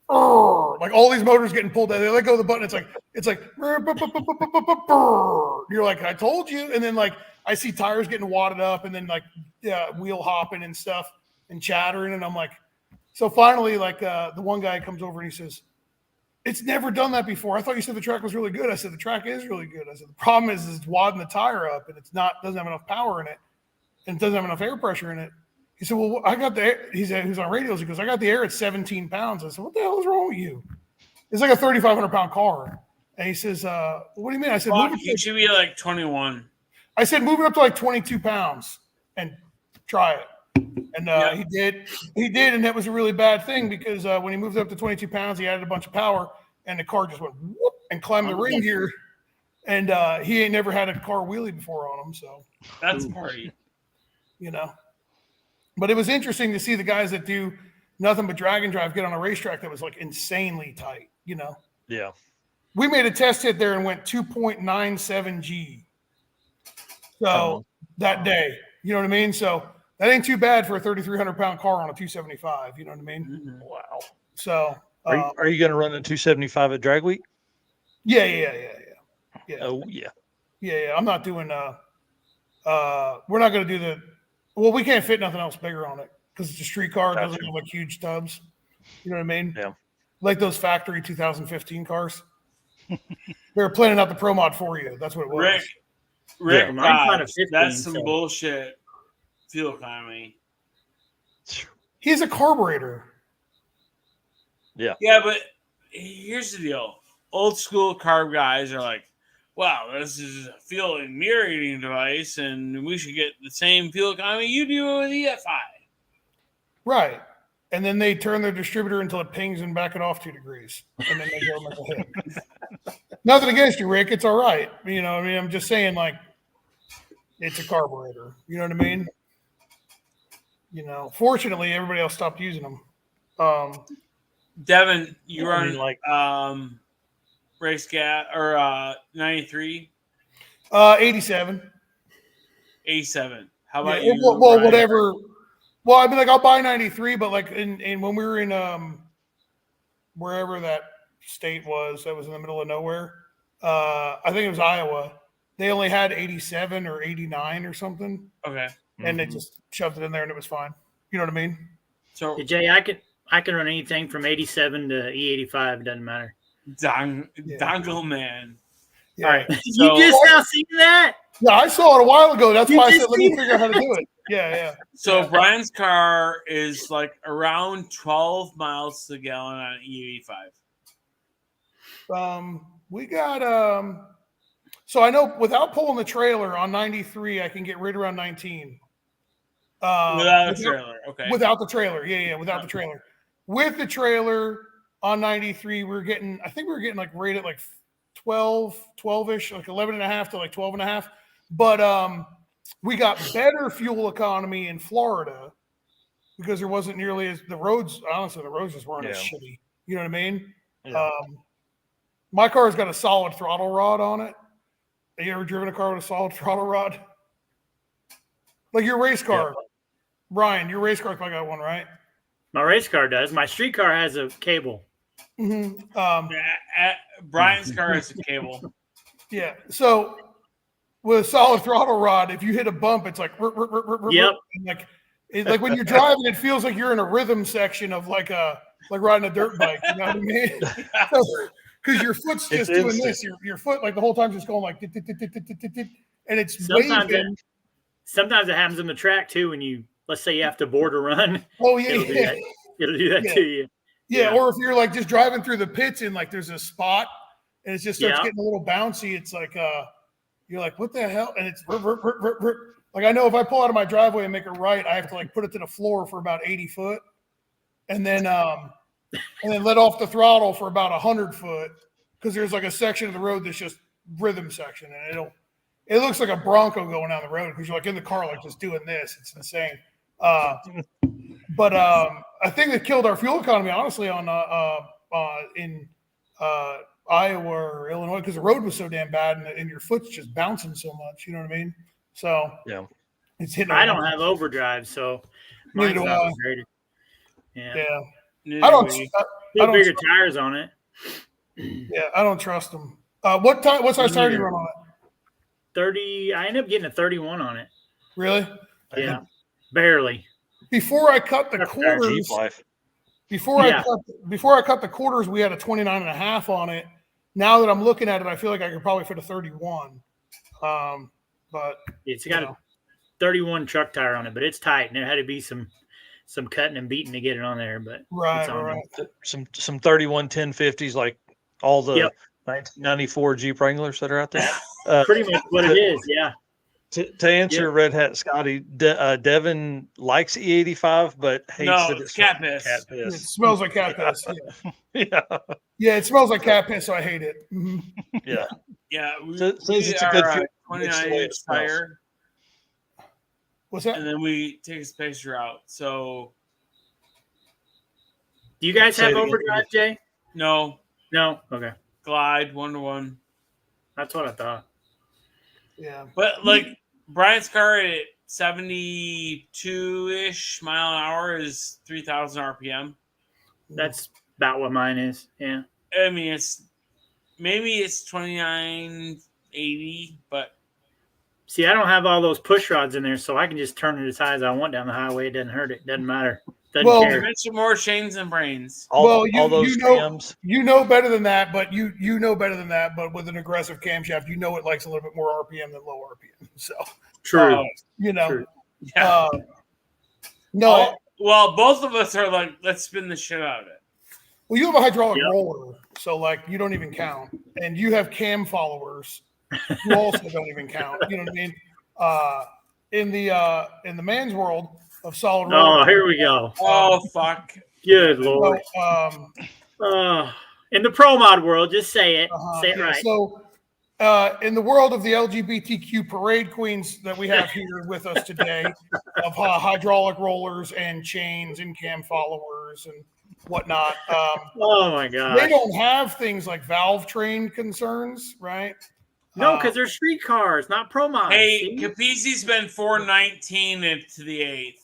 all these motors getting pulled down. They let go of the button. It's like you're like, I told you. And then like I see tires getting wadded up, and then like wheel hopping and stuff and chattering, and I'm like, so finally like the one guy comes over and he says, "It's never done that before. I thought you said the track was really good." I said, "The track is really good." I said, "The problem is it's wadding the tire up, and doesn't have enough power in it, and it doesn't have enough air pressure in it." He said, "Well, I got the air." He said, "Who's on radios?" He goes, "I got the air at 17 pounds." I said, "What the hell is wrong with you?" It's like a 3,500 pound car. And he says, "What do you mean?" I said, Fuck, you should be like 21. I said, "Move it up to like 22 pounds and try it. And he did, and that was a really bad thing because when he moved up to 22 pounds, he added a bunch of power, and the car just went whoop and climbed the ring gear. And he ain't never had a car wheelie before on him, so that's party. But it was interesting to see the guys that do nothing but drag and drive get on a racetrack that was like insanely tight. Yeah. We made a test hit there and went 2.97 G. So that day, you know what I mean? So that ain't too bad for a 3,300 pound car on a 275. You know what I mean? Mm-hmm. Wow. So are you going to run a 275 at drag week? Yeah. Oh yeah. Yeah. I'm not doing. We're not going to do we can't fit nothing else bigger on it because it's a street car. It doesn't have like huge tubs. You know what I mean? Yeah. Like those factory 2015 cars. They were planning out the Pro Mod for you. That's what it was. Rick, mine's not a 15, that's some bullshit fuel economy. He's a carburetor. Yeah. Yeah, but here's the deal. Old school carb guys are like, wow, this is a fuel and mirror eating device, and we should get the same fuel economy you do with EFI. Right. And then they turn their distributor until it pings and back it off 2 degrees. And then they go like a hit. Nothing against you, Rick. It's all right. I'm just saying, like, it's a carburetor. You know what I mean? Fortunately, everybody else stopped using them. Devin, you run race gas or 93? 87. 87. How about you? Well, whatever. Well, I mean, like, I'll buy 93, but like in when we were in wherever that state was that was in the middle of nowhere, I think it was Iowa. They only had 87 or 89 or something. Okay. And they just shoved it in there and it was fine. You know what I mean? So Jay, I can run anything from 87 to E85. It doesn't matter. Dongle man. Yeah. All right. You just now seen that? Yeah, I saw it a while ago. That's why I said, let me figure out how to do it. Yeah. So Brian's car is like around 12 miles to the gallon on E85. We got so I know without pulling the trailer on 93, I can get right around 19. Without a trailer, okay. Without the trailer, without the trailer. With the trailer on 93, we were getting like right at like 12-ish, like 11 and a half to like 12 and a half. But we got better fuel economy in Florida because there wasn't nearly as the roads just weren't as shitty. You know what I mean? Yeah. My car's got a solid throttle rod on it. Have you ever driven a car with a solid throttle rod? Like your race car. Yeah. Brian, your race car's probably got one, right? My race car does. My street car has a cable. Mm-hmm. Brian's car has a cable. Yeah. So with a solid throttle rod, if you hit a bump, it's like yep. Like when you're driving, it feels like you're in a rhythm section of like riding a dirt bike. You know what I mean? Because your foot's just doing this. Your foot, like the whole time, just going like, and it's sometimes it happens on the track too. When you, let's say you have to board a run. Oh yeah, it'll do that to you. Yeah, or if you're like just driving through the pits and like there's a spot and it just starts getting a little bouncy, it's like you're like, what the hell? And it's like I know if I pull out of my driveway and make a right, I have to like put it to the floor for about 80 foot, and then let off the throttle for about 100 foot because there's like a section of the road that's just rhythm section, and it looks like a Bronco going down the road because you're like in the car like just doing this. It's insane. But I think that killed our fuel economy, honestly, in Iowa or Illinois because the road was so damn bad and your foot's just bouncing so much. You know what I mean? So it's hitting. I don't have overdrive, so mine's not upgraded. Yeah. I don't bigger tires on it. Yeah, I don't trust them. What size tire do you run on it? 30. I ended up getting a 31 on it. Really? Yeah, barely. Before I cut the quarters, before I cut the quarters, we had a 29 and a half on it. Now that I'm looking at it, I feel like I could probably fit a 31. But it's got a 31 truck tire on it, but it's tight, and there had to be some cutting and beating to get it on there. But right. Some 31 1050s, like all the 1994 Jeep Wranglers that are out there. Pretty much what it is, yeah. To answer Red Hat Scotty, Devin likes E85, but hates that it's cat piss. Cat It piss. smells like cat piss. Yeah. Yeah, it smells like cat piss, so I hate it. Mhm. Yeah. Yeah, Says we it's a are good a fuel. 29-inch tire, What's that? and then we take a spacer out. So Do you guys Say have it again. overdrive, Jay? no No. Okay, glide 1-to-1. that's what I thought. Yeah. But like Brian's car at 72-ish mile an hour is 3,000 RPM. That's about what mine is. Yeah. I mean, it's 2980, but See, I don't have all those push rods in there, so I can just turn it as high as I want down the highway. It doesn't hurt. It doesn't matter. Doesn't Well, you care. mentioned more chains and brains. All those know, cams. you know better than that, but you know better than that. But with an aggressive camshaft, you know it likes a little bit more RPM than low RPM. So True. you know, True. Yeah. no. Well, both of us are like, let's spin the shit out of it. Well, you have a hydraulic Yep. roller, so like you don't even count, and you have cam followers who also don't even count. You know what I mean? In the man's world of solid Oh, roller, here we go. Oh, fuck. Good Lord. In the pro mod world, just say it. Say it yeah, right. So, in the world of the LGBTQ parade queens that we have here with us today, of hydraulic rollers and chains and cam followers and whatnot, Oh my they God. don't have things like valve train concerns, right? No, because they're street cars, not pro mods. Hey, see? Capizzi's been 419 into the 8th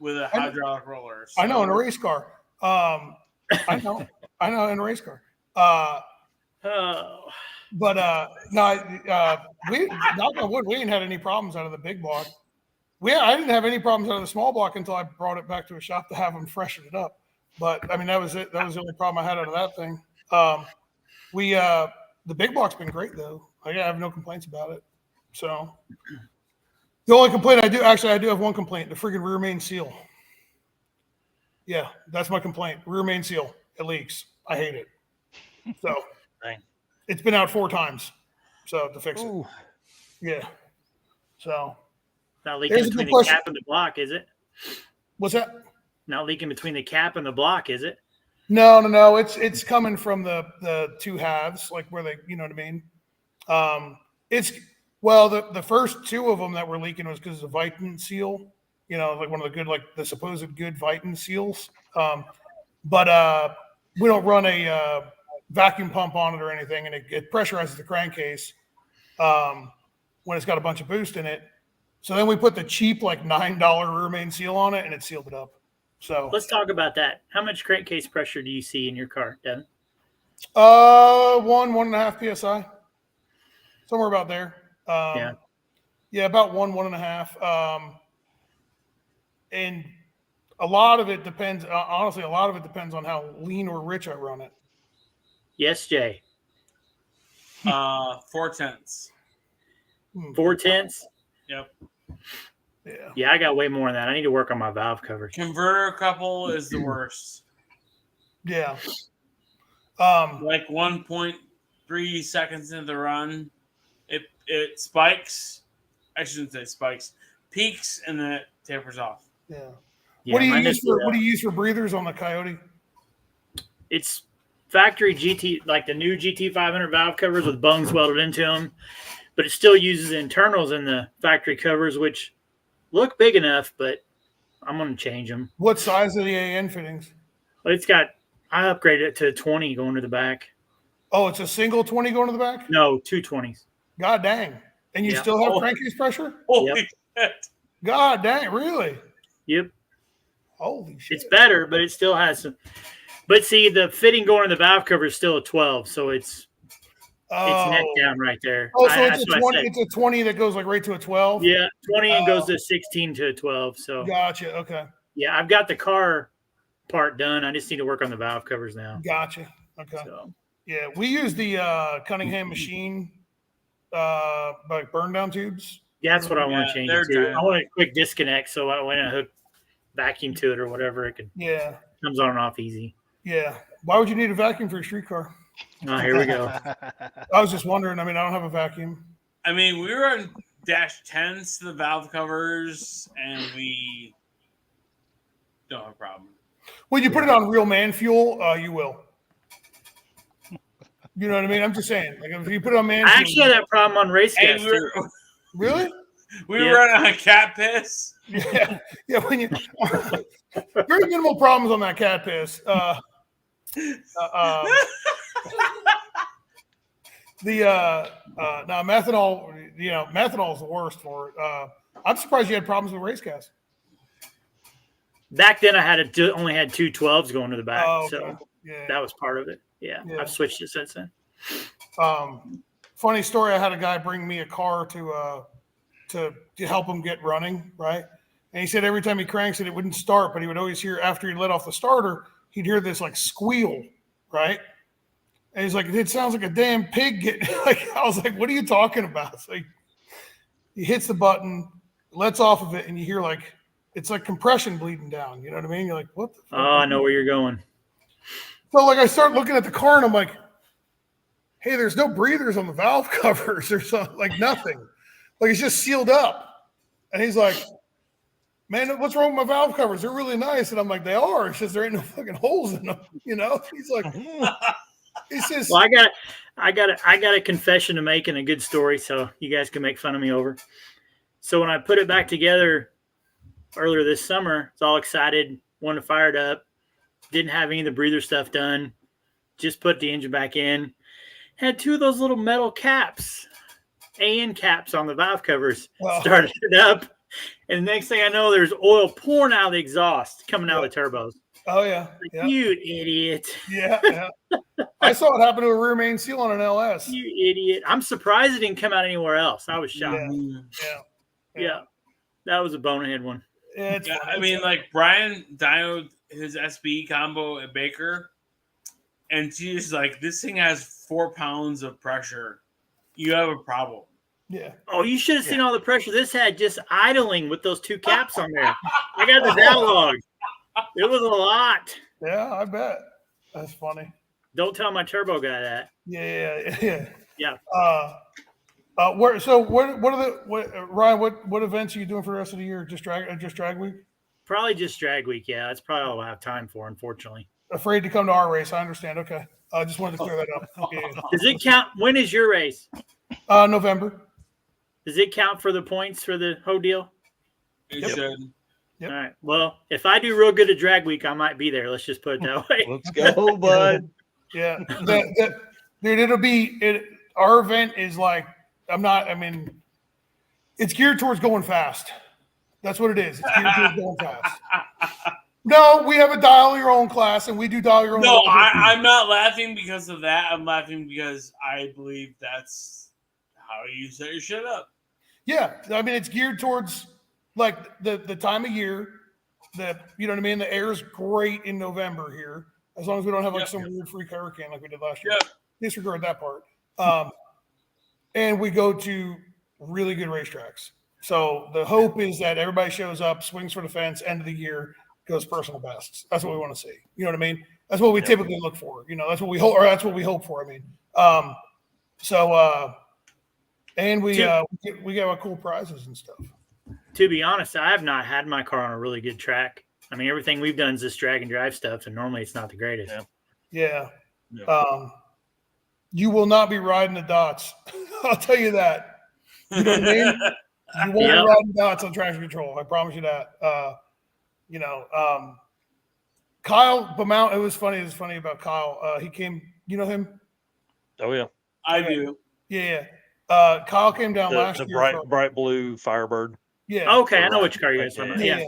with a hydraulic roller. So. I know in a race car. I know in a race car. Oh. But we knock on wood, we ain't had any problems out of the big block. I didn't have any problems out of the small block until I brought it back to a shop to have them freshen it up. But I mean, that was it. That was the only problem I had out of that thing. The big block's been great though. I have no complaints about it. So the only complaint I do have one complaint: the friggin' rear main seal. Yeah, that's my complaint. Rear main seal, it leaks. I hate it. So it's been out 4 times. So to fix it. Yeah. So Not leaking Here's a between good the question. cap and the block, is it? what's that? Not leaking between the cap and the block, is it? No. It's coming from the 2 halves, like where they, you know what I mean? The first 2 of them that were leaking was because of the Vitan seal, you know, like one of the good, like the supposed good Vitan seals. But we don't run a vacuum pump on it or anything, and it pressurizes the crankcase when it's got a bunch of boost in it. So then we put the cheap, like $9 rear main seal on it, and it sealed it up. So Let's talk about that. How much crankcase pressure do you see in your car, Devin? 1.5 psi, somewhere about there. Yeah, about 1.5. And a lot of it depends. Honestly, a lot of it depends on how lean or rich I run it. Yes, Jay. 4/10. 4/10. Yep. Yeah, I got way more than that. I need to work on my valve covers. Converter couple is the worst. Yeah. Like 1.3 seconds into the run, it spikes. I shouldn't say spikes. Peaks and then it tapers off. Yeah. Yeah, What do mine you use for breathers on the Coyote? It's factory GT, like the new GT500 valve covers with bungs welded into them, but it still uses the internals in the factory covers, which look big enough, but I'm going to change them. What size are the AN fittings? But I upgraded it to 20 going to the back. Oh, it's a single 20 going to the back? No, 220s. God dang. And you Yeah. still have crankcase pressure? Holy shit. God dang, really? Yep. Holy shit. It's better, but it still has some. But see, the fitting going in the valve cover is still a 12, so it's neck down right there. Oh, so it's a 20 that goes like right to a 12? Yeah, 20 and goes to 16 to a 12. So Gotcha. Okay. yeah, I've got the car part done. I just need to work on the valve covers now. Gotcha. Okay. So Yeah, we use the Cunningham machine like burn down tubes. yeah, that's what I want to change it to. good. I want a quick disconnect, so when I hook vacuum to it or whatever, it comes on and off easy. Yeah. Why would you need a vacuum for a street car? Oh, here we go. I was just wondering. I mean, I don't have a vacuum. I mean, we run -10s to the valve covers, and we don't have a problem. When you put it on real man fuel, you will. You know what I mean? I'm just saying. Like if you put it on man I fuel, actually had that problem on race And gas we too. were, really? we Yeah. run on cat piss. Yeah. When you very minimal problems on that cat piss. Now methanol, methanol is the worst for it. I'm surprised you had problems with race gas. Back then, I had only had 2 12s going to the back, Oh, okay. so Yeah. that was part of it. Yeah, Yeah. I've switched it since then. Funny story. I had a guy bring me a car to help him get running, right? And he said every time he cranks it, it wouldn't start, but he would always hear after he let off the starter, he'd hear this like squeal, right? And he's like, it sounds like a damn pig getting. Like I was like, what are you talking about? So he hits the button, lets off of it, and you hear like it's like compression bleeding down. You know what I mean? You're like, what the fuck? Oh, I know where you're going. So like I start looking at the car and I'm like, hey, there's no breathers on the valve covers or something, like nothing. Like it's just sealed up. And he's like, man, what's wrong with my valve covers? They're really nice. And I'm like, they are. It's just there ain't no fucking holes in them. You know? He's like, he says, Well, I got a confession to make and a good story, so you guys can make fun of me over. So when I put it back together earlier this summer, I was all excited, wanted to fire it up. Didn't have any of the breather stuff done. Just put the engine back in. Had 2 of those little metal caps, AN caps on the valve covers. Wow. Started it up. And the next thing I know, there's oil pouring out of the exhaust, coming out of the turbos. oh yeah. Like, Yeah. you idiot. Yeah. I saw it happen to a rear main seal on an LS. You idiot. I'm surprised it didn't come out anywhere else. I was shocked. Yeah. That was a bonehead one. It's Yeah, funny. I mean, like Brian dynoed his SB combo at Baker, and she's like, this thing has 4 pounds of pressure. You have a problem. yeah. Oh, you should have seen all the pressure this had just idling with those 2 caps on there. I got the dialogue. It was a lot. Yeah, I bet. That's funny. Don't tell my turbo guy that. Yeah. Yeah. Ryan, what events are you doing for the rest of the year? Just drag week? Probably just drag week. Yeah, that's probably all I have time for, unfortunately. Afraid to come to our race. I understand. Okay. I just wanted to clear that up. Yeah. Does it count? When is your race? November. Does it count for the points for the whole deal? It should. Yep. All right. Well, if I do real good at drag week, I might be there. Let's just put it that way. Let's go, bud. Yeah. Dude, it'll be it. Our event is like, it's geared towards going fast. That's what it is. It's geared towards going fast. No, we have a dial your own class and we do dial your own. No, I'm not laughing because of that. I'm laughing because I believe that's how you set your shit up. Yeah. I mean, it's geared towards like the time of year that, you know what I mean? The air is great in November here, as long as we don't have like some weird freak hurricane like we did last year. Yep. Disregard that part. And we go to really good racetracks. So the hope is that everybody shows up, swings for the fence, end of the year, goes personal bests. That's what we want to see. You know what I mean? That's what we typically look for. You know, that's what we hope, or that's what we hope for. I mean, and we got cool prizes and stuff. To be honest, I have not had my car on a really good track. I mean, everything we've done is this drag and drive stuff, and normally it's not the greatest. Yeah. You will not be riding the dots. I'll tell you that. You know what I mean? You won't be riding dots on traction control. I promise you that. Kyle Beaumont, it was funny about Kyle. He came, you know him? Oh, yeah. I do. Yeah. Kyle came down last The year. bright blue Firebird. Yeah. Okay, I know which car you guys are talking about. Yeah.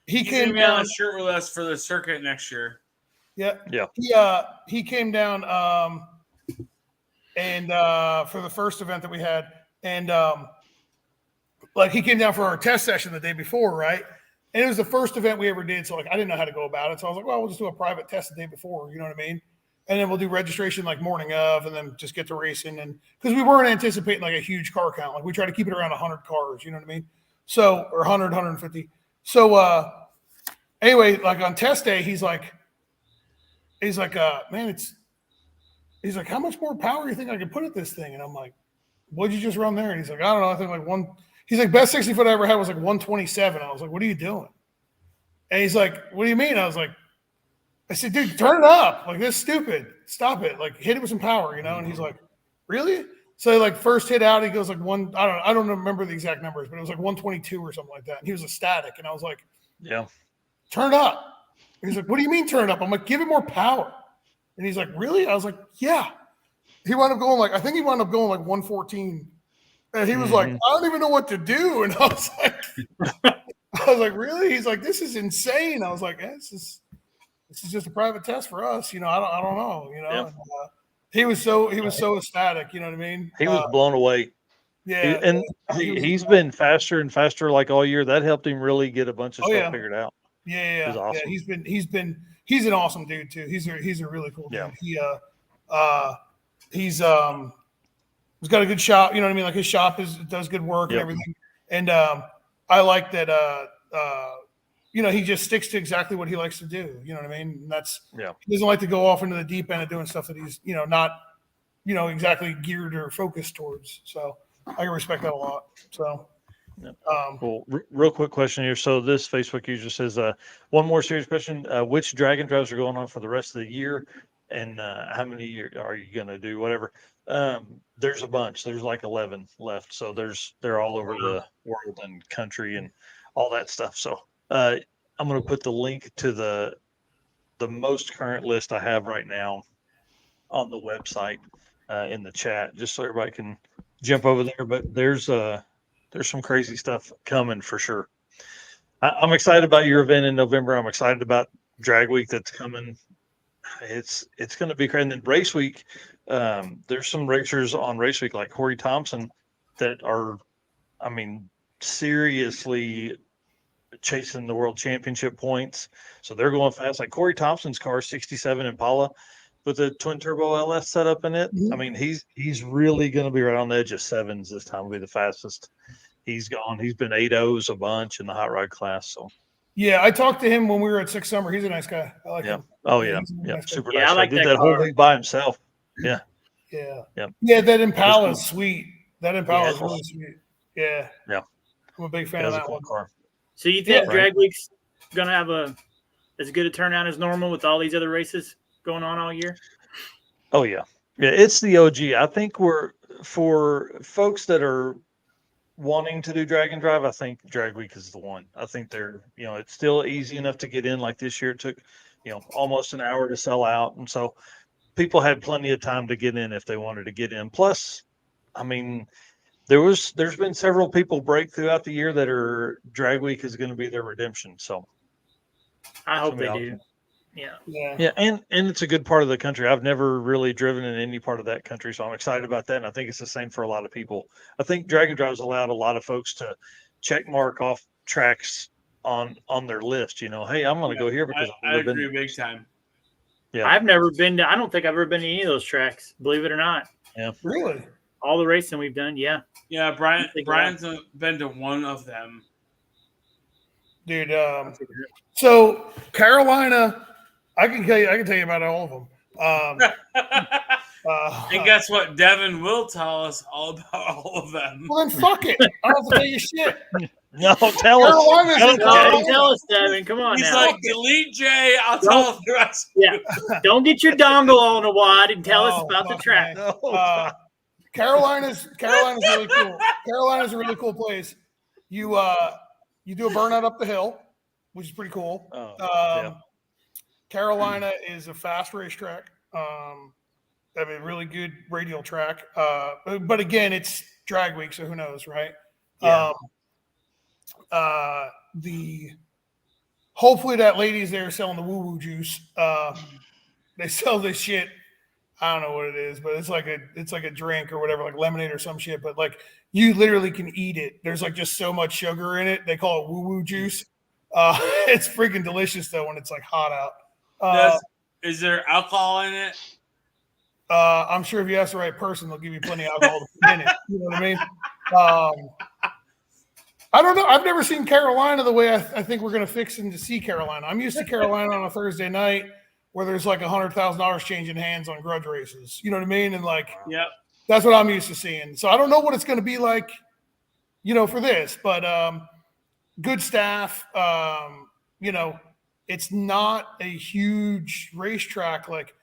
He He's came gonna be on down. the shirt with us for the circuit next year. Yeah. Yeah. He came down and for the first event that we had, and like he came down for our test session the day before, right? And it was the first event we ever did, so like I didn't know how to go about it. So I was like, well, we'll just do a private test the day before, you know what I mean? And then we'll do registration like morning of, and then just get to racing. And because we weren't anticipating like a huge car count, like we try to keep it around 100 cars, you know what I mean? So, or 100, 150. So anyway, like on test day, he's like, man, he's like, how much more power do you think I can put at this thing? And I'm like, what'd you just run there? And he's like, I don't know. I think like one. He's like, best 60 foot I ever had was like 127. I was like, what are you doing? And he's like, what do you mean? I said, dude, turn it up. Like, this is stupid. Stop it. Like, hit it with some power, you know? And he's like, really? So like first hit out, he goes like I don't remember the exact numbers, but it was like 122 or something like that. And he was ecstatic. And I was like, yeah, turn it up. He's like, what do you mean turn it up? I'm like, give it more power. And he's like, really? I was like, yeah. He wound up going like 114. And he was like, I don't even know what to do. And I was like, really? He's like, this is insane. I was like, this is just a private test for us. You know, I don't know, you know. Yeah. And, he was so ecstatic, you know what I mean? He was blown away. Yeah. He's been faster and faster like all year. That helped him really get a bunch of stuff figured out. Yeah. It was awesome. Yeah, he's an awesome dude too. He's a really cool dude. Yeah. He's got a good shop, you know what I mean? Like his shop does good work and everything. And I like that you know, he just sticks to exactly what he likes to do. You know what I mean? And he doesn't like to go off into the deep end of doing stuff that he's, you know, not, you know, exactly geared or focused towards. So I can respect that a lot. So, cool. Real quick question here. So this Facebook user says, one more serious question. Which Dragon Drives are going on for the rest of the year? And how many are you going to do? Whatever. There's a bunch. There's like 11 left. So they're all over the world and country and all that stuff. So, I'm going to put the link to the most current list I have right now on the website in the chat, just so everybody can jump over there. But there's some crazy stuff coming for sure. I'm excited about your event in November. I'm excited about Drag Week that's coming. It's going to be crazy. And then Race Week, there's some racers on Race Week like Corey Thompson that are, I mean, seriously chasing the world championship points. So they're going fast. Like Corey Thompson's car, 67 Impala with the twin turbo LS setup in it. I mean, he's really going to be right on the edge of sevens this time. Will be the fastest he's gone. He's been 8.0s a bunch in the hot rod class. So yeah, I talked to him when we were at Six Summer. He's a nice guy. I like him. Oh yeah. Nice Super guy. nice. I like I did that that whole car. week by himself. Yeah. That Impala is sweet. That Impala is cool. really sweet. Yeah. I'm a big fan of That's a that cool one. car. So you think Drag Week's going to have as good a turnout as normal with all these other races going on all year? Oh yeah. It's the OG. I think for folks that are wanting to do drag and drive, I think Drag Week is the one. I think they're, you know, it's still easy enough to get in. Like this year, it took, you know, almost an hour to sell out. And so people had plenty of time to get in if they wanted to get in. Plus, I mean, there's been several people break throughout the year that are Drag Week is going to be their redemption. So I hope they do. Yeah, and it's a good part of the country. I've never really driven in any part of that country, so I'm excited about that. And I think it's the same for a lot of people. I think Drag and Drive's allowed a lot of folks to check mark off tracks on their list. You know, hey, I'm going to go here because I agree big time. Yeah, I've never been to. I don't think I've ever been to any of those tracks. Believe it or not. Yeah, really. All the racing we've done, yeah. Brian's been to one of them. Dude, so Carolina, I can tell you about all of them. And guess what? Devin will tell us all about all of them. Well, then fuck it. I don't have to tell you shit. No, tell us. Tell us, Devin. Come on. He's now. like, delete Jay. I'll tell the rest. Yeah. Don't get your dongle on a wad and tell us about the track. Carolina's really cool. Carolina's a really cool place. You do a burnout up the hill, which is pretty cool. Carolina is a fast racetrack. I mean, really good radial track. But again, it's drag week, so who knows, right? Yeah. Hopefully that lady's there selling the woo-woo juice. They sell this shit. I don't know what it is, but it's like a drink or whatever, like lemonade or some shit. But like you literally can eat it. There's like just so much sugar in it. They call it woo-woo juice. It's freaking delicious though when it's like hot out. Is there alcohol in it? I'm sure if you ask the right person, they'll give you plenty of alcohol to put in it. You know what I mean? I don't know. I've never seen Carolina the way I think we're going to fix and to see Carolina. I'm used to Carolina on a Thursday night where there's like $100,000 changing hands on grudge races. You know what I mean? And like, That's what I'm used to seeing. So I don't know what it's going to be like, for this, but good staff. It's not a huge racetrack like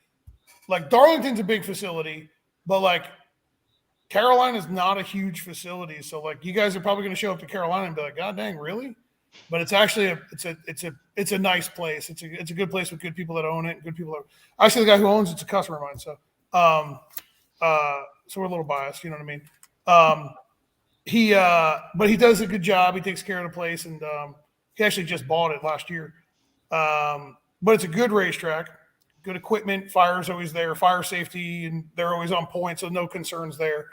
Darlington's a big facility, but like Carolina's not a huge facility. So like you guys are probably going to show up to Carolina and be like, God dang, really? But it's actually it's a nice place. It's a good place with good people that own it. Good people. Actually, the guy who owns it's a customer of mine. So so we're a little biased. You know what I mean? But he does a good job. He takes care of the place, and he actually just bought it last year. But it's a good racetrack, good equipment. Fire's always there, fire safety, and they're always on point, so no concerns there.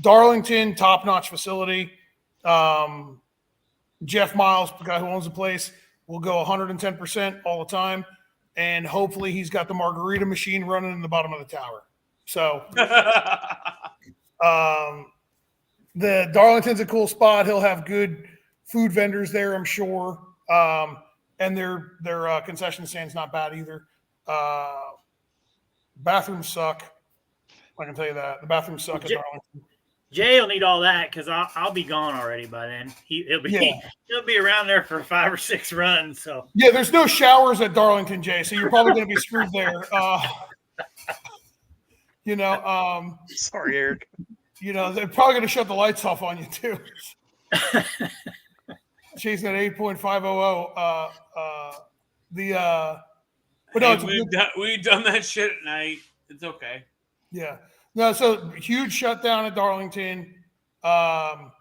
Darlington, top-notch facility. Jeff Miles, the guy who owns the place, will go 110% all the time, and hopefully he's got the margarita machine running in the bottom of the tower. So the Darlington's a cool spot. He'll have good food vendors there, I'm sure. And their concession stand's not bad either. Bathrooms suck. I can tell you that. The bathrooms suck at Darlington. Jay will need all that because I'll be gone already by then. He'll be around there for 5 or 6 runs. So yeah, there's no showers at Darlington, Jay. So you're probably going to be screwed there. Sorry, Eric. They're probably going to shut the lights off on you too. Chasing at 8.500. But no, we've done that shit at night. It's okay. Yeah. No, so huge shutdown at Darlington. The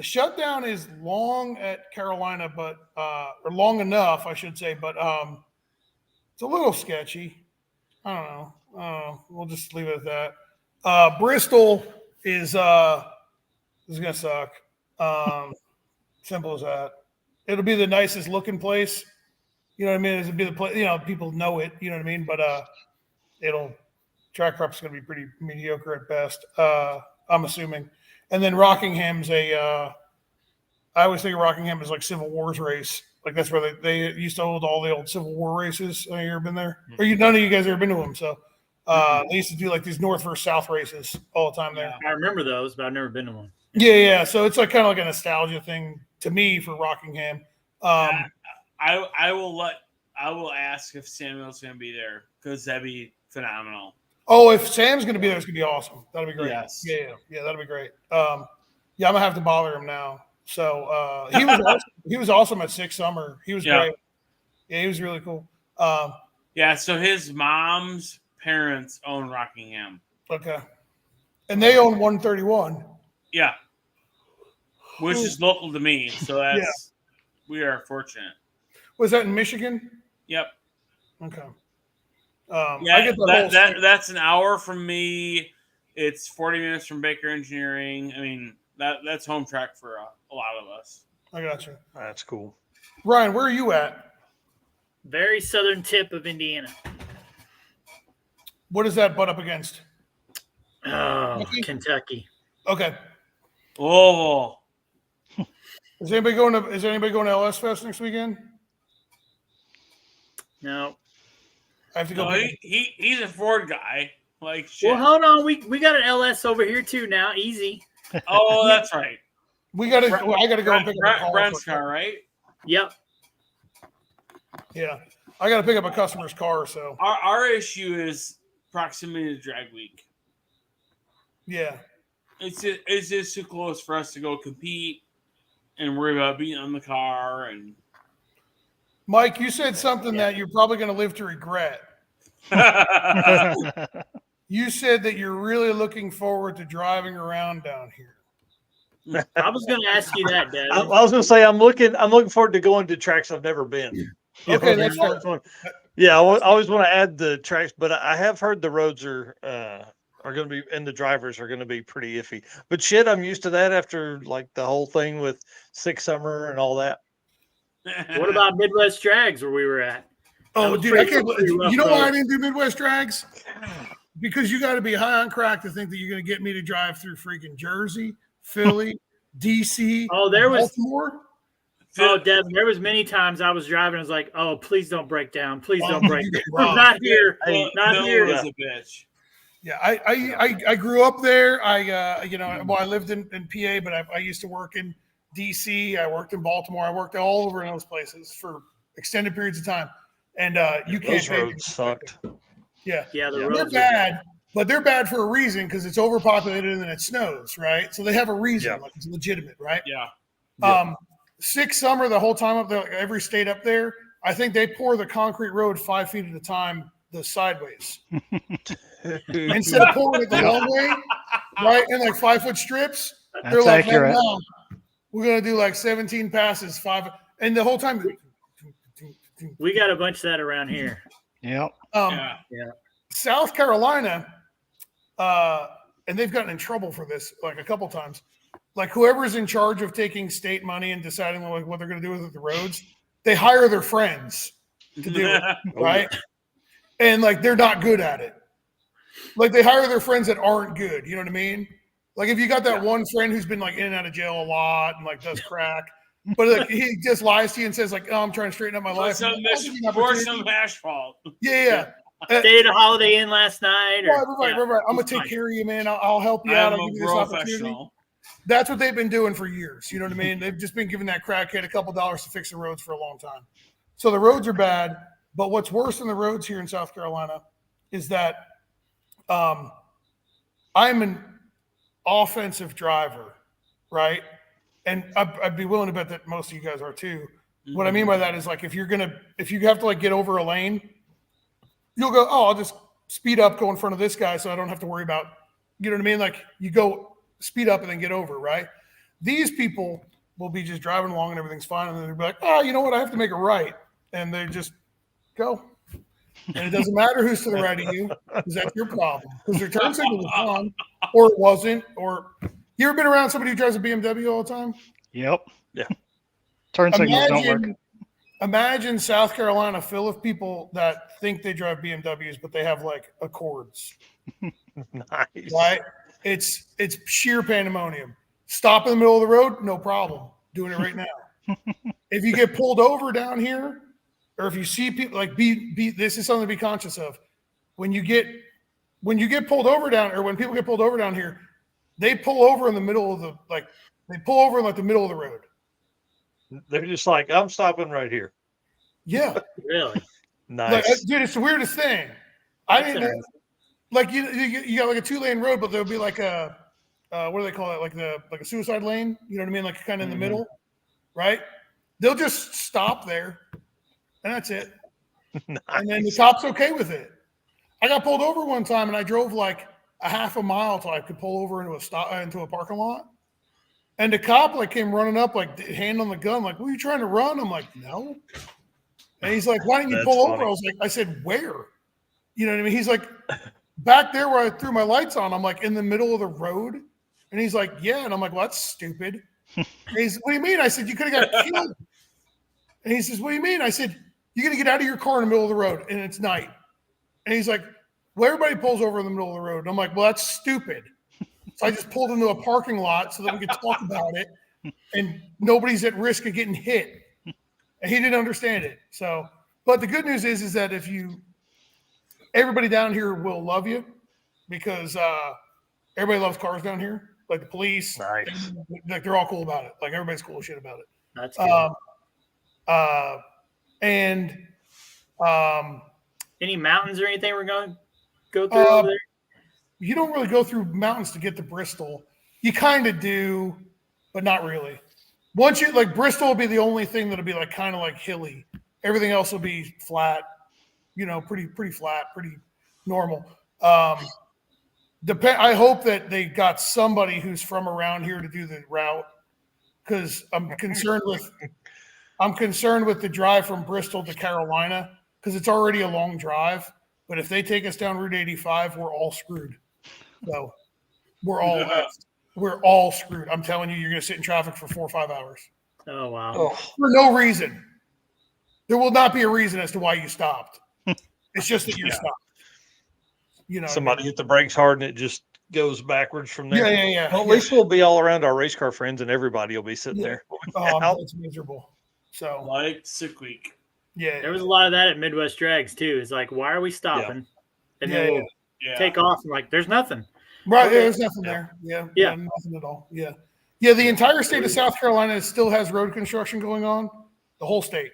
shutdown is long at Carolina, but or long enough, I should say, but it's a little sketchy. I don't know. We'll just leave it at that. Bristol is gonna suck. Simple as that. It'll be the nicest looking place. You know what I mean? It'll be the place. People know it. You know what I mean? But track prep's going to be pretty mediocre at best. I'm assuming. And then Rockingham's I always think of Rockingham as like Civil War's race. Like that's where they used to hold all the old Civil War races. Have you ever been there? Or none of you guys ever been to them? So they used to do like these North versus South races all the time there. I remember those, but I've never been to one. Yeah. So it's like kind of like a nostalgia thing to me for Rockingham. I will ask if Samuel's going to be there because that'd be phenomenal. Oh, if Sam's going to be there, it's going to be awesome. That'll be great. Yes. Yeah, that'll be great. I'm going to have to bother him now. So he was awesome at Six Summer. He was great. Yeah, he was really cool. So his mom's parents own Rockingham. Okay. And they own 131. Yeah. Which is local to me. So we are fortunate. Was that in Michigan? Yep. Okay. I get that's an hour from me. It's 40 minutes from Baker Engineering. I mean, that's home track for a lot of us. I got you. That's cool. Ryan, where are you at? Very southern tip of Indiana. What does that butt up against? Oh, Kentucky. Okay. Oh. Is anybody going to LS Fest next weekend? No. I have to go. No, he's a Ford guy. Like shit. Well, hold on. We got an LS over here too now. Easy. Oh, that's right. I got to go and pick up a car. Brent's car, right? Yep. Yeah. I got to pick up a customer's car. So our issue is proximity to drag week. Yeah. It's just too close for us to go compete and worry about being on the car. And Mike, you said something that you're probably going to live to regret. You said that you're really looking forward to driving around down here. I was going to ask you that, Devin. I was going to say I'm looking forward to going to tracks I've never been. Okay, that's fine. Yeah, I always want to add the tracks, but I have heard the roads are going to be, and the drivers are going to be pretty iffy. But shit, I'm used to that after like the whole thing with Six Summer and all that. What about Midwest Drags where we were at? Oh, dude, you know why I didn't do Midwest Drags? Because you got to be high on crack to think that you're going to get me to drive through freaking Jersey, Philly, DC. Oh, there was Baltimore. Oh, Devin, there was many times I was driving. I was like, "Oh, please don't break down. Please don't break down. Not here. Hey, not Bill here." was a bitch. Yeah, I grew up there. I lived in PA, but I used to work in DC. I worked in Baltimore. I worked all over in those places for extended periods of time. And you can't. Those roads sucked. Yeah, Yeah, the they're roads are bad, but they're bad for a reason because it's overpopulated and it snows, right? So they have a reason, Yeah. like it's legitimate, right? Yeah. Sick summer, the whole time up there, like every state up there, I think they pour the concrete road 5 feet at a time, the sideways. Instead of pouring it the long way, right, in like 5-foot strips, they're That's like, accurate. no, we're gonna do like 17 passes, 5, and the whole time. we got a bunch of that around here. Yep. Yeah. South Carolina, and they've gotten in trouble for this like a couple times. Like whoever's in charge of taking state money and deciding like what they're going to do with the roads, they hire their friends to do it, right? And like they're not good at it. Like they hire their friends that aren't good. You know what I mean? Like if you got that one friend who's been like in and out of jail a lot and like does crack, but like he just lies to you and says like, "Oh, I'm trying to straighten up my Pour life." some, Like, "I'll give you an pour opportunity." some asphalt. Yeah. Stayed at a Holiday Inn last night. Or, Right. I'm gonna take care of you, man. I'll help you out. I'm I'll a give you this opportunity. professional. That's what they've been doing for years. You know what I mean? They've just been giving that crackhead a couple dollars to fix the roads for a long time. So the roads are bad. But what's worse than the roads here in South Carolina is that I'm an offensive driver, right? And I'd be willing to bet that most of you guys are too. What I mean by that is like if you have to like get over a lane, you'll go, oh, I'll just speed up, go in front of this guy so I don't have to worry about, you know what I mean? Like you go speed up and then get over, right? These people will be just driving along and everything's fine. And then they'll be like, oh, you know what? I have to make a right. And they just go. And it doesn't matter who's to the right of you because that's your problem. Because their turn signal was on or it wasn't. Or you ever been around somebody who drives a BMW all the time? Yep. Yeah. Turn signals don't work. Imagine South Carolina full of people that think they drive BMWs, but they have like Accords. Nice. Right? It's sheer pandemonium. Stop in the middle of the road, no problem. Doing it right now. If you get pulled over down here, or if you see people like be this is something to be conscious of. When you get pulled over down, or when people get pulled over down here, they pull over in the middle of the the middle of the road. They're just like, I'm stopping right here. Yeah. Really? Nice. Like, dude, it's the weirdest thing. I didn't know, like you got like a 2-lane road, but there'll be like a what do they call it? Like a suicide lane. You know what I mean? Like kind of in the middle, right? They'll just stop there, and that's it. Nice. And then the cop's okay with it. I got pulled over one time, and I drove like a half a mile till I could pull over into a parking lot. And the cop like came running up, like hand on the gun, like, "Were you trying to run?" I'm like, "No." And he's like, "Why didn't you That's pull funny. over?" I said, "Where?" You know what I mean? He's like, "Back there where I threw my lights on." I'm like, "In the middle of the road?" And he's like, "Yeah." And I'm like, "Well, that's stupid." And he's, "What do you mean?" I said, "You could have got killed." And he says, "What do you mean?" I said, "You got to get out of your car in the middle of the road, and it's night." And he's like, "Well, everybody pulls over in the middle of the road." And I'm like, "Well, that's stupid." So I just pulled into a parking lot so that we could talk about it, and nobody's at risk of getting hit. And he didn't understand it. So, but the good news is that everybody down here will love you because everybody loves cars down here. Like the police, Nice. like they're all cool about it. Like everybody's cool as shit about it. That's good. Any mountains or anything we're going to go through over there? You don't really go through mountains to get to Bristol. You kind of do, but not really. Once you like Bristol will be the only thing that'll be like kind of like hilly. Everything else will be flat, you know, pretty flat, pretty normal. I hope that they got somebody who's from around here to do the route because I'm concerned with the drive from Bristol to Carolina because it's already a long drive. But if they take us down Route 85, we're all screwed. So we're all screwed. I'm telling you, you're going to sit in traffic for 4 or 5 hours. Oh, wow. Oh, For no reason. There will not be a reason as to why you stopped. It's just that you stopped. You know, somebody hit the brakes hard and it just goes backwards from there. Yeah. Well, at least we'll be all around our race car friends and everybody will be sitting there. Oh, it's miserable. So Like sick week. yeah, There was a lot of that at Midwest Drags, too. It's like, why are we stopping? And then take off. And like, there's nothing. Right, there's nothing there. Yeah, nothing at all. Yeah. The entire state of South Carolina still has road construction going on. The whole state.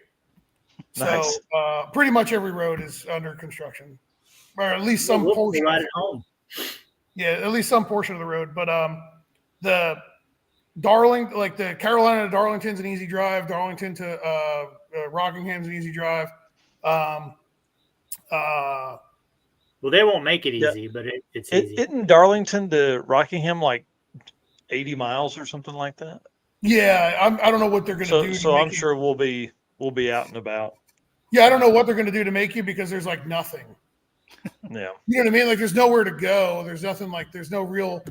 Nice. So pretty much every road is under construction, or at least some portion. Right at home. Yeah, at least some portion of the road. But the the Carolina to Darlington's an easy drive. Darlington to Rockingham's an easy drive. Well, they won't make it easy, but it's easy. Isn't Darlington to Rockingham like 80 miles or something like that? Yeah, I don't know what they're going to do. So I'm sure we'll be out and about. Yeah, I don't know what they're going to do to make you because there's like nothing. Yeah. You know what I mean? Like there's nowhere to go. There's nothing there's no real,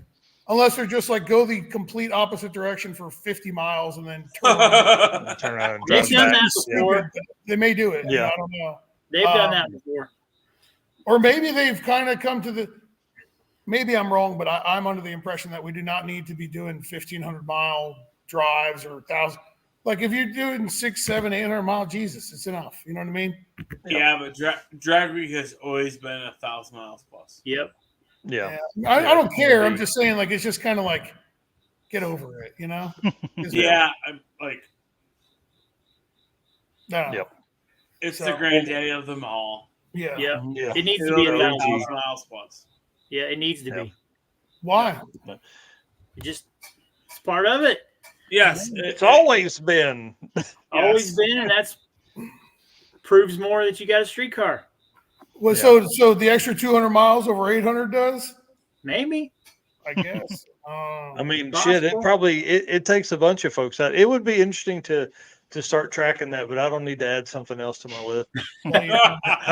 unless they're just like go the complete opposite direction for 50 miles and then turn around. Turn around and They've drive done back. that before. They may do it. Yeah. I don't know. They've done that before. Or maybe they've kind of come to maybe I'm wrong, but I'm under the impression that we do not need to be doing 1,500-mile drives or 1,000. Like if you're doing 600, 700, 800 mile, Jesus, it's enough. You know what I mean? Yeah, but drag week has always been 1,000 miles plus. Yep. Yeah. I don't care. I'm just saying, like, it's just kind of like, get over it, you know? Yeah, I'm like, no. Yep. it's the granddaddy of them all. Yeah. Yeah. Yeah. It needs to be 1,000 miles plus. Yeah, it needs to be. Why? It's part of it. Yes, It's always been. Always been, and that's proves more that you got a streetcar. Well, so the extra 200 miles over 800 does? Maybe. I guess. I mean, shit. It probably it takes a bunch of folks out. It would be interesting to start tracking that, but I don't need to add something else to my list. How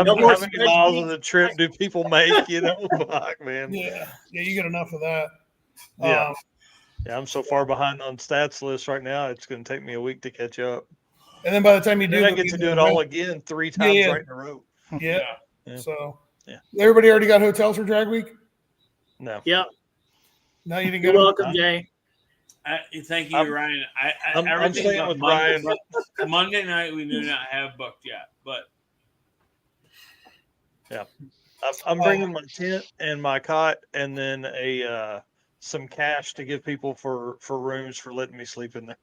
many miles of the trip do people make? You know, fuck, man. Yeah, you get enough of that. Yeah. Yeah, I'm so far behind on stats list right now. It's going to take me a week to catch up. And then by the time you do, then I get to do it all again 3 times right in a row. Yeah. Yeah. So, yeah. Everybody already got hotels for drag week? No. Yep. No, you didn't You're get them? welcome, Jay. Thank you, Ryan. I'm staying with Ryan. Monday night we do not have booked yet, but yeah, I'm bringing my tent and my cot, and then some cash to give people for rooms for letting me sleep in there.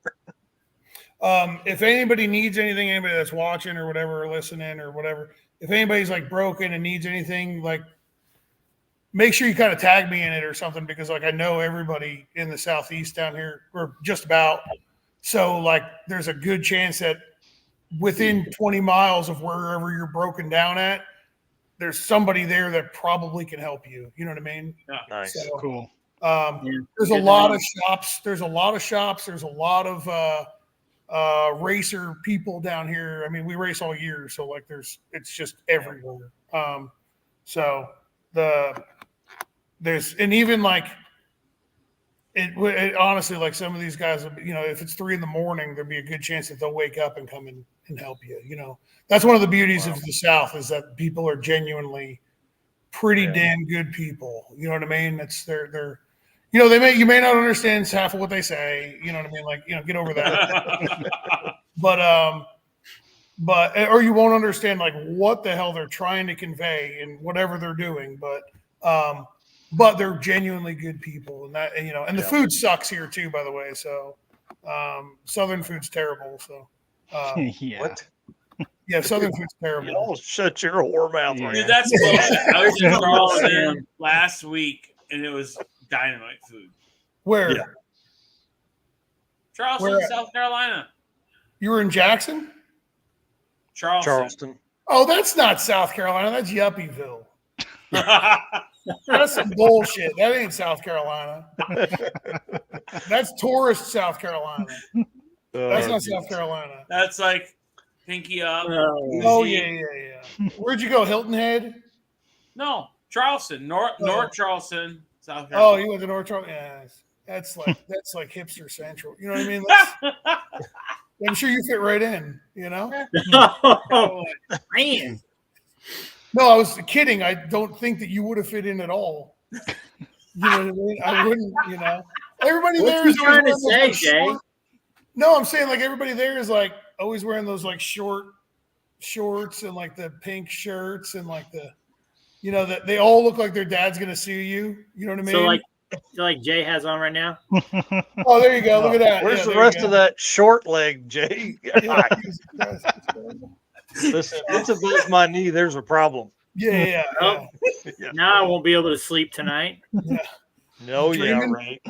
If anybody needs anything, anybody that's watching or whatever, or listening or whatever, if anybody's like broken and needs anything, like make sure you kind of tag me in it or something, because like I know everybody in the Southeast down here, or just about. So like there's a good chance that within 20 miles of wherever you're broken down at, there's somebody there that probably can help you. You know what I mean? yeah. Nice. So, Cool. There's a lot of shops. There's a lot of racer people down here. I mean, we race all year, so like it's just everywhere. And even like it honestly, like some of these guys, you know, if it's 3 a.m, there'd be a good chance that they'll wake up and come in and help you. You know, that's one of the beauties of the South, is that people are genuinely pretty damn good people. You know what I mean? That's they're you know, you may not understand half of what they say, you know what I mean? Like, you know, get over that. but or you won't understand like what the hell they're trying to convey in whatever they're doing. But they're genuinely good people, and that, you know, and the food sucks here too, by the way. So Southern food's terrible. So Yeah. What? yeah, Southern food's terrible. You almost shut your whore mouth. Yeah. Dude, that's bullshit. I was in Charleston last week, and it was dynamite food. Where? Yeah. Charleston, Where at? South Carolina. You were in Jackson? Charleston. Oh, that's not South Carolina. That's Yuppieville. That's some bullshit. That ain't South Carolina. That's tourist South Carolina. That's not South Carolina. That's like Pinky Up. Oh, yeah. Where'd you go? Hilton Head? No, Charleston, North Charleston, South Oh, Carolina. you went to North Charleston? Yeah. That's like hipster central. You know what I mean? I'm sure you fit right in, you know? Oh, man. No, I was kidding. I don't think that you would have fit in at all. You know what I mean? I wouldn't, you know. Everybody What's there he is trying to always say, wearing those Jay? short. No, I'm saying like everybody there is like always wearing those like short shorts and like the pink shirts and like the, You know, that they all look like their dad's going to sue you. You know what I mean? So like Jay has on right now. Oh, there you go. Look at that. Where's Yeah, the there rest you of go. that short leg, Jay? Yeah, Listen, if it's above my knee, there's a problem. yeah. Yeah. Now I won't be able to sleep tonight. No, yeah, Dreaming? right.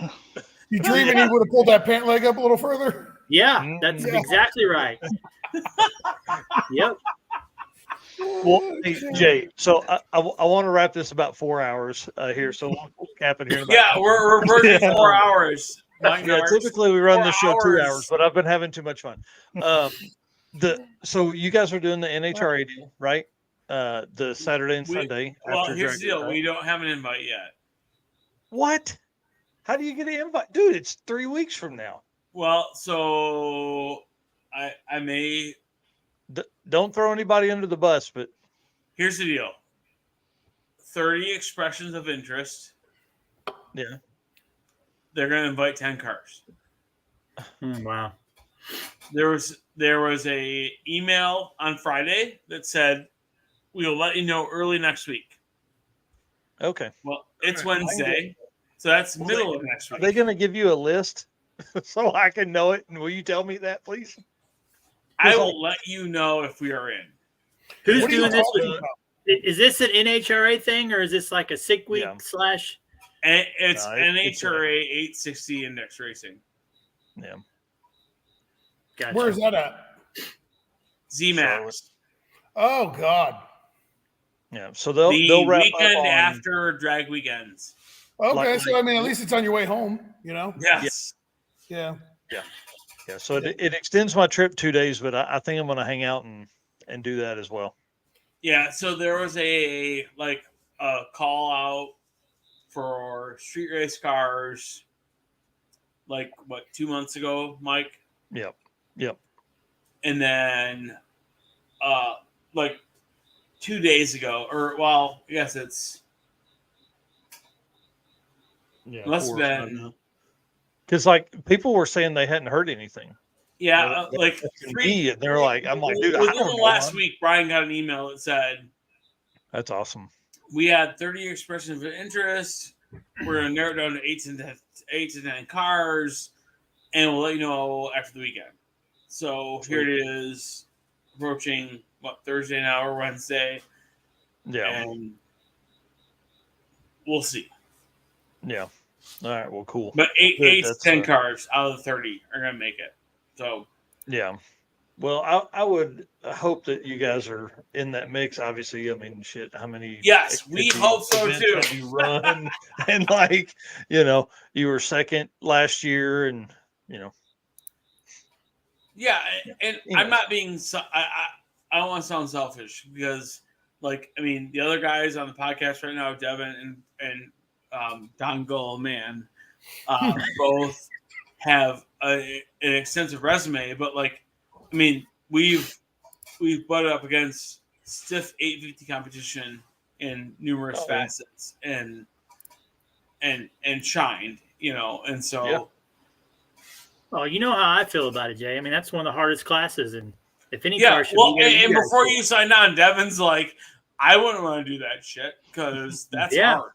You dreaming he would have pulled that pant leg up a little further? Yeah, that's exactly right. Yep. Well, hey, Jay, so I want to wrap this about 4 hours here. So we'll cap it here. We're approaching 4 hours. Yeah, typically we run 4 the show 2 hours. hours, but I've been having too much fun. So you guys are doing the NHRA deal, right? The Saturday and Sunday. Well, after here's the deal: Dragon, we don't have an invite yet. What? How do you get an invite, dude? It's 3 weeks from now. Well, so I may. Don't throw anybody under the bus, but Here's the deal: 30 expressions of interest. yeah, They're going to invite 10 cars. Wow. There was a email on Friday that said we will let you know early next week. okay. Well, it's Wednesday, so that's middle of next Are week. they going to give you a list so I can know it? And will you tell me that, please? I will let you know if we are in. Who's What are you doing this? talking about? Is this an NHRA thing or is this like a sick week slash? And it's No, NHRA 860 index racing. Yeah. Gotcha. Where's that at? ZMAX. Oh, God. Yeah. So they'll The wrap weekend up on, after drag weekends. Okay, so I mean, at least it's on your way home, you know? Yes. Yeah. Yeah. So it extends my trip 2 days, but I think I'm going to hang out and do that as well. Yeah. So there was a call out for street race cars, 2 months ago, Mike. Yep. And then 2 days ago, I guess it's must have been because people were saying they hadn't heard anything. Yeah, me, and they're like, I'm like, dude, I within don't the know. last week, Brian got an email that said That's awesome. we had 30 expressions of interest. We're gonna narrow it down to 8 to 10 cars, and we'll let you know after the weekend. So here it is, approaching Thursday now or Wednesday. Yeah. And we'll see. Yeah. All right. Well, cool. But Good, 8 to that's, 10 cars out of the 30 are gonna make it. So yeah. Well, I would hope that you guys are in that mix. Obviously, I mean, shit. How many? yes, we hope so events too. have you run and you were second last year, and Yeah, and I'm not being. I don't want to sound selfish because, the other guys on the podcast right now, Devin and Don Goldman, both have an extensive resume. But we've butted up against stiff 850 competition in numerous facets and shined, and so. Yeah. Well, you know how I feel about it, Jay. I mean, that's one of the hardest classes, and if any Yeah, car should well, be there, and guys before do. you signed on, Devin's like, I wouldn't want to do that shit because that's hard,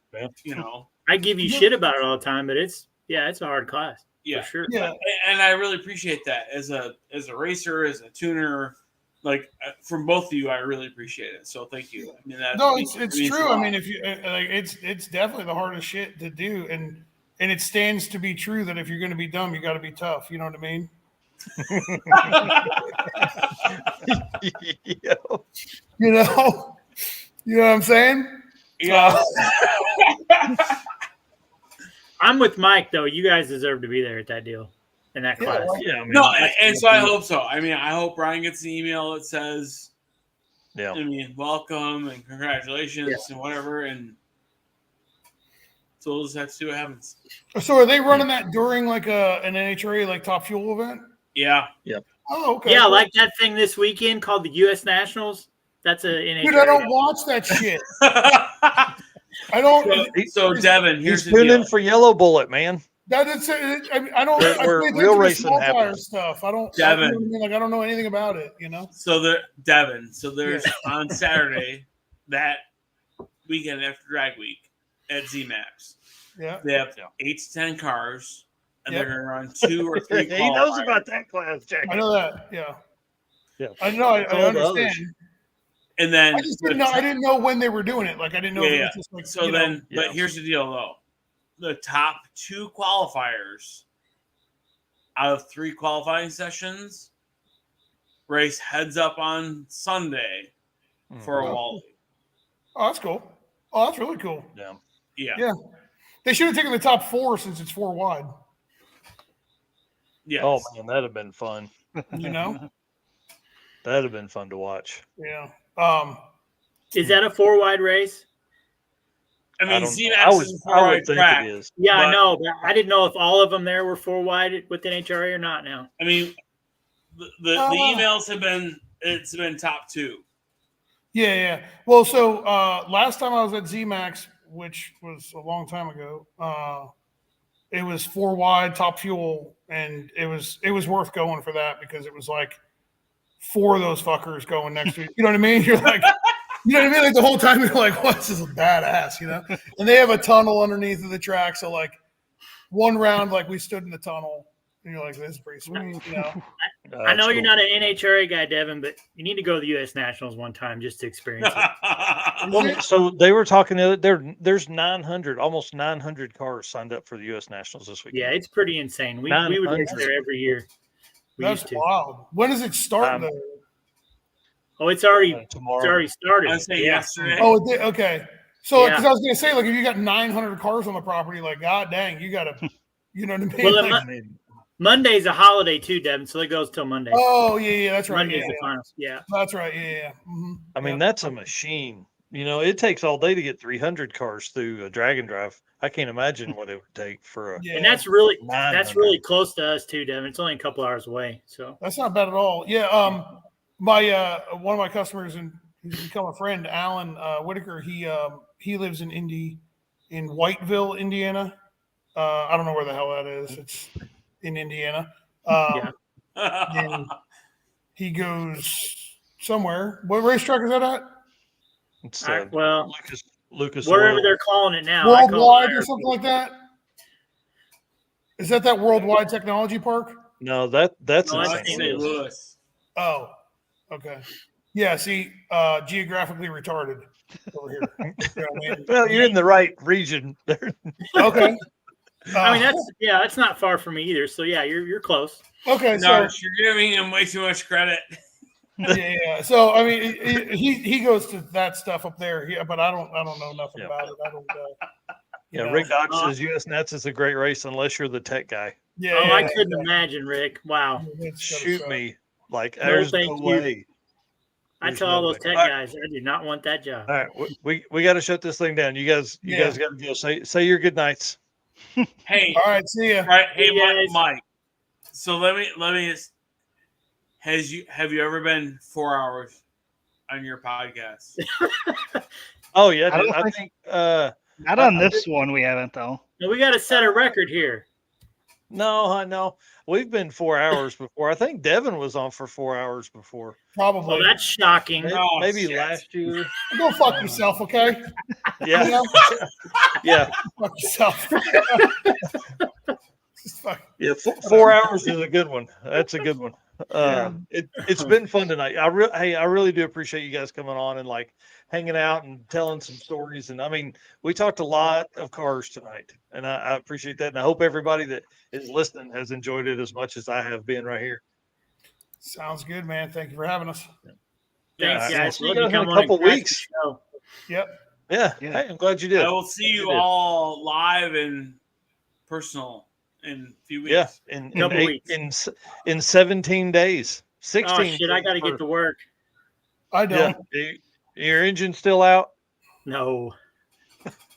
I give you shit about it all the time, but it's a hard class. Yeah, for sure. Yeah. And I really appreciate that as a racer, as a tuner, from both of you, I really appreciate it. So thank you. I mean, It's true. I mean, if you it's definitely the hardest shit to do, and it stands to be true that if you're going to be dumb, you got to be tough. You know what I mean? You know what I'm saying? Yeah. I'm with Mike though. You guys deserve to be there at that deal in that class. Yeah. I mean, No, and so I hope so. I mean, I hope Brian gets an email that says, yeah. welcome and congratulations and whatever, and so we'll just have to see what happens. So are they running that during an NHRA Top Fuel event? Yeah. Oh, okay. Yeah, cool. like that thing this weekend called the U.S. Nationals. That's a NHRA. Dude, I don't watch that shit. I don't. So Devin, He's here's the tuning deal. for Yellow Bullet, man. That's it. I don't. Where I pay real attention to racing small tire happens. stuff. I don't. Devin. I don't know anything about it. So there's on Saturday that weekend after drag week at ZMAX. Yeah. They have 8 to 10 cars, and Yep. they're going to run 2 or 3 He knows qualifiers. about that class, Jack. I know that. Yeah. Yeah. I know. I all the understand. others. And then I just didn't know. I didn't know when they were doing it. Like I didn't know. If it Yeah. was just like, So you know, then, but here's the deal, though: the top 2 qualifiers out of 3 qualifying sessions race heads up on Sunday for a Wally. Oh, that's cool. Oh, that's really cool. Yeah. Yeah. They should have taken the top 4 since it's 4 wide. Yes. Oh man, that'd have been fun. You know. That'd have been fun to watch. Yeah. Is that a 4 wide race? I mean, I ZMAX is a 4 would wide think track. it is. Yeah, I But- know. But I didn't know if all of them there were 4 wide with NHRA or not now. I mean, the emails have been it's been top 2. Yeah. Well, so last time I was at ZMAX, which was a long time ago, it was 4 wide, top fuel, and it was worth going for that because it was like 4 of those fuckers going next to you. You know what I mean? You're like, you know what I mean? Like the whole time you're like, "What? This is badass," you know? And they have a tunnel underneath of the track, so like one round, like we stood in the tunnel, and you're like, "This is pretty sweet," you know? I know you're not an NHRA guy, Devin, but you need to go to the U.S. Nationals one time just to experience it. Well, so they were talking there's 900, almost 900 cars signed up for the U.S. Nationals this week. Yeah, it's pretty insane. We would race 900. there every year. We That's used to. wild. When does it start? Though? Oh, it's already tomorrow. It's already started. I say yesterday. Oh, it did? Okay. So, Yeah. because I was going to say, like, if you got 900 cars on the property, like, god dang, you got to, you know what I mean? Well, Like, I mean, Monday's a holiday too, Devin, so it goes till Monday. oh, yeah, that's right. Monday's Yeah, the finals. Yeah. that's right. Yeah. Mm-hmm. I mean, that's a machine. You know, it takes all day to get 300 cars through a drag and drive. I can't imagine what it would take for a. Yeah. And that's really 900. close to us too, Devin. It's only a couple hours away. So That's not bad at all. Yeah. My one of my customers and he's become a friend, Alan Whitaker. He lives in Whiteville, Indiana. I don't know where the hell that is. It's in Indiana. And he goes somewhere. What racetrack is that at? It's, well, Lucas wherever Oil. they're calling it now. I call it Worldwide or Iron. something like that? Is that Worldwide Technology Park? No, that's No, that's in St. St. St. Louis. Louis. Oh, okay. Yeah, see, geographically retarded over here. You know what I mean? Well, you're in the right region. Okay. I mean that's not far from me either. So yeah, you're close. Okay, No, you're giving him way too much credit. yeah. So I mean, he goes to that stuff up there. Yeah, but I don't know nothing Yeah. about it. I don't. Yeah, know. Rick Dodge says US Nats is a great race unless you're the tech guy. Yeah. Oh, I couldn't imagine, Rick. Wow. It's gotta Shoot suck. me. Like, No, there's thank no you. way. I There's tell no all those way. tech All right. guys, I do not want that job. All right, we got to shut this thing down. You guys got to go. Say your good nights. Hey, All right. See ya. right, hey, Hey, guys. Mike. So let me just. Have you ever been 4 hours on your podcast? Oh yeah, I don't I think- think Not on this one, we haven't though. Now, we got to set a record here. no, I know we've been 4 hours before. I think Devin was on for 4 hours before. Probably. Well, that's shocking. Maybe, Oh, maybe shit. last year. Go fuck yourself, okay? You Yeah, know? yeah, Fuck yourself. Just fuck. yeah. 4 hours is a good one. That's a good one. It's been fun tonight. I really do appreciate you guys coming on and like hanging out and telling some stories. And I mean, we talked a lot of cars tonight, and I appreciate that. And I hope everybody that is listening has enjoyed it as much as I have been right here. Sounds good, man. Thank you for having us. Thanks, Yeah, guys. we'll You see you can guys in come a on and couple crash the weeks. show. Yep. Yeah. Yeah. Hey, I'm glad you did. I will see you all live and personal in a few weeks. Yeah, in Couple 8, weeks. in 17 days, 16. Oh shit! I got to get to work. I Yeah, don't. your engine's still out. No,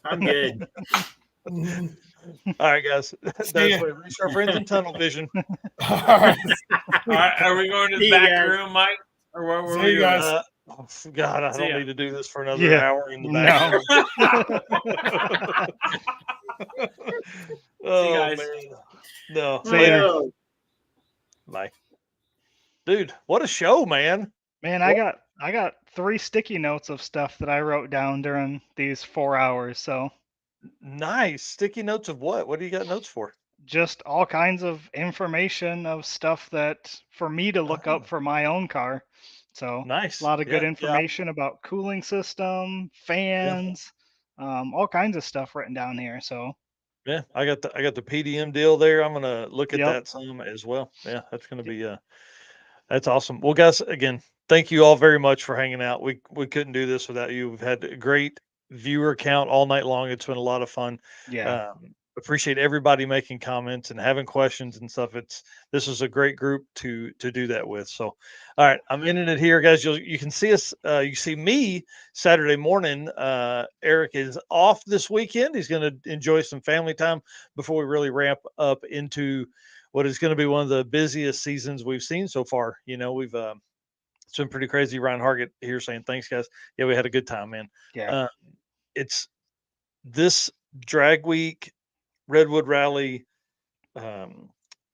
I'm good. Mhm. All right, guys. That's ya. what reach our friends in tunnel vision. All right. All right, are we going to See the you back guys. room, Mike? Or what were See we you doing? guys. God, I See don't ya. need to do this for another Yeah. hour in the back. Oh guys. man, no. See ya. Well, Bye, dude. What a show, man. Man, I got 3 sticky notes of stuff that I wrote down during these 4 hours. So Nice. Sticky notes of what? What do you got notes for? just all kinds of information of stuff that for me to look up for my own car. So Nice. a lot of good Yeah. information about cooling system, fans, all kinds of stuff written down here. So Yeah. I got the PDM deal there. I'm gonna look at yep, that some as well. Yeah, that's gonna be that's awesome. Well, guys, again, thank you all very much for hanging out. We couldn't do this without you. We've had a great viewer count all night long. It's been a lot of fun. yeah, Appreciate everybody making comments and having questions and stuff. This is a great group to do that with. So, all right, I'm ending it here, guys. You can see us. You see me Saturday morning. Eric is off this weekend. He's going to enjoy some family time before we really ramp up into what is going to be one of the busiest seasons we've seen so far. We've it's been pretty crazy. Ryan Hargett here saying thanks, guys. Yeah, we had a good time, man. yeah. It's this drag week, Redwood Rally,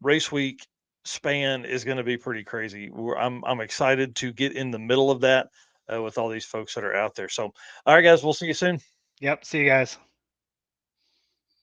race week span is going to be pretty crazy. I'm excited to get in the middle of that with all these folks that are out there. So, all right, guys, we'll see you soon. Yep. See you guys.